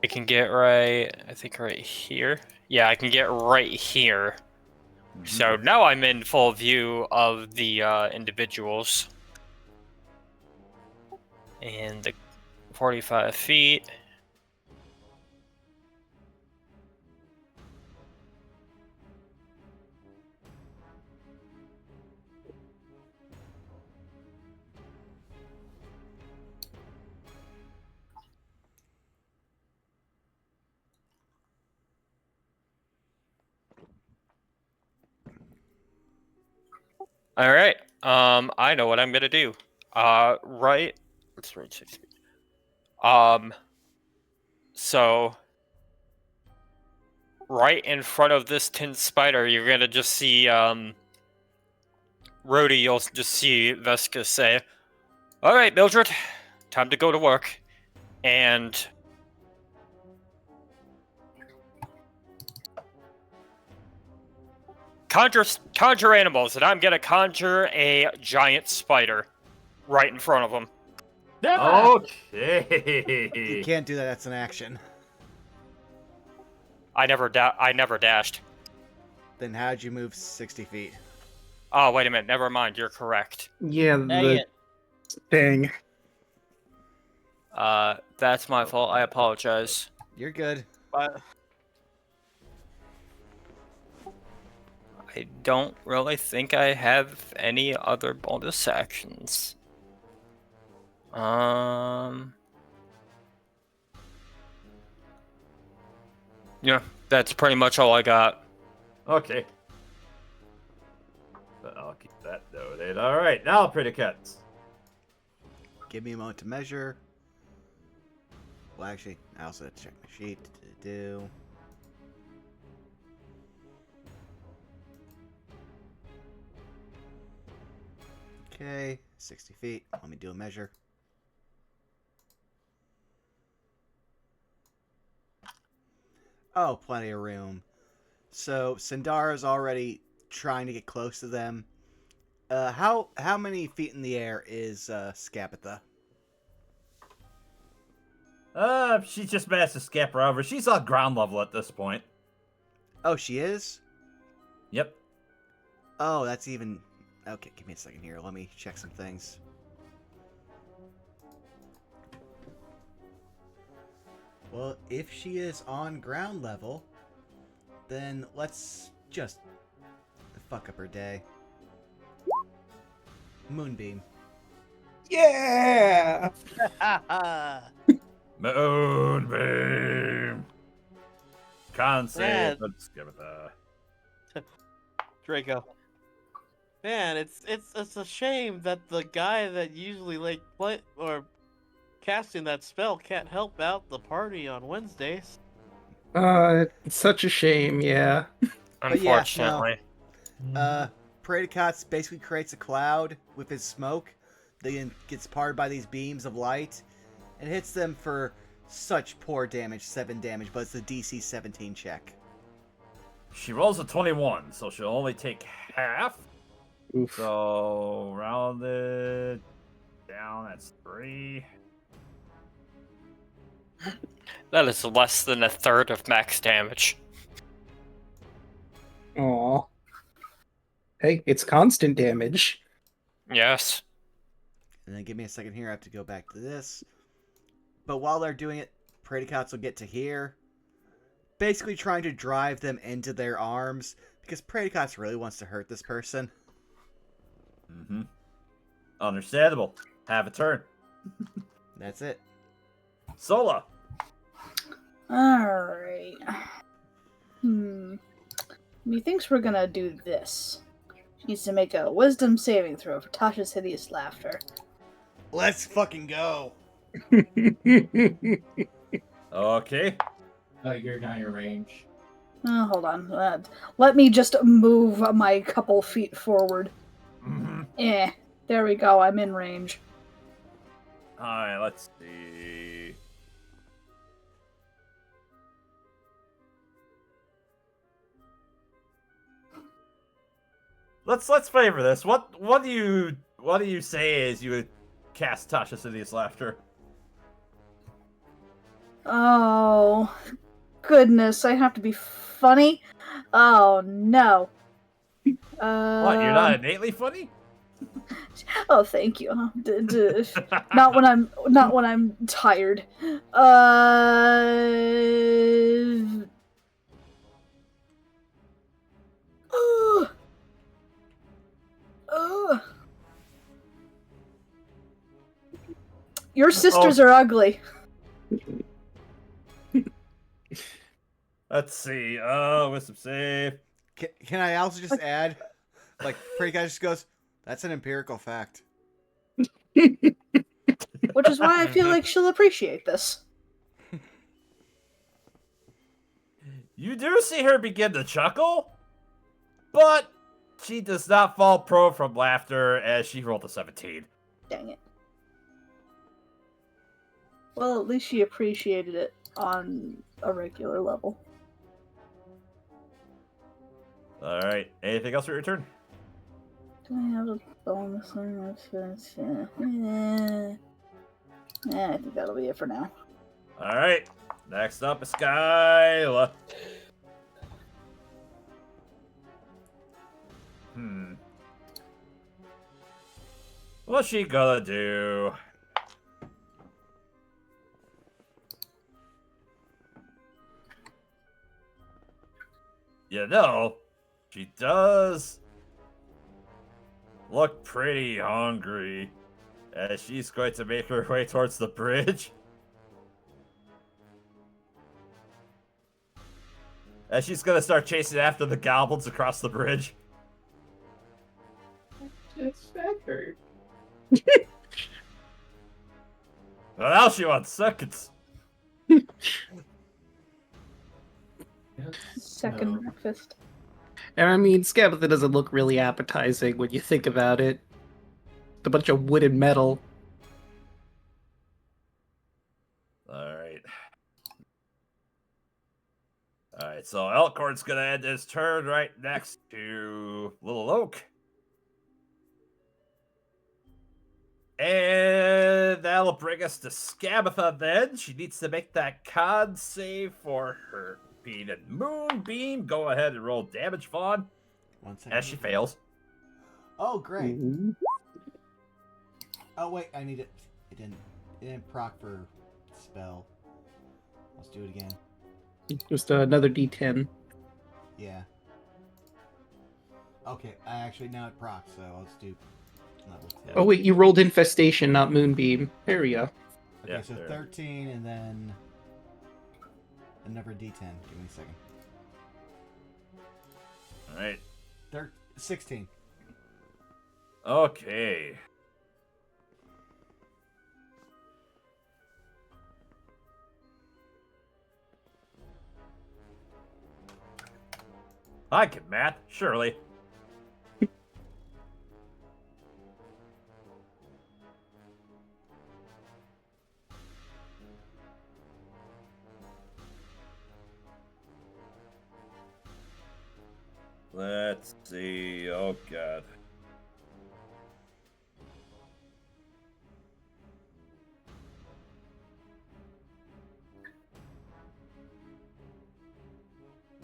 can get right, I think right here. Yeah, I can get right here. So now I'm in full view of the individuals. And the 45 feet. All right. I know what I'm gonna do. Right. Let's reach 6 feet. So right in front of this tin spider, you're gonna just see Rhodey. You'll just see Vesca say, "All right, Mildred, time to go to work," and conjure animals, and I'm gonna conjure a giant spider right in front of him. Okay. You can't do that. That's an action. I never dashed. Then how'd you move 60 feet? Oh, wait a minute. Never mind. You're correct. Yeah, Dang the it. thing. That's my fault. I apologize. You're good. But I don't really think I have any other bonus actions. Yeah, that's pretty much all I got. Okay. But I'll keep that noted. All right, now pretty cuts. Give me a moment to measure. Well, actually, I also have to check my sheet to do. Okay, 60 feet. Let me do a measure. Oh, plenty of room. So, Sindara's already trying to get close to them. How many feet in the air is Scapitha? She just managed to scamper over. She's on ground level at this point. Oh, she is? Yep. Oh, that's even... Okay, give me a second here. Let me check some things. Well, if she is on ground level, then let's just fuck up her day. Moonbeam. Yeah! Moonbeam. Con save. Yeah. Let's give it the. Draco. Man, it's a shame that the guy that usually like play or casting that spell can't help out the party on Wednesdays. It's such a shame, yeah. But yeah, no. Unfortunately. Praedycots basically creates a cloud with his smoke. Then gets parted by these beams of light. And hits them for such poor damage, 7 damage, but it's a DC 17 check. She rolls a 21, so she'll only take half. Oof. So round it down. That's 3. That is less than a third of max damage. Aw. Hey, it's constant damage. Yes. And then give me a second here. I have to go back to this. But while they're doing it, Praedycots will get to here. Basically trying to drive them into their arms. Because Praedycots really wants to hurt this person. Mm-hmm. Understandable. Have a turn. That's it. Sola. Alright. Methinks we're gonna do this. She needs to make a wisdom saving throw for Tasha's hideous laughter. Let's fucking go. Okay. You're not your range. Oh, hold on. Let me just move my couple feet forward. Mm-hmm. There we go. I'm in range. Alright, let's see. Let's favor this. What do you say as you would cast Tasha's hideous laughter? Oh, goodness. I have to be funny? Oh, no. What, you're not innately funny? Oh, thank you. Not when I'm tired. Your sisters are ugly. Let's see. Wisdom save. Can I also just add, like, Praedycots just goes, that's an empirical fact. Which is why I feel like she'll appreciate this. You do see her begin to chuckle, but she does not fall prone from laughter as she rolled a 17. Dang it. Well, at least she appreciated it on a regular level. Alright, anything else for your turn? Do I have a bonus on this? I think that'll be it for now. Alright, next up is Skyla. What's she gonna do? You know, she does look pretty hungry, as she's going to make her way towards the bridge. And she's gonna start chasing after the goblins across the bridge. It's better. Well, now she wants seconds. Second No. breakfast. And I mean, Scabatha doesn't look really appetizing when you think about it. A bunch of wood and metal. Alright. Alright, so Elkhorn's gonna end his turn right next to Little Oak. And that'll bring us to Scabatha then. She needs to make that con save for her being a Moonbeam. Go ahead and roll damage, Vaughn. 1 second. As she fails. Oh, great. Ooh. Oh, wait, I need it. It didn't proc for spell. Let's do it again. Just another D10. Yeah. Okay, I actually now it procs, so let's do level 2. Oh wait, you rolled Infestation, not Moonbeam. There we go. Okay, Yeah, so there. 13 and then another D10. Give me a second. Alright. 16. Okay. I can math, surely. Let's see. Oh, God.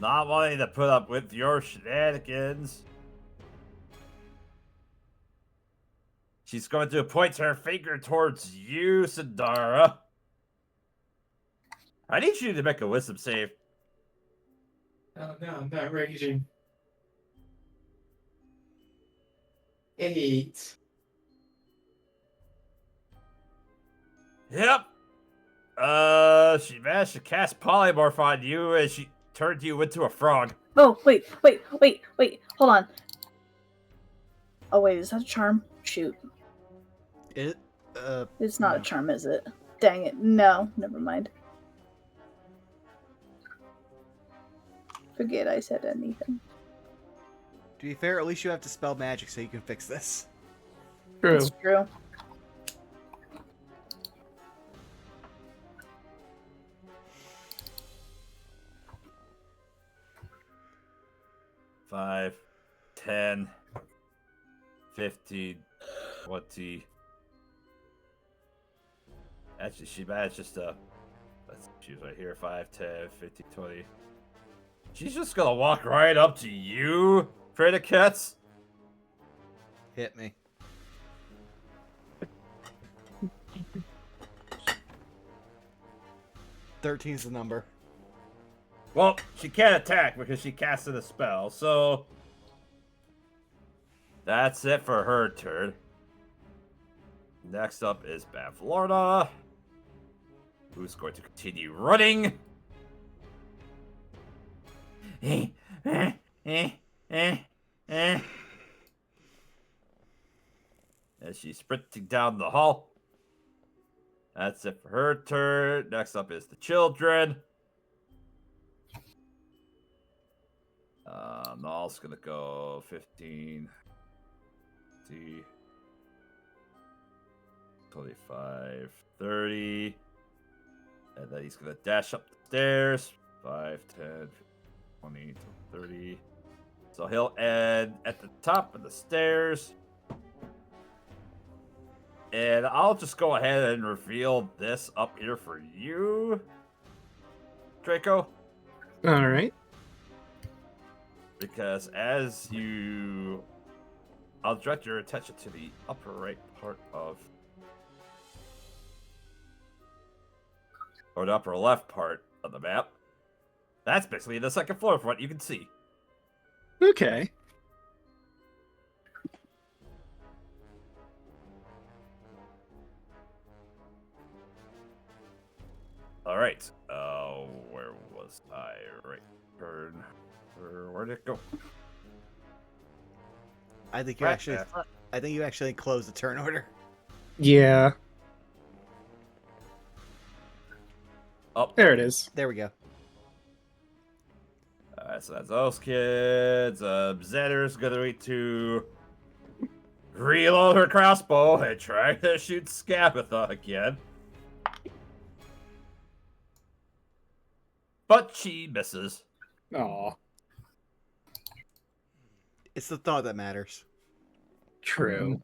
Not wanting to put up with your shenanigans. She's going to point her finger towards you, Sandara. I need you to make a wisdom save. Oh no, I'm not raging. 8. Yep. She managed to cast polymorph on you as she turned you into a frog. Oh, wait. Hold on. Oh, wait, is that a charm? Shoot. It, It's not no. a charm, is it? Dang it. No, never mind. Forget I said anything. To be fair, at least you have to spell magic so you can fix this. True. It's true. Five, 10, 15, 20. Actually, she managed just to. She was right here. 5, 10, 15, 20. She's just gonna walk right up to you, Predicats. Hit me. Thirteen's the number. Well, she can't attack because she casted a spell, so that's it for her turn. Next up is Bavlorna, who's going to continue running. As she's sprinting down the hall. That's it for her turn. Next up is the children. Nall's gonna go 15, 20, 25, 30. And then he's gonna dash up the stairs. 5, 10, 20, 30. So he'll end at the top of the stairs. And I'll just go ahead and reveal this up here for you, Draco. All right. Because as you I'll direct your attention to the upper right part of, or the upper left part of the map. That's basically the second floor from what you can see. Okay. All right. Where was I? Right turn. Where'd it go? I think you Right, actually. I think you actually closed the turn order. Yeah. Oh, There it is. There we go. So that's those kids. Zetter's gonna need to reload her crossbow and try to shoot Scabatha again. But she misses. Aw. It's the thought that matters. True.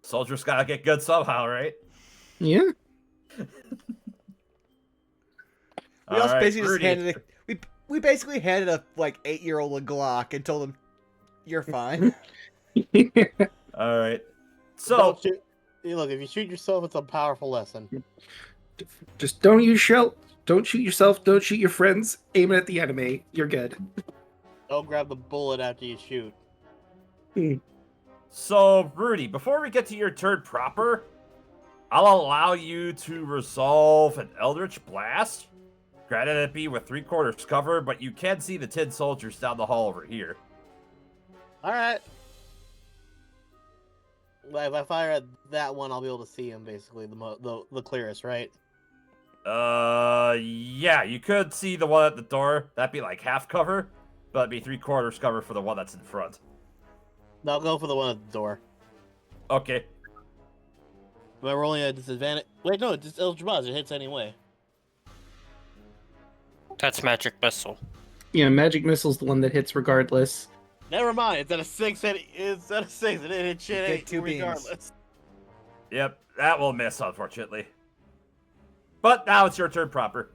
Soldier's gotta get good somehow, right? Yeah. We also Alright, basically just Rudy. handed it. We basically handed a like 8-year-old a Glock and told him, "You're fine." Alright. So, Don't shoot. Hey, look, if you shoot yourself, it's a powerful lesson. Just don't use shell. Don't shoot yourself. Don't shoot your friends. Aim it at the enemy. You're good. Don't grab the bullet after you shoot. So, Rudy, before we get to your turn proper, I'll allow you to resolve an Eldritch Blast. Granted, it be with 3/4 cover, but you can see the 10 soldiers down the hall over here. All right. Like, if I fire at that one, I'll be able to see him basically the clearest, right? Yeah, you could see the one at the door. That'd be like half cover, but it'd be 3/4 cover for the one that's in front. No, I'll go for the one at the door. Okay. But we're only at disadvantage. Wait, no, it's just Eldritch Blast. It hits anyway. That's magic missile. Yeah, magic missile's the one that hits regardless. Never mind. It's at a 6. It's at a 6. It didn't hit shit Get 2 beams. regardless. Yep, that will miss, unfortunately. But now it's your turn proper.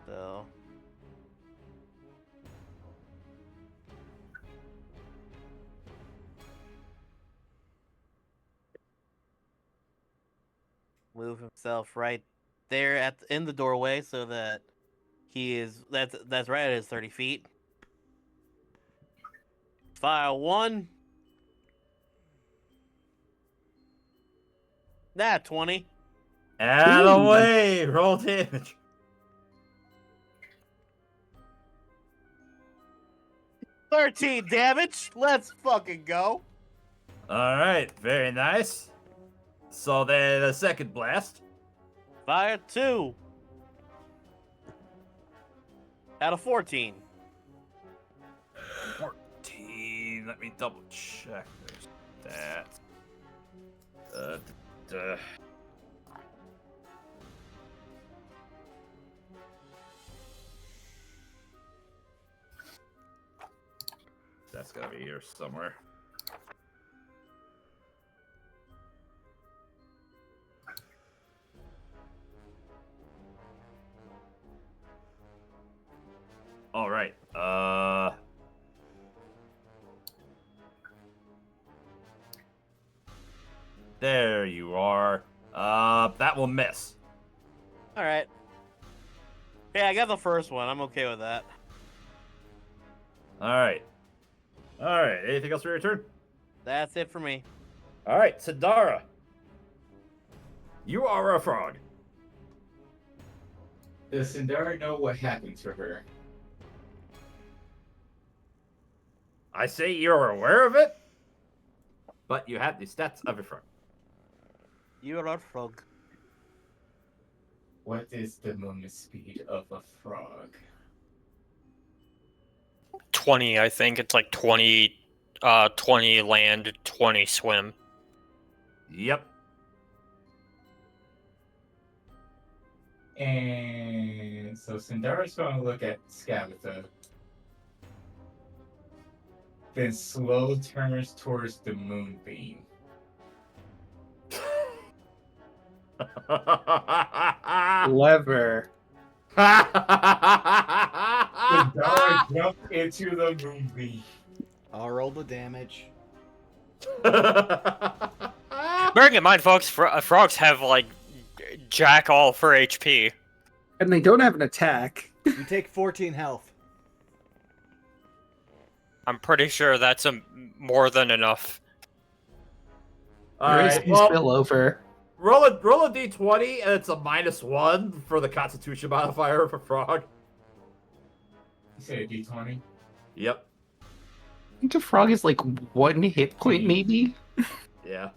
So. Move himself right there in the doorway so that he is that's right at his 30 feet. Fire 1. Nah, 20. And away! Roll damage. 13 damage. Let's fucking go. Alright, very nice. So then a second blast. Fire 2. Out of 14. 14. Let me double check. There's that. That's gotta be here somewhere. All right. There you are. That will miss. All right. Hey, I got the first one. I'm okay with that. All right. All right. Anything else for your turn? That's it for me. All right, Sidara. You are a frog. Does Sindara know what happened to her? I say you're aware of it, but you have the stats of a frog. You're a frog. What is the movement speed of a frog? 20, I think. It's like 20 land, 20 swim. Yep. And so Sindara's going to look at Scabatha, then slow turns towards the moonbeam. Clever. Sindara jumped into the moonbeam. I'll roll the damage. Bearing in mind, folks, frogs have like jack all for HP. And they don't have an attack. You take 14 health. I'm pretty sure that's more than enough. There is Alright, some well, spillover. roll a d20, and it's a -1 for the Constitution modifier of a frog. You said a D20. Yep. I think a frog is like 1 hit point, maybe? Yeah.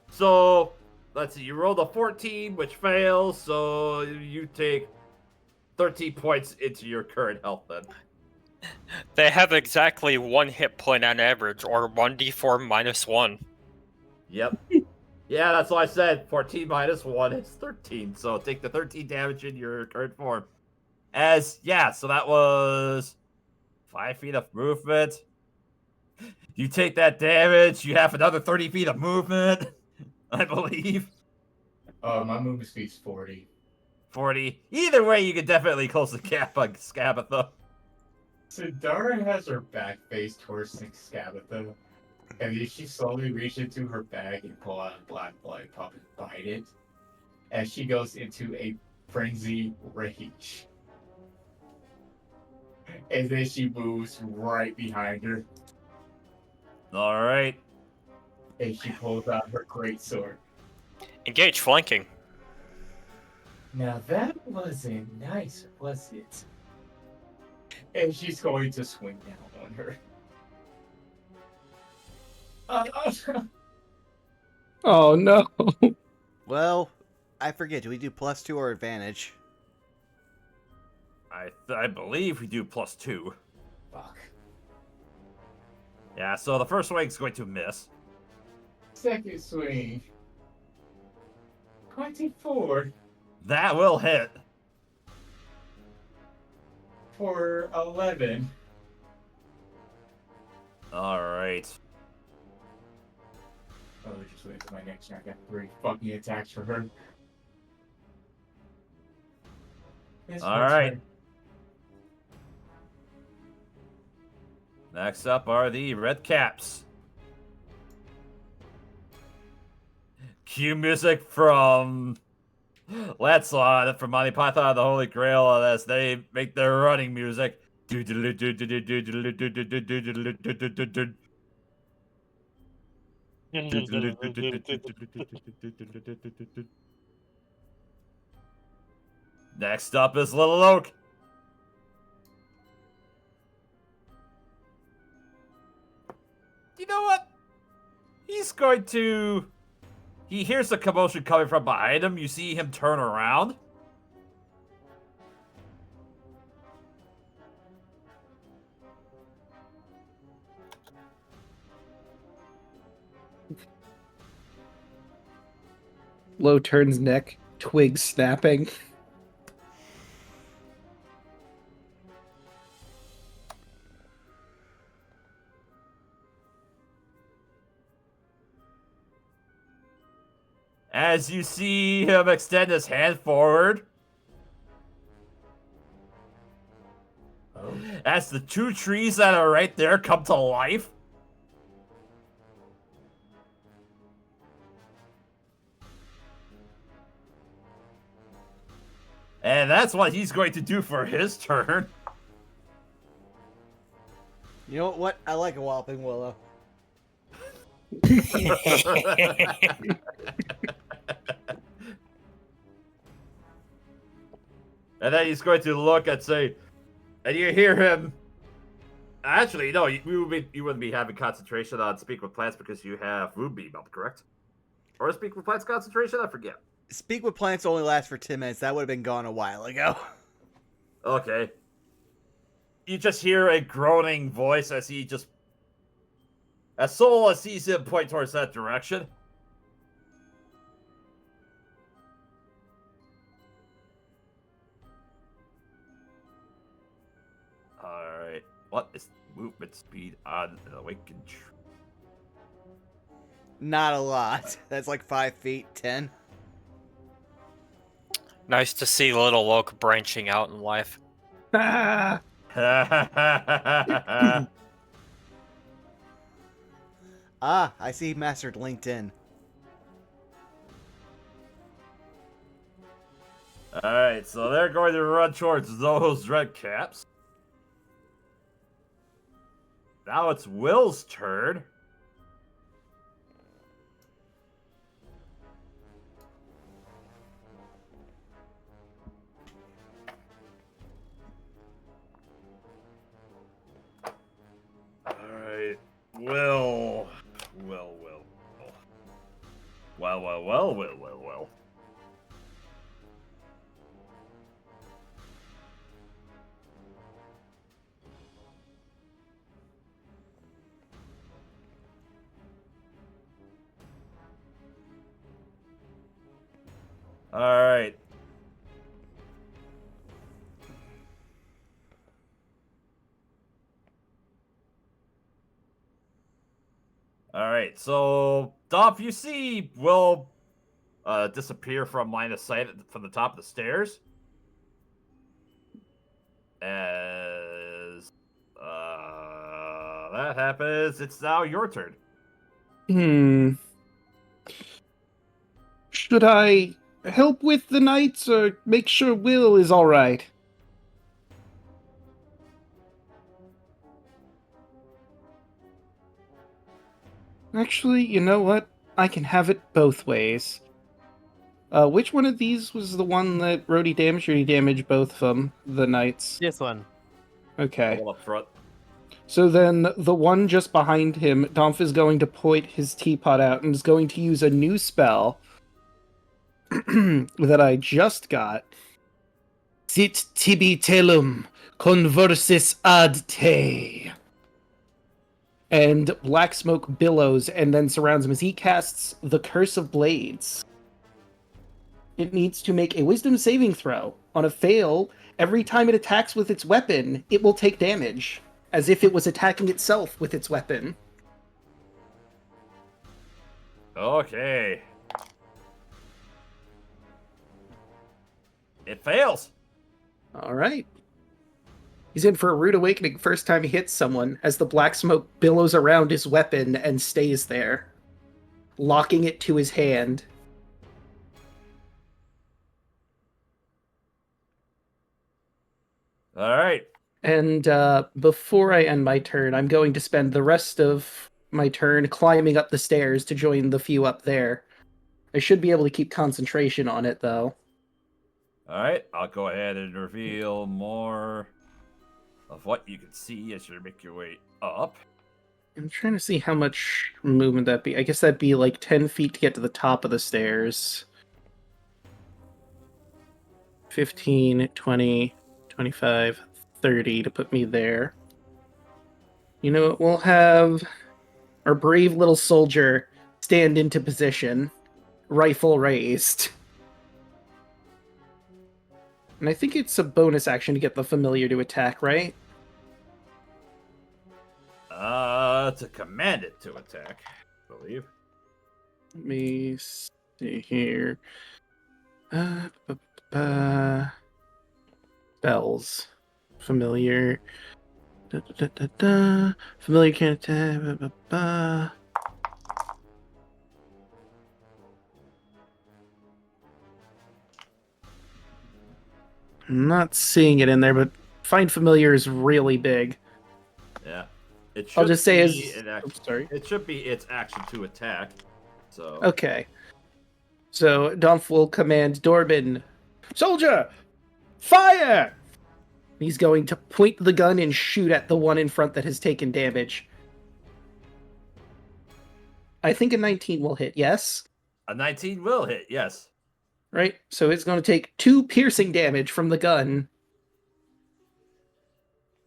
So, let's see. You rolled a 14, which fails, so you take 13 points into your current health then. They have exactly 1 hit point on average, or 1d4 -1. Yep. Yeah, that's what I said. 14 minus 1 is 13. So take the 13 damage in your current form. So that was 5 feet of movement. You take that damage, you have another 30 feet of movement, I believe. My movement speed's 40. 40. Either way, you can definitely close the gap on Scabatha. So Dara has her back faced towards Scabatha, and then she slowly reaches into her bag and pull out a black light pop and bite it, as she goes into a frenzy rage. And then she moves right behind her, Alright. and she pulls out her greatsword. Engage flanking. Now that wasn't nice, was it? And she's going to swing down on her. Oh no. Well, I forget. Do we do +2 or advantage? I believe we do +2. Fuck. Yeah, so the first swing's going to miss. Second swing. 24 That will hit. for 11. Alright. Oh, just wait till my next turn. I got 3 fucking attacks for her. It's my Alright. turn. Next up are the Red Caps. Cue music from Lancelot from Monty Python and the Holy Grail as they make their running music. Next up is Little Oak. You know what? He's going to... He hears the commotion coming from behind him. You see him turn around. Low turns neck, twig snapping. As you see him extend his hand forward. Oh. As the 2 trees that are right there come to life. And that's what he's going to do for his turn. You know what? I like a Whopping Willow. And then he's going to look and say, and you hear him. Actually, no, you wouldn't be having concentration on Speak with Plants because you have Moonbeam up, correct? Or Speak with Plants concentration? I forget. Speak with Plants only lasts for 10 minutes. That would have been gone a while ago. Okay. You just hear a groaning voice as he just... As Sola sees him point towards that direction. Alright. What is movement speed on an awakened tree? Not a lot. That's like 5 feet, 10. Nice to see Little Oak branching out in life. Ah! Ah, I see Mastered LinkedIn. Alright, so they're going to run towards those red caps. Now it's Will's turn. Alright, Will. Well. Alright. Alright, so Dolph, you see Will disappear from line of sight from the top of the stairs. As that happens, it's now your turn. Should I help with the knights or make sure Will is alright? Actually, you know what? I can have it both ways. Which one of these was the one that Rhodey damaged? Or he damaged both of them, the knights? This one. Okay. All up front. So then the one just behind him, Domf is going to point his teapot out and is going to use a new spell that I just got. Sit tibi telum conversis ad te. And black smoke billows and then surrounds him as he casts the Curse of Blades. It needs to make a wisdom saving throw. On a fail, every time it attacks with its weapon, it will take damage, as if it was attacking itself with its weapon. Okay. It fails. Alright. He's in for a rude awakening first time he hits someone, as the black smoke billows around his weapon and stays there, locking it to his hand. Alright. And before I end my turn, I'm going to spend the rest of my turn climbing up the stairs to join the few up there. I should be able to keep concentration on it, though. Alright, I'll go ahead and reveal more of what you can see as you make your way up. I'm trying to see how much movement that'd be. I guess that'd be like 10 feet to get to the top of the stairs. 15, 20, 25, 30 to put me there. You know what? We'll have our brave little soldier stand into position, rifle raised. And I think it's a bonus action to get the familiar to attack, right? To command it to attack, I believe. Let me see here. Spells. Familiar. Familiar can attack. I'm not seeing it in there, but Find Familiar is really big. Yeah. It should I'll just say be sorry. It should be its action to attack. So Okay. So Domf will command Dorbin, Soldier, fire! He's going to point the gun and shoot at the one in front that has taken damage. I think a 19 will hit, yes? a 19 will hit, yes. Right? So it's going to take 2 piercing damage from the gun.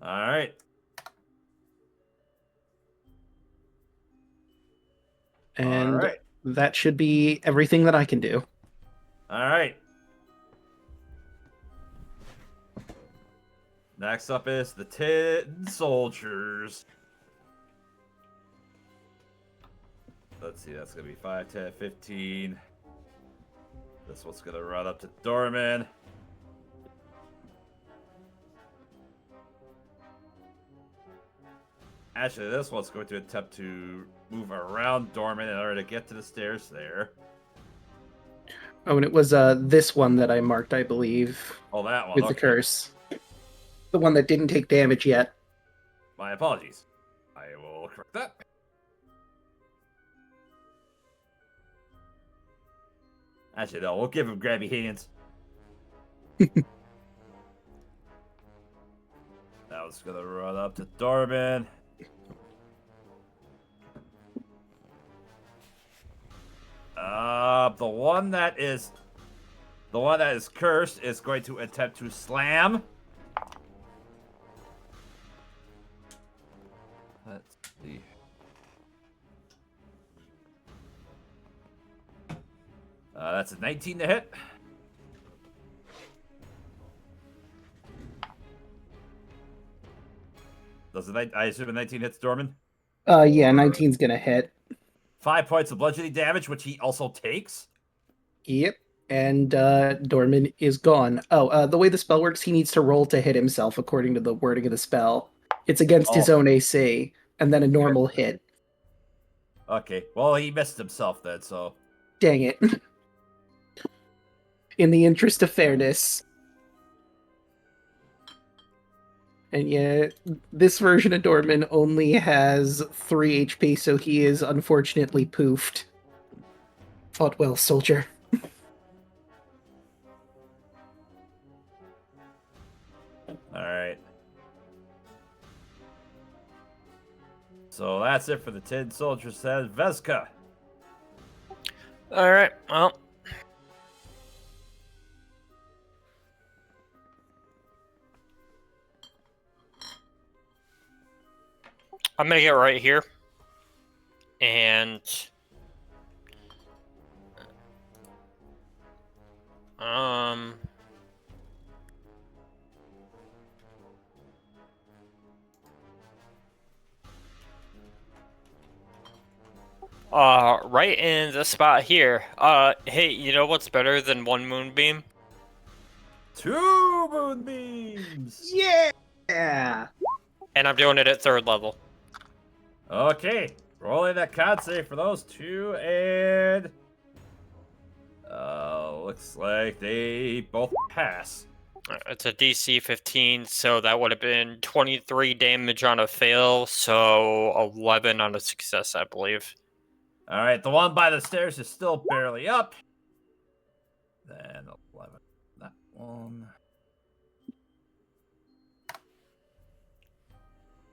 Alright. And that should be everything that I can do. Alright. Next up is the 10 soldiers. Let's see, that's going to be 5, 10, 15. This one's going to run up to Dorman. Actually, this one's going to attempt to move around Dorman in order to get to the stairs there. Oh, and it was this one that I marked, I believe, Oh, that one. with the Okay. curse. The one that didn't take damage yet. My apologies. I will correct that. Actually, no, we'll give him grabby hands. That was gonna run up to Dorman. The one that is cursed is going to attempt to slam. Let's see. That's a 19 to hit. I assume a 19 hits Dorman? Yeah, 19's gonna hit. 5 points of bludgeoning damage, which he also takes. Yep. And Dorman is gone. Oh, the way the spell works, he needs to roll to hit himself according to the wording of the spell. It's against his own AC, and then a normal hit. Okay, well, he missed himself then, so... Dang it. In the interest of fairness. And yeah, this version of Dorman only has 3 HP, so he is unfortunately poofed. Fought well, soldier. Alright. So that's it for the Tin Soldier, says Veska. Alright, well. I'm gonna get right here. And... right in the spot here. Hey, you know what's better than 1 moonbeam? 2 moonbeams! Yeah! And I'm doing it at 3rd level. Okay, rolling that con save for those 2, and... looks like they both pass. It's a DC 15, so that would have been 23 damage on a fail, so 11 on a success, I believe. Alright, the one by the stairs is still barely up. Then 11. That one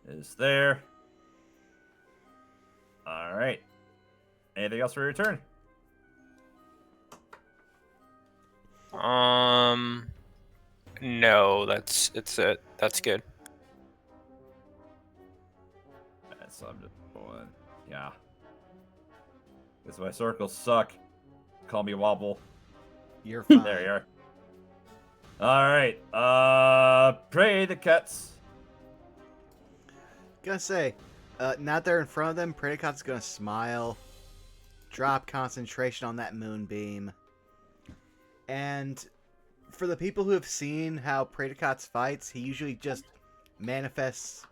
is there. Alright. Anything else for your turn? No, it's it. That's good. So I'm just going. Yeah. Because my circles suck. Call me Wobble. You're fine. There you are. Alright. Pray the cats. Gonna say, now they're in front of them, Predicat's gonna smile, drop concentration on that moonbeam, and for the people who have seen how Predicats fights, he usually just manifests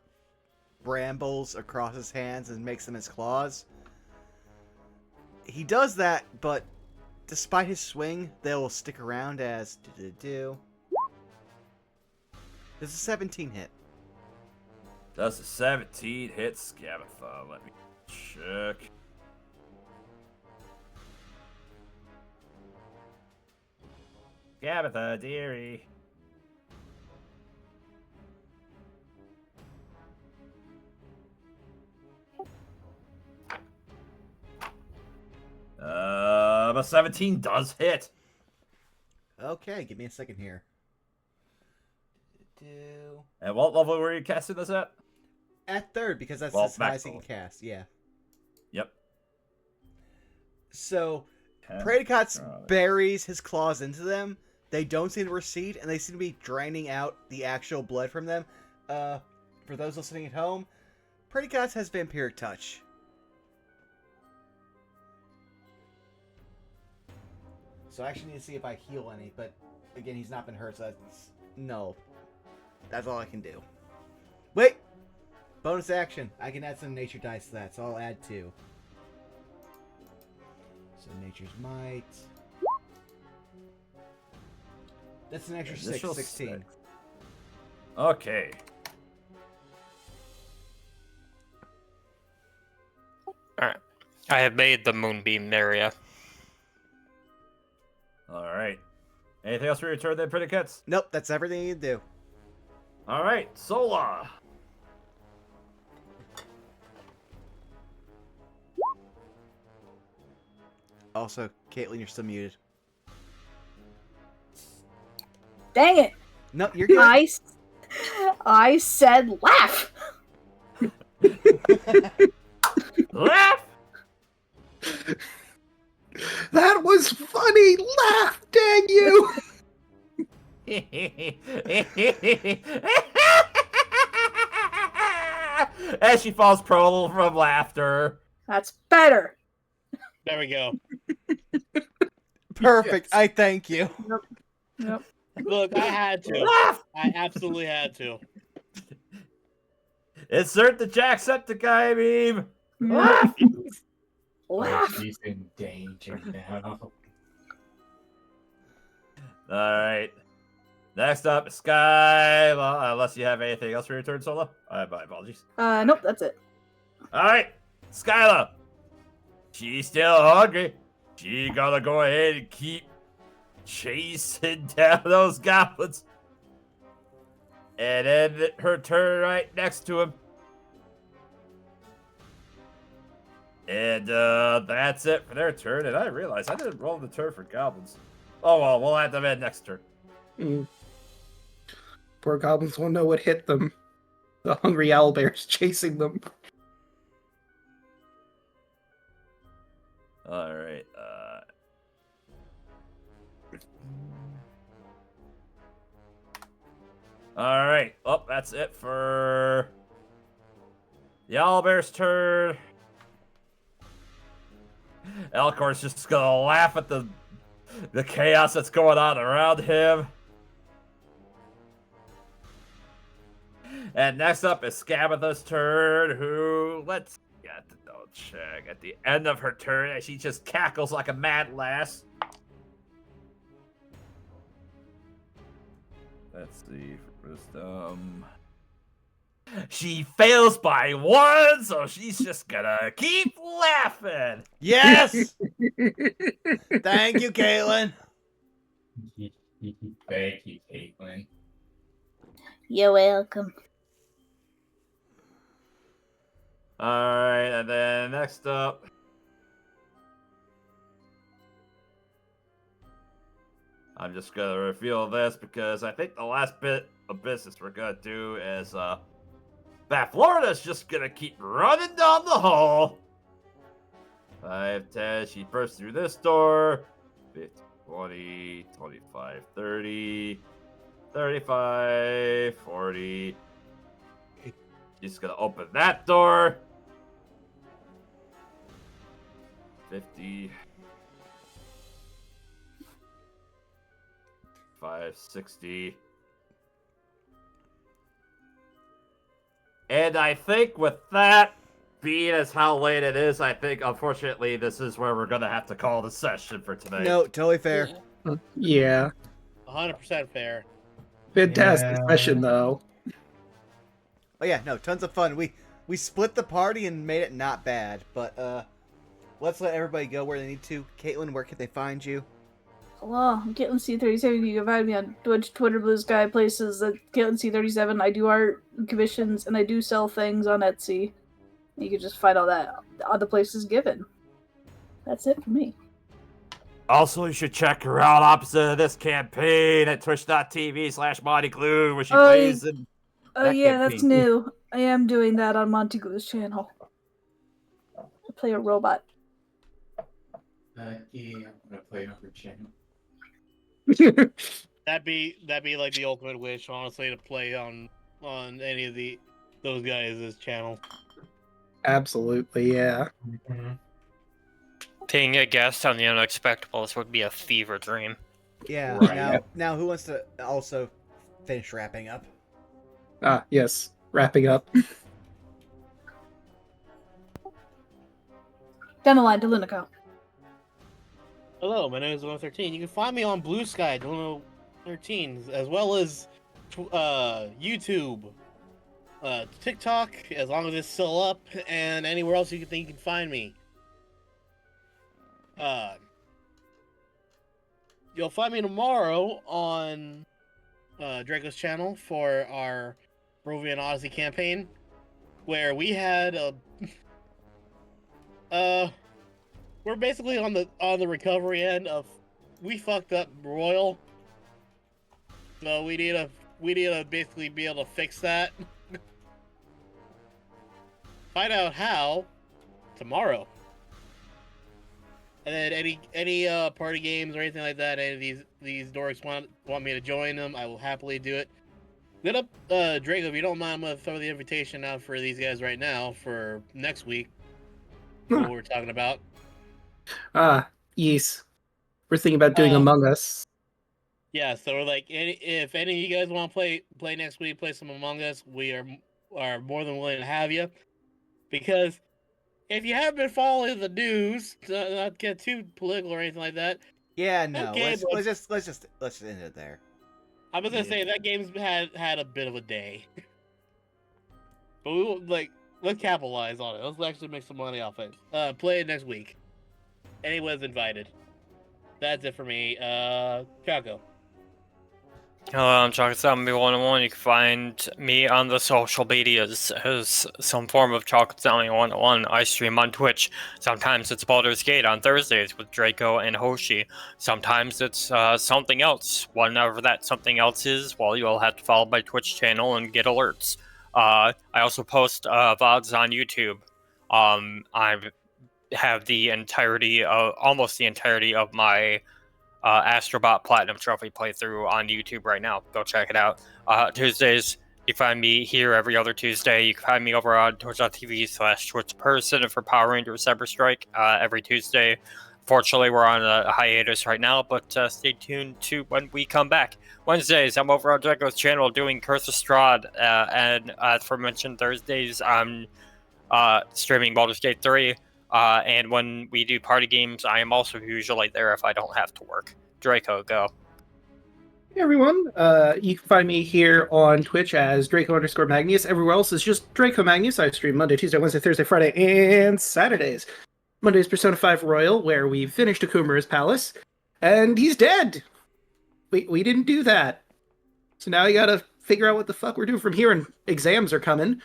brambles across his hands and makes them his claws. He does that, but despite his swing, they'll stick around as do. Does a 17 hit? Does a 17 hit Scabatha? Let me check. Scabatha, dearie. A 17 does hit. Okay, give me a second here. And what level were you casting this at? At 3rd, because that's Well, as high as he max can cast, yeah. Yep. So, 10. Predicats Alright. buries his claws into them. They don't seem to recede, and they seem to be draining out the actual blood from them. For those listening at home, Predicats has Vampiric Touch. So I actually need to see if I heal any, but again, he's not been hurt, so that's... No. That's all I can do. Wait! bonus action. I can add some nature dice to that, so I'll add 2. So nature's might. That's an extra 6, Initial 16. 6. Okay. Alright. I have made the moonbeam area. Alright. Anything else for your turn then, Pretty Kits? Nope, that's everything you do. Alright, Sola. Also, Caitlin, you're still muted. Dang it! No, you're good. I said laugh. Laugh! That was funny! Laugh, dang you! As she falls prone from laughter. That's better. There we go. Perfect. Yes. I thank you. Yep. Look, I had to. Laugh! I absolutely had to. Insert the Jacksepticeye meme. Laugh. Oh, Laugh. she's in danger now. Alright. Next up, Sky. Well, unless you have anything else for your turn, Solo. My apologies. Nope, that's it. Alright, Skyla. She's still hungry. She gotta go ahead and keep chasing down those goblins. And then her turn right next to him. And that's it for their turn. And I realized I didn't roll the turn for goblins. Oh well, we'll add them in next turn. Mm. Poor goblins won't know what hit them. The hungry owlbear's chasing them. Alright, Alright, well, that's it for the owlbear's turn. Elcor's just gonna laugh at the chaos that's going on around him. And next up is Scabatha's turn, who, let's get the double check. At the end of her turn, she just cackles like a mad lass. Let's see, wisdom. She fails by 1, so she's just gonna keep laughing. Yes! Thank you, Caitlin. Thank you, Caitlin. You're welcome. Alright, and then next up. I'm just gonna reveal this because I think the last bit of business we're gonna do is Bat Florida's just gonna keep running down the hall. 5, 10, she bursts through this door. 50, 20, 25, 30, 35, 40. She's gonna open that door. 50. 60. And I think with that being as how late it is, I think unfortunately this is where we're gonna have to call the session for today. No, totally fair. Yeah. 100% fair. Fantastic Yeah. session, though. Oh yeah, no, tons of fun. We split the party and made it not bad, but let's let everybody go where they need to. Caitlin, where can they find you? Well, I'm Caitlin C37. You can find me on Twitch, Twitter, Blue Sky, places at Caitlin C37. I do art commissions and I do sell things on Etsy. You can just find all that on the places given. That's it for me. Also, you should check her out opposite of this campaign at twitch.tv/MontyGlue where she Oh, plays in Oh that yeah, campaign. that's new. I am doing that on Monty Glue's channel. I play a robot. Yeah, I'm gonna play on her channel. That'd be like the ultimate wish, honestly, to play on any of those guys' channel. Absolutely, yeah. Being a guest on the Unexpectables would be a fever dream. Yeah. Right. Now who wants to also finish wrapping up? Ah, yes. Wrapping up. Down the line, Delunico. Hello, my name is 113. You can find me on Blue Sky, 13, as well as YouTube, TikTok, as long as it's still up, and anywhere else you can think you can find me. You'll find me tomorrow on Draco's channel for our Peruvian Odyssey campaign, where we had we're basically on the recovery end of we fucked up Royal. So we need to basically be able to fix that. Find out how tomorrow. And then any party games or anything like that, any of these dorks want me to join them, I will happily do it. Hit up Draco, if you don't mind, I'm gonna throw the invitation out for these guys right now for next week. What we're talking about. Yes. We're thinking about doing Among Us. Yeah, so we're like, if any of you guys want to play next week, play some Among Us, we are more than willing to have you. Because if you haven't been following the news, not get too political or anything like that. Yeah, no. Okay, let's just end it there. I was gonna say that game's had a bit of a day, but we will let's capitalize on it. Let's actually make some money off it. Play it next week. Anyone's invited. That's it for me. Chaco. Hello, I'm Chocolate101. You can find me on the social medias as some form of Chocolate101. I stream on Twitch. Sometimes it's Baldur's Gate on Thursdays with Draco and Hoshi. Sometimes it's something else. Whatever that something else is, well, you'll have to follow my Twitch channel and get alerts. I also post VODs on YouTube. I have the entirety of almost the entirety of my Astrobot Platinum Trophy playthrough on YouTube right now. Go check it out. Tuesdays, you can find me here every other Tuesday. You can find me over on twitch.tv/TwitchPerson for Power Rangers Cyber Strike every Tuesday. Fortunately, we're on a hiatus right now, but stay tuned to when we come back. Wednesdays, I'm over on Draco's channel doing Curse of Strahd, and as aforementioned Thursdays, I'm streaming Baldur's Gate 3. And when we do party games, I am also usually there if I don't have to work. Draco, go. Hey everyone, you can find me here on Twitch as Draco_Magnus. Everywhere else is just Draco Magnus. I stream Monday, Tuesday, Wednesday, Thursday, Friday, and Saturdays. Monday's Persona 5 Royal, where we finished Akumura's palace, and he's dead! We didn't do that. So now we gotta figure out what the fuck we're doing from here, and exams are coming.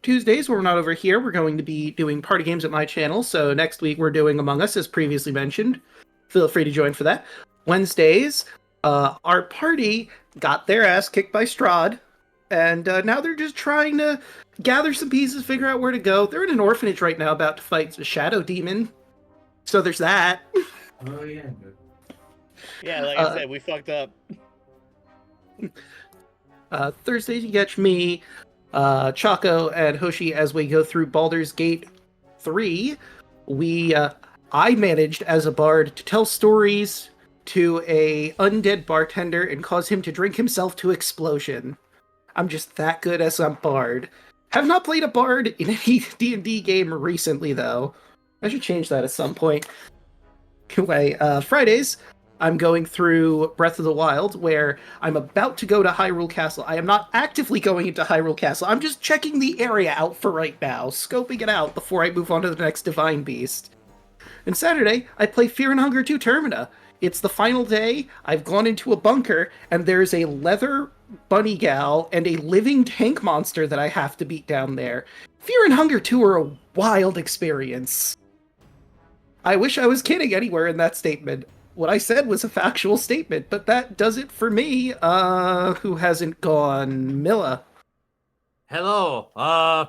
Tuesdays, when we're not over here, we're going to be doing party games at my channel, so next week we're doing Among Us, as previously mentioned. Feel free to join for that. Wednesdays, our party got their ass kicked by Strahd, and now they're just trying to gather some pieces, figure out where to go. They're in an orphanage right now about to fight a shadow demon, so there's that. Oh, yeah. Yeah, like I said, we fucked up. Thursdays, you catch me, Chaco, and Hoshi as we go through Baldur's Gate 3. I managed as a bard to tell stories to a undead bartender and cause him to drink himself to explosion. I'm just that good as a bard. Have not played a bard in any D&D game recently, though. I should change that at some point. Anyway, Fridays, I'm going through Breath of the Wild, where I'm about to go to Hyrule Castle. I am not actively going into Hyrule Castle. I'm just checking the area out for right now, scoping it out before I move on to the next Divine Beast. And Saturday, I play Fear and Hunger 2 Termina. It's the final day. I've gone into a bunker, and there's a leather bunny gal and a living tank monster that I have to beat down there. Fear and Hunger 2 are a wild experience. I wish I was kidding anywhere in that statement. What I said was a factual statement, but that does it for me. Who hasn't gone? Milla. Hello.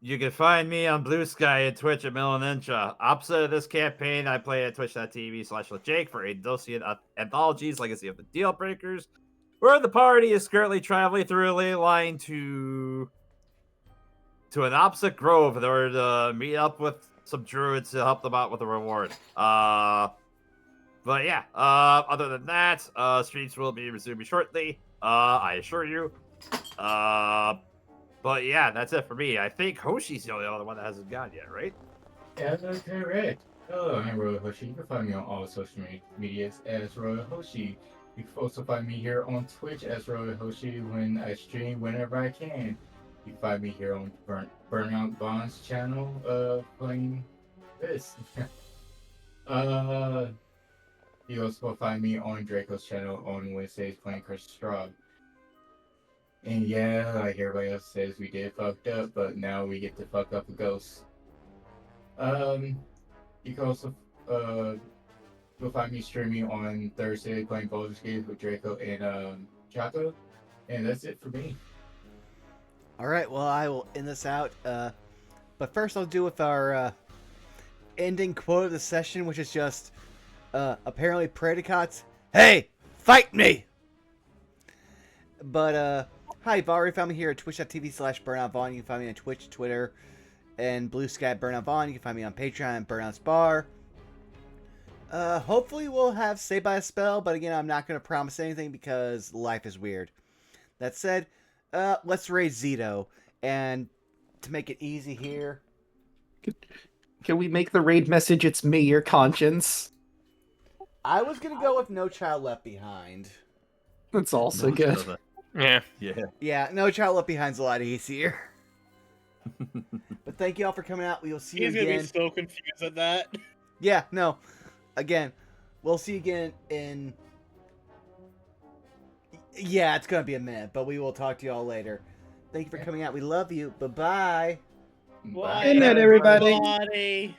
You can find me on Blue Sky and Twitch at Milaninja. Opposite of this campaign, I play at twitch.tv/Jake for Adocian Anthologies, Legacy of the Dealbreakers, where the party is currently traveling through a ley line to an opposite grove in order to meet up with some druids to help them out with a reward. But yeah, other than that, streams will be resuming shortly, I assure you. But yeah, that's it for me. I think Hoshi's the only other one that hasn't gone yet, right? Yeah, that's correct. Hello, I'm Royal Hoshi. You can find me on all social medias as Royal Hoshi. You can also find me here on Twitch as Royal Hoshi when I stream whenever I can. You can find me here on Burnout Bond's channel, playing this. You also find me on Draco's channel on Wednesdays playing Chris Straub. And yeah, like everybody else says, we did fucked up, but now we get to fuck up a ghost. You can also you'll find me streaming on Thursday playing Baldur's Gate with Draco and Chaco, and that's it for me. All right, well, I will end this out. But first, I'll do with our ending quote of the session, which is just apparently Predicat's, "Hey, fight me!" But hi, you've already found me here at twitch.tv/BurnoutVaughn. You can find me on Twitch, Twitter, and Blue Sky at Burnout Vaughn. You can find me on Patreon at Burnout's Bar. Hopefully we'll have Saved by a Spell, but again, I'm not going to promise anything because life is weird. That said, let's raise Zito, and to make it easy here, Can we make the raid message, "It's me, your conscience"? I was going to go with No Child Left Behind. That's also No, good. brother. Yeah. Yeah. Yeah, No Child Left Behind's a lot easier. But thank you all for coming out. We will see you He's gonna be again. so confused at that. Yeah, no. Again, we'll see you again in... Yeah, it's going to be a minute, but we will talk to you all later. Thank you for coming out. We love you. Bye-bye. Bye. Good night, everybody. Everybody.